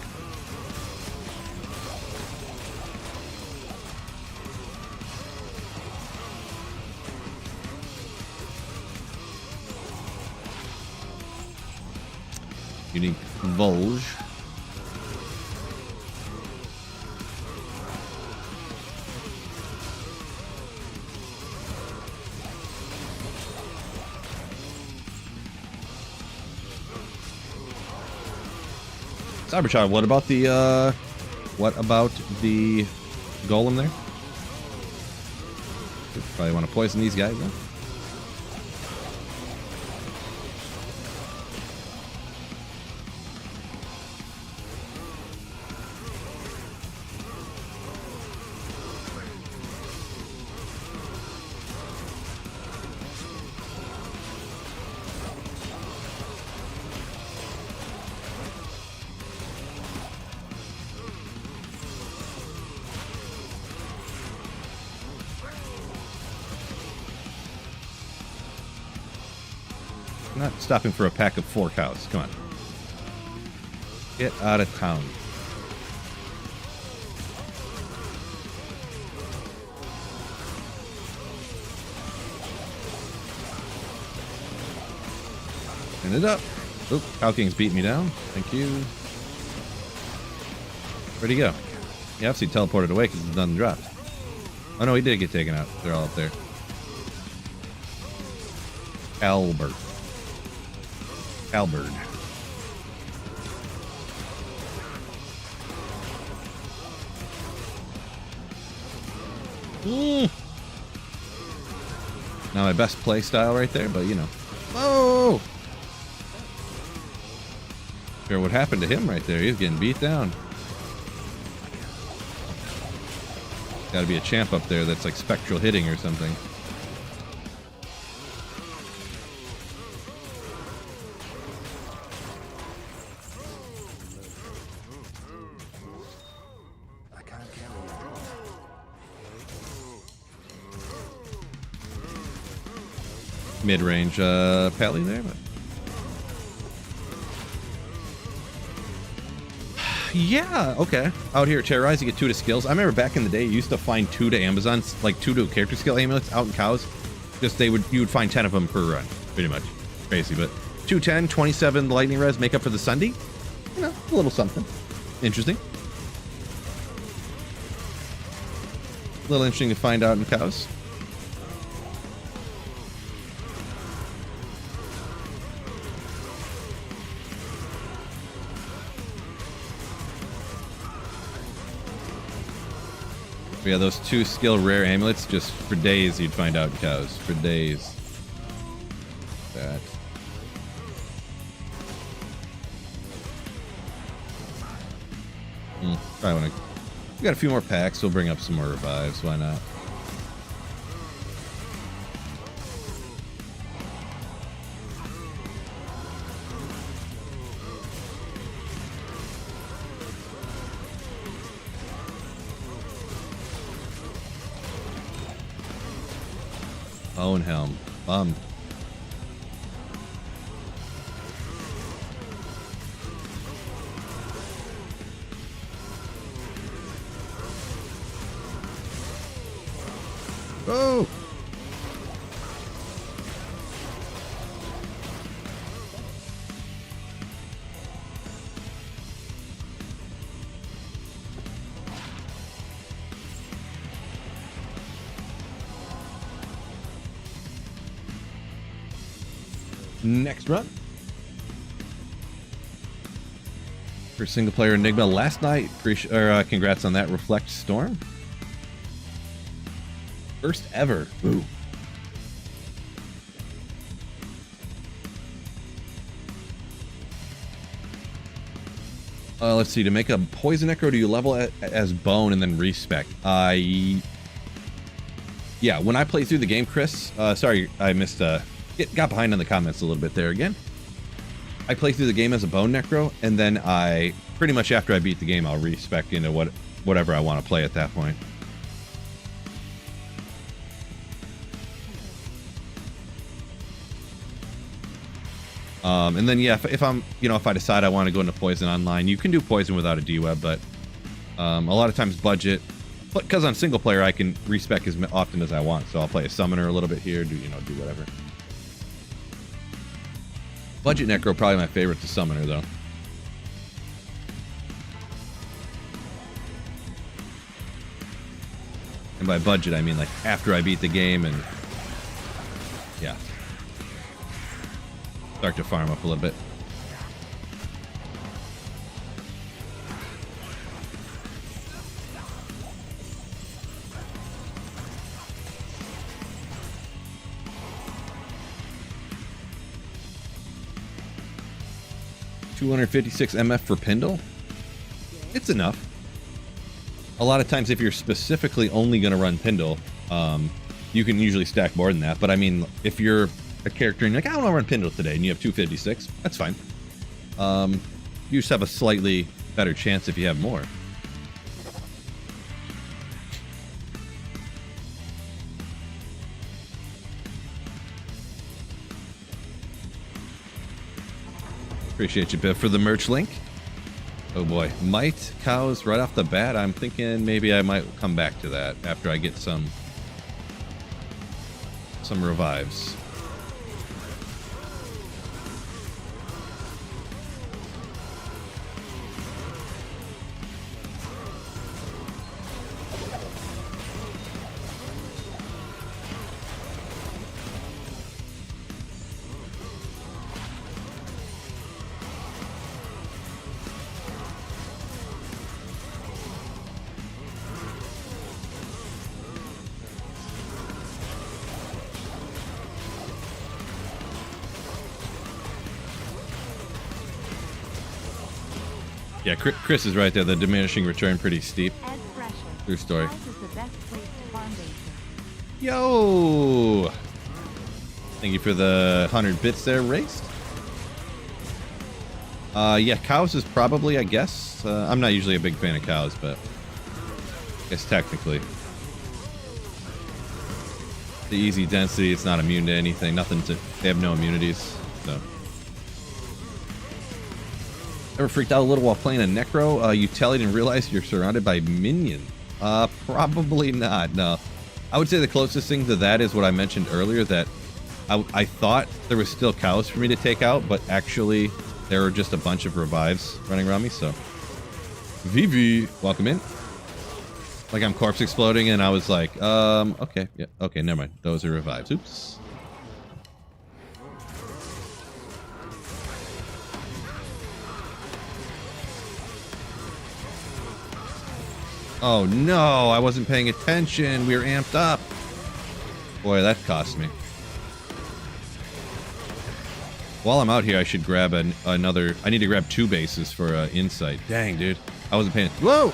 Unique Volge. Cyberchild, what about the golem there? Probably want to poison these guys, though. Not stopping for a pack of 4 cows. Come on. Get out of town. End it up. Oop, Cow King's beat me down. Thank you. Where'd he go? He obviously teleported away because nothing dropped. Oh no, he did get taken out. They're all up there. Albert. Albert. Not my best play style right there, but you know. Oh! Sure, what happened to him right there? He's getting beat down. Got to be a champ up there that's like spectral hitting or something. Mid-range Pally there, but yeah, okay. Out here at Terrorize, you get 2 to skills. I remember back in the day, you used to find 2 to Amazons, like 2 to character skill amulets out in cows. Just you would find 10 of them per run, pretty much. Crazy, but 210, 27 lightning res make up for the Sunday. You know, a little something. Interesting. A little interesting to find out in cows. Yeah, those 2 skill rare amulets, just for days you'd find out in cows. For days. That. Probably want to. We got a few more packs. We'll bring up some more revives. Why not? Bone Helm. Bummed. Oh! Next run. For single player Enigma last night. Congrats on that. Reflect Storm. First ever. Ooh. Let's see. To make a poison Necro, do you level as bone and then respec? Yeah, when I play through the game, Chris, sorry, I missed, got behind on the comments a little bit there again. I play through the game as a bone Necro, and then I, pretty much after I beat the game, I'll respec into whatever I want to play at that point. And then, yeah, if I'm, if I decide I want to go into poison online, you can do poison without a D-web, but a lot of times budget, because I'm single player, I can respec as often as I want. So I'll play a summoner a little bit here, do whatever. Budget Necro probably my favorite to summoner though. And by budget I mean like after I beat the game and yeah. Start to farm up a little bit. $256 MF for Pindle? It's enough. A lot of times if you're specifically only going to run Pindle, you can usually stack more than that. But I mean, if you're a character and you're like, I want to run Pindle today, and you have 256, that's fine. You just have a slightly better chance if you have more. Appreciate you, Biff, for the merch link. Oh boy, might cows right off the bat. I'm thinking maybe I might come back to that after I get some revives. Yeah, Chris is right there. The diminishing return pretty steep. True story. Yo! Thank you for the 100 bits there, Raced. Yeah, cows is probably, I guess. I'm not usually a big fan of cows, but I guess technically. The easy density, it's not immune to anything. They have no immunities, so. Ever freaked out a little while playing a Necro? You tallied and realized you're surrounded by minions? Probably not, no. I would say the closest thing to that is what I mentioned earlier, that I thought there was still cows for me to take out, but actually there were just a bunch of revives running around me, so. VV, welcome in. Like I'm corpse exploding and I was like, okay, yeah, okay, never mind. Those are revives, oops. Oh no, I wasn't paying attention. We were amped up. Boy, that cost me. While I'm out here, I should grab another. I need to grab 2 bases for insight. Dang, dude. I wasn't paying. Whoa!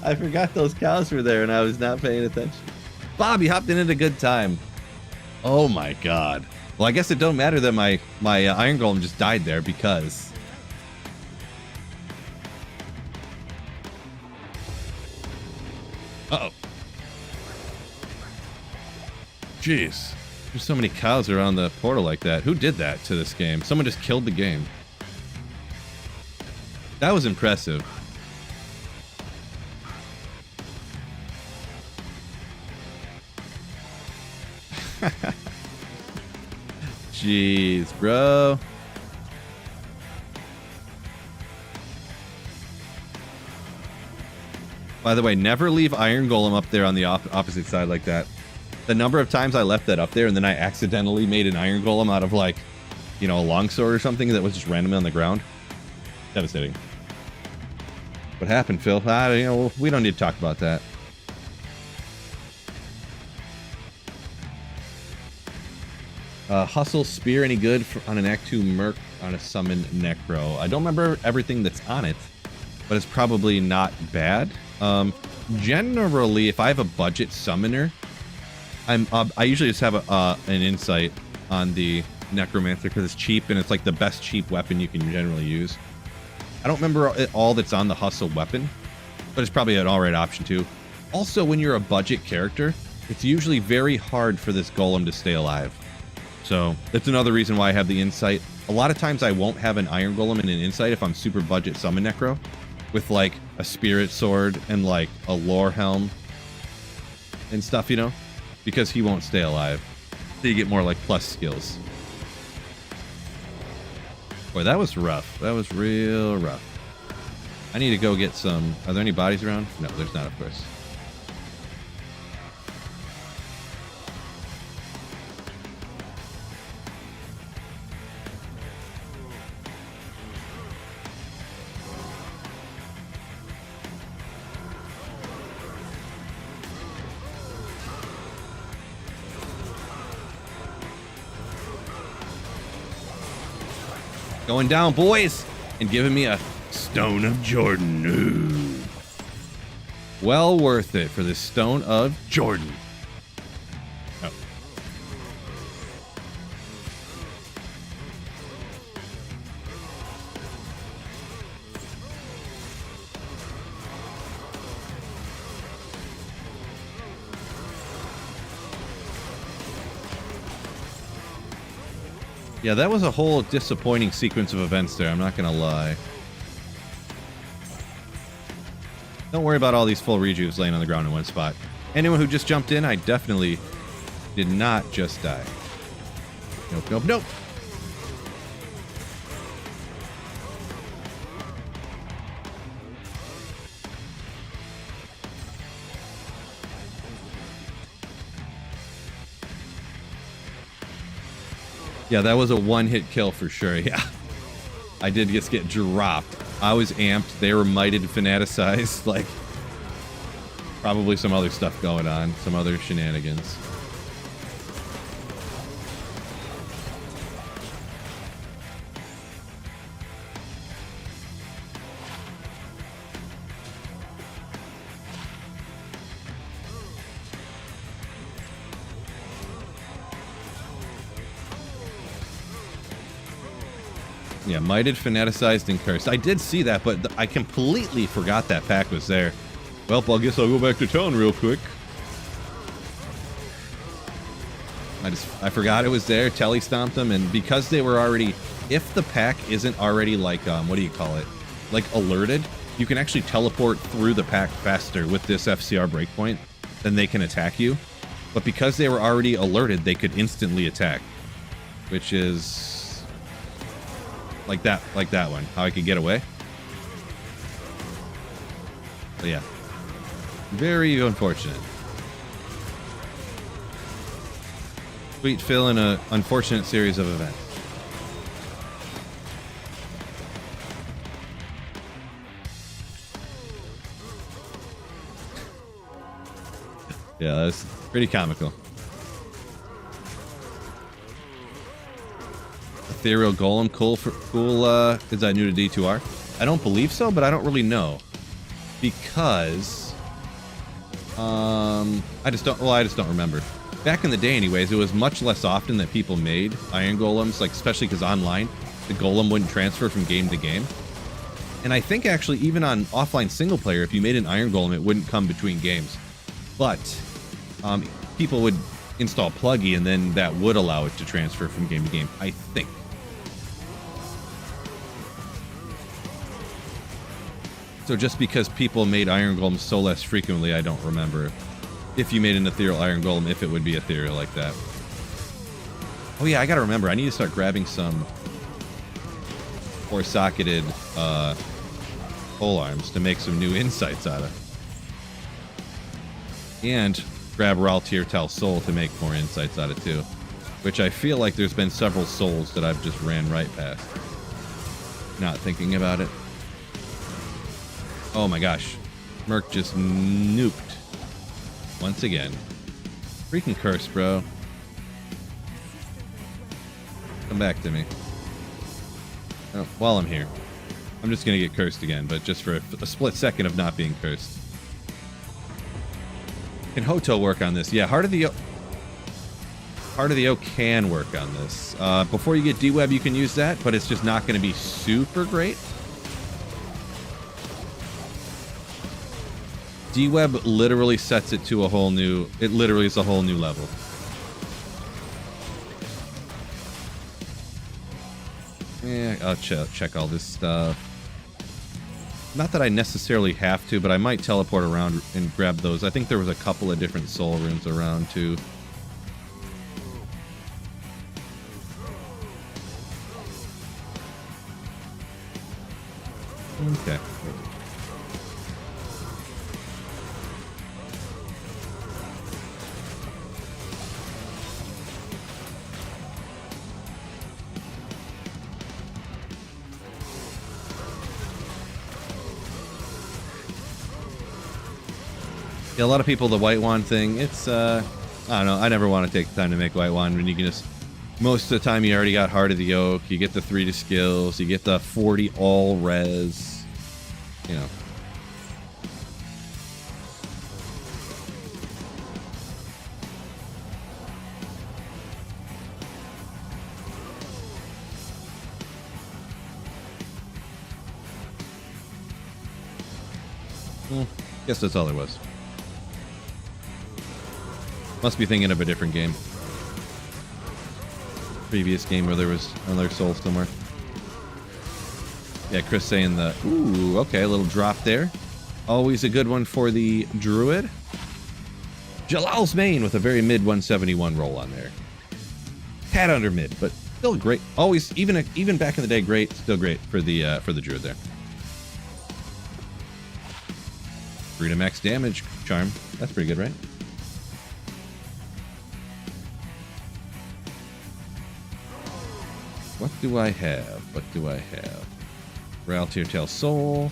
I forgot those cows were there and I was not paying attention. Bobby hopped in at a good time. Oh my god. Well, I guess it don't matter that my Iron Golem just died there because... Uh-oh. Jeez. There's so many cows around the portal like that. Who did that to this game? Someone just killed the game. That was impressive. Jeez, bro. By the way, never leave Iron Golem up there on the opposite side like that. The number of times I left that up there and then I accidentally made an Iron Golem out of like, you know, a longsword or something that was just randomly on the ground. Devastating. What happened, Phil? You know, we don't need to talk about that. Hustle Spear any good on an Act 2 Merc on a summon Necro? I don't remember everything that's on it, but it's probably not bad. Generally, if I have a budget summoner, I usually just have an insight on the Necromancer because it's cheap and it's like the best cheap weapon you can generally use. I don't remember all that's on the Hustle weapon, but it's probably an alright option too. Also, when you're a budget character, it's usually very hard for this Golem to stay alive. So that's another reason why I have the insight. A lot of times I won't have an Iron Golem and an insight if I'm super budget summon Necro with like a Spirit Sword and like a Lore Helm and stuff, you know, because he won't stay alive. So you get more like plus skills. Boy, that was rough. That was real rough. I need to go get some... Are there any bodies around? No, there's not, of course. Going down, boys, and giving me a Stone of Jordan. Ooh. Well worth it for the Stone of Jordan. Oh. Yeah, that was a whole disappointing sequence of events there, I'm not gonna lie. Don't worry about all these full rejuves laying on the ground in one spot. Anyone who just jumped in, I definitely did not just die. Nope, nope, nope. Yeah, that was a one-hit kill for sure, yeah. I did just get dropped. I was amped. They were mighted, fanaticized. Like, probably some other stuff going on. Some other shenanigans. Yeah, mighted, fanaticized, and cursed. I did see that, but I completely forgot that pack was there. Well, I guess I'll go back to town real quick. I forgot it was there, telly-stomped them, and because they were already... If the pack isn't already, like, what do you call it? Like, alerted, you can actually teleport through the pack faster with this FCR breakpoint than they can attack you. But because they were already alerted, they could instantly attack. Which is... like that one. How I could get away. But yeah. Very unfortunate. Sweet Phil in an unfortunate series of events. Yeah, that's pretty comical. Ethereal Golem, cool. Is that new to D2R? I don't believe so, but I don't really know because I just don't remember. Back in the day, anyways, it was much less often that people made Iron Golems, like especially because online, the Golem wouldn't transfer from game to game. And I think actually even on offline single player, if you made an Iron Golem, it wouldn't come between games. But people would install Pluggy, and then that would allow it to transfer from game to game, I think. So just because people made Iron Golems so less frequently, I don't remember if you made an Ethereal Iron Golem, if it would be ethereal like that. Oh yeah, I gotta remember, I need to start grabbing some 4-socketed pole arms to make some new insights out of. And grab Raw Tier Tal Soul to make more insights out of too. Which I feel like there's been several souls that I've just ran right past. Not thinking about it. Oh my gosh. Merc just nuked. Once again. Freaking curse, bro. Come back to me. Oh, while I'm here. I'm just gonna get cursed again, but just for a split second of not being cursed. Can Hoto work on this? Yeah, Heart of the Oak can work on this. Before you get D-Web, you can use that, but it's just not going to be super great. D-Web literally sets it to a whole new... It literally is a whole new level. Yeah, I'll check all this stuff. Not that I necessarily have to, but I might teleport around and grab those. I think there was a couple of different soul runes around, too. Okay. Yeah, a lot of people, the white wand thing, it's, I don't know, I never want to take the time to make white wand when you can just, most of the time you already got Heart of the Oak, you get the 3 to skills, you get the 40 all res, you know. Guess that's all there was. Must be thinking of a different game. Previous game where there was another soul somewhere. Yeah, Chris saying the... Ooh, okay, a little drop there. Always a good one for the Druid. Jalal's Main with a very mid 171 roll on there. Tad under mid, but still great. Always, even back in the day, great. Still great for the Druid there. 3 to max damage, charm. That's pretty good, right? What do I have? What do I have? Rail Tier Tail Soul.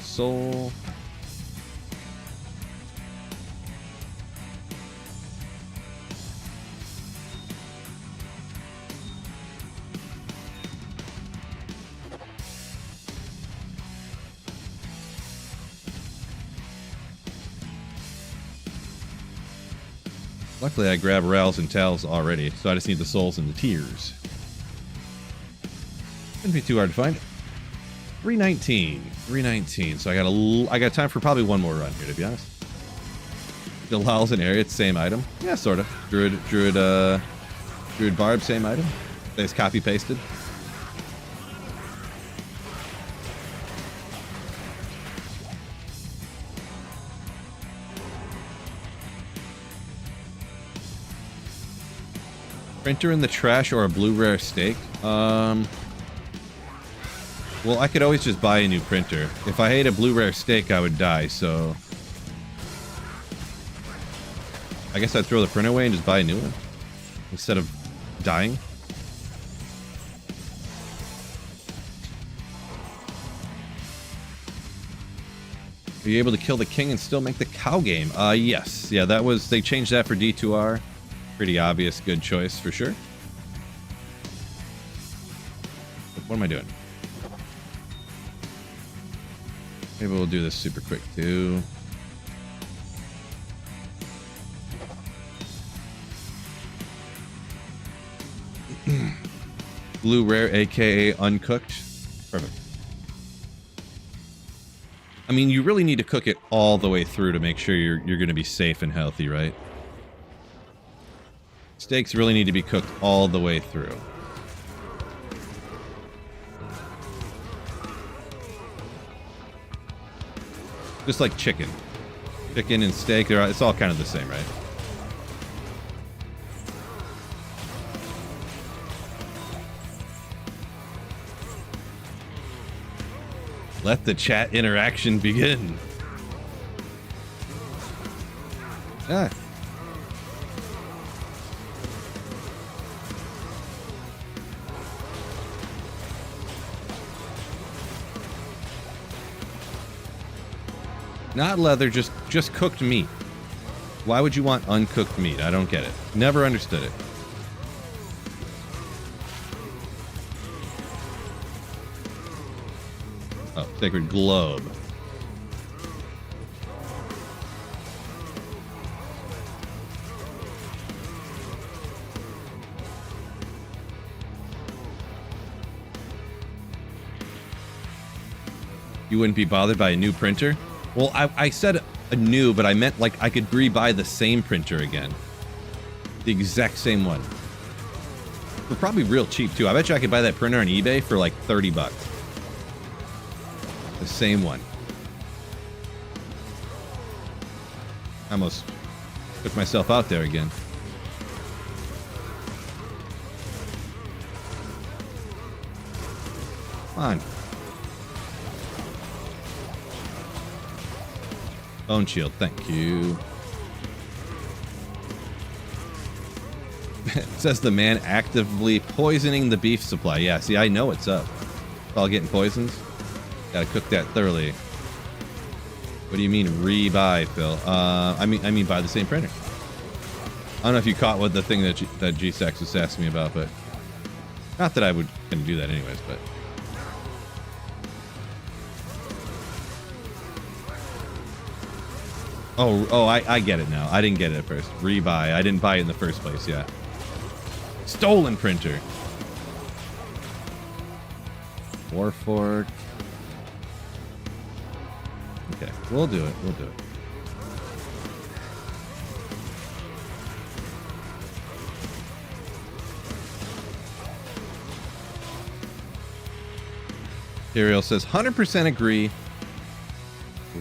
Luckily, I grabbed Rails and Tals already, so I just need the souls and the tears. Shouldn't be too hard to find. 319. So I got time for probably one more run here, to be honest. Jalal's an area, it's same item. Yeah, sort of. Druid Barb, same item. They just copy pasted. Printer in the trash or a blue rare steak? Well, I could always just buy a new printer. If I ate a blue rare steak, I would die, so... I guess I'd throw the printer away and just buy a new one. Instead of dying. Are you able to kill the king and still make the cow game? Yes. Yeah, that was... They changed that for D2R. Pretty obvious, good choice for sure. What am I doing? Maybe we'll do this super quick too. Blue rare, aka uncooked. Perfect. I mean, you really need to cook it all the way through to make sure you're going to be safe and healthy, right? Steaks really need to be cooked all the way through. Just like chicken. Chicken and steak, it's all kind of the same, right? Let the chat interaction begin. Ah, Not leather, just cooked meat. Why would you want uncooked meat? I don't get it. Never understood it. Oh, sacred globe. You wouldn't be bothered by a new printer? Well, I said a new, but I meant like I could rebuy the same printer again. The exact same one. For probably real cheap too. I bet you I could buy that printer on eBay for like 30 bucks. The same one. I almost took myself out there again. Come on. Bone shield, thank you. It says the man actively poisoning the beef supply. Yeah, see, I know what's up. It's all getting poisons. Gotta cook that thoroughly. What do you mean rebuy, Phil? I mean buy the same printer. I don't know if you caught what the thing that G-Sax was asking me about, but not that I would gonna do that anyways, but. Oh, I get it now. I didn't get it at first. Rebuy. I didn't buy it in the first place, yeah. Stolen printer. Warfork. Okay, we'll do it. We'll do it. Ariel says 100% agree.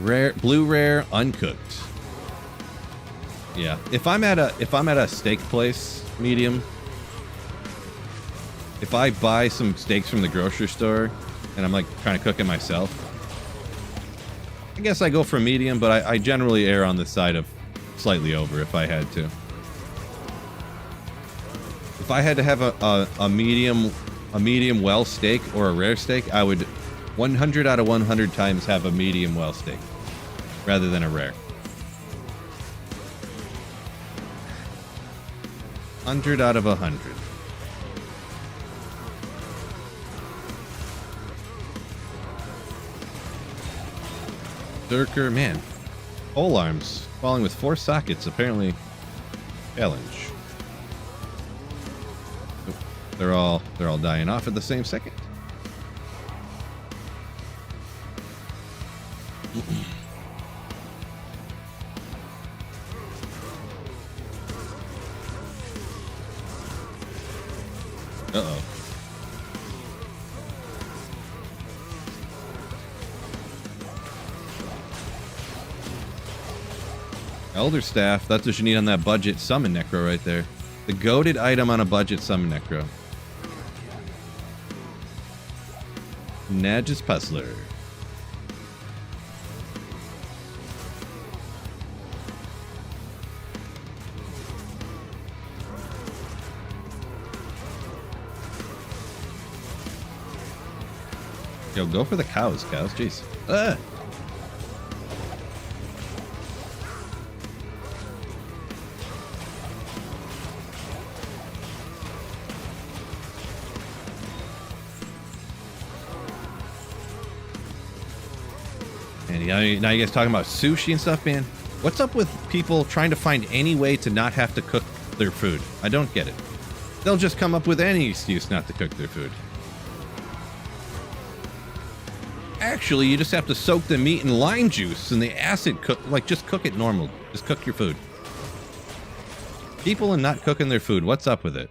Rare, blue rare, uncooked. Yeah, if I'm at a steak place, medium. If I buy some steaks from the grocery store and I'm like trying to cook it myself, I guess I go for medium, but I generally err on the side of slightly over if I had to. If I had to have a medium well steak or a rare steak, I would 100 out of 100 times have a medium well steak rather than a rare. 100 out of 100. Zerker, man. Pole arms falling with 4 sockets, apparently challenge. They're all dying off at the same second. Uh-oh. Elder Staff, that's what you need on that budget summon Necro right there. The goated item on a budget summon Necro. Nadge's Puzzler. Yo, go for the cows, jeez. Ugh. And now you guys talking about sushi and stuff, man. What's up with people trying to find any way to not have to cook their food? I don't get it. They'll just come up with any excuse not to cook their food. Actually, you just have to soak the meat in lime juice and the acid cook. Like, just cook it normal. Just cook your food. People and not cooking their food. What's up with it?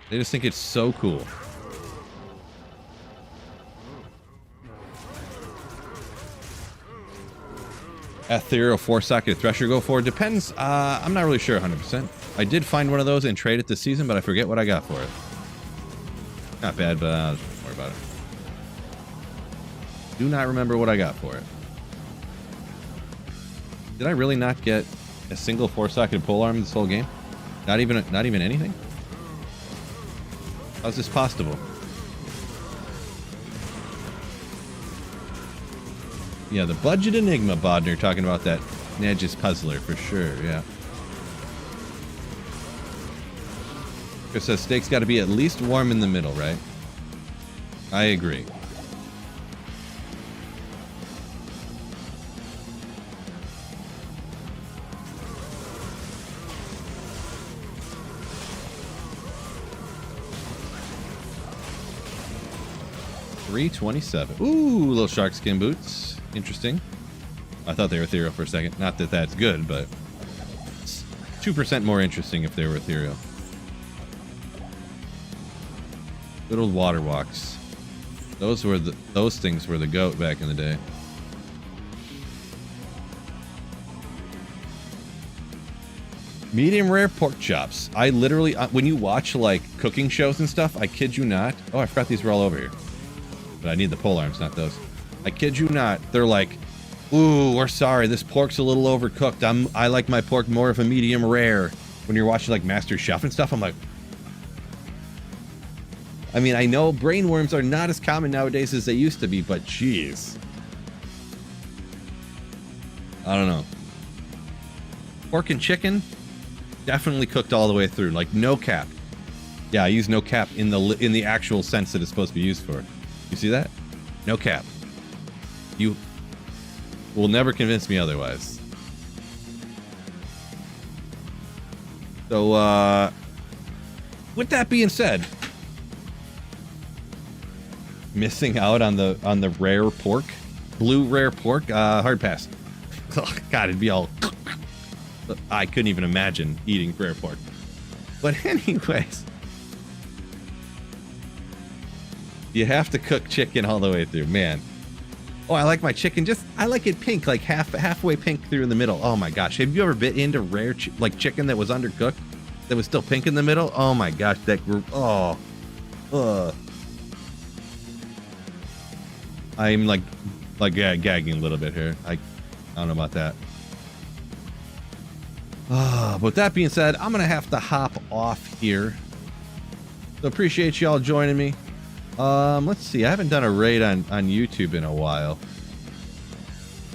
They just think it's so cool. Ethereal 4-socket Thresher go for? Depends. I'm not really sure 100%. I did find one of those and trade it this season, but I forget what I got for it. Not bad, but don't worry about it. Do not remember what I got for it. Did I really not get a single 4-socket polearm this whole game? Not even anything? How's this possible? Yeah, the budget enigma Bodner talking about that Nedge's puzzler for sure. Yeah. Chris says steak's got to be at least warm in the middle, right? I agree. $327. Ooh, little shark skin boots. Interesting. I thought they were ethereal for a second. Not that that's good, but it's 2% more interesting if they were ethereal. Good old water walks. Those things were the goat back in the day. Medium rare pork chops. I literally, when you watch like cooking shows and stuff, I kid you not. Oh, I forgot these were all over here. But I need the pole arms, not those. I kid you not. They're like, ooh, we're sorry. This pork's a little overcooked. I like my pork more of a medium rare. When you're watching like Master Chef and stuff, I'm like, I mean, I know brain worms are not as common nowadays as they used to be, but jeez. I don't know. Pork and chicken, definitely cooked all the way through, like no cap. Yeah, I use no cap in the actual sense that it's supposed to be used for. You see that? No cap. You will never convince me otherwise. So, with that being said, missing out on the rare pork, blue rare pork, hard pass. Oh, God, it'd be all. I couldn't even imagine eating rare pork. But anyways, you have to cook chicken all the way through, man. Oh, I like my chicken. I like it pink, like halfway pink through in the middle. Oh my gosh, have you ever bit into rare chicken that was undercooked, that was still pink in the middle? Oh my gosh, that group. Oh, I'm like gagging a little bit here. I don't know about that. But with that being said, I'm gonna have to hop off here. So appreciate y'all joining me. Let's see. I haven't done a raid on YouTube in a while.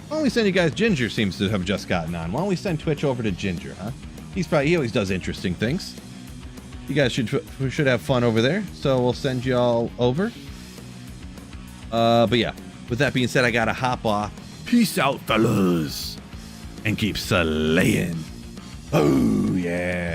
Why don't we send you guys? Ginger seems to have just gotten on. Why don't we send Twitch over to Ginger, huh? He always does interesting things. You guys should have fun over there. So we'll send y'all over. But yeah, with that being said, I gotta hop off. Peace out, fellas, and keep slaying. Oh yeah.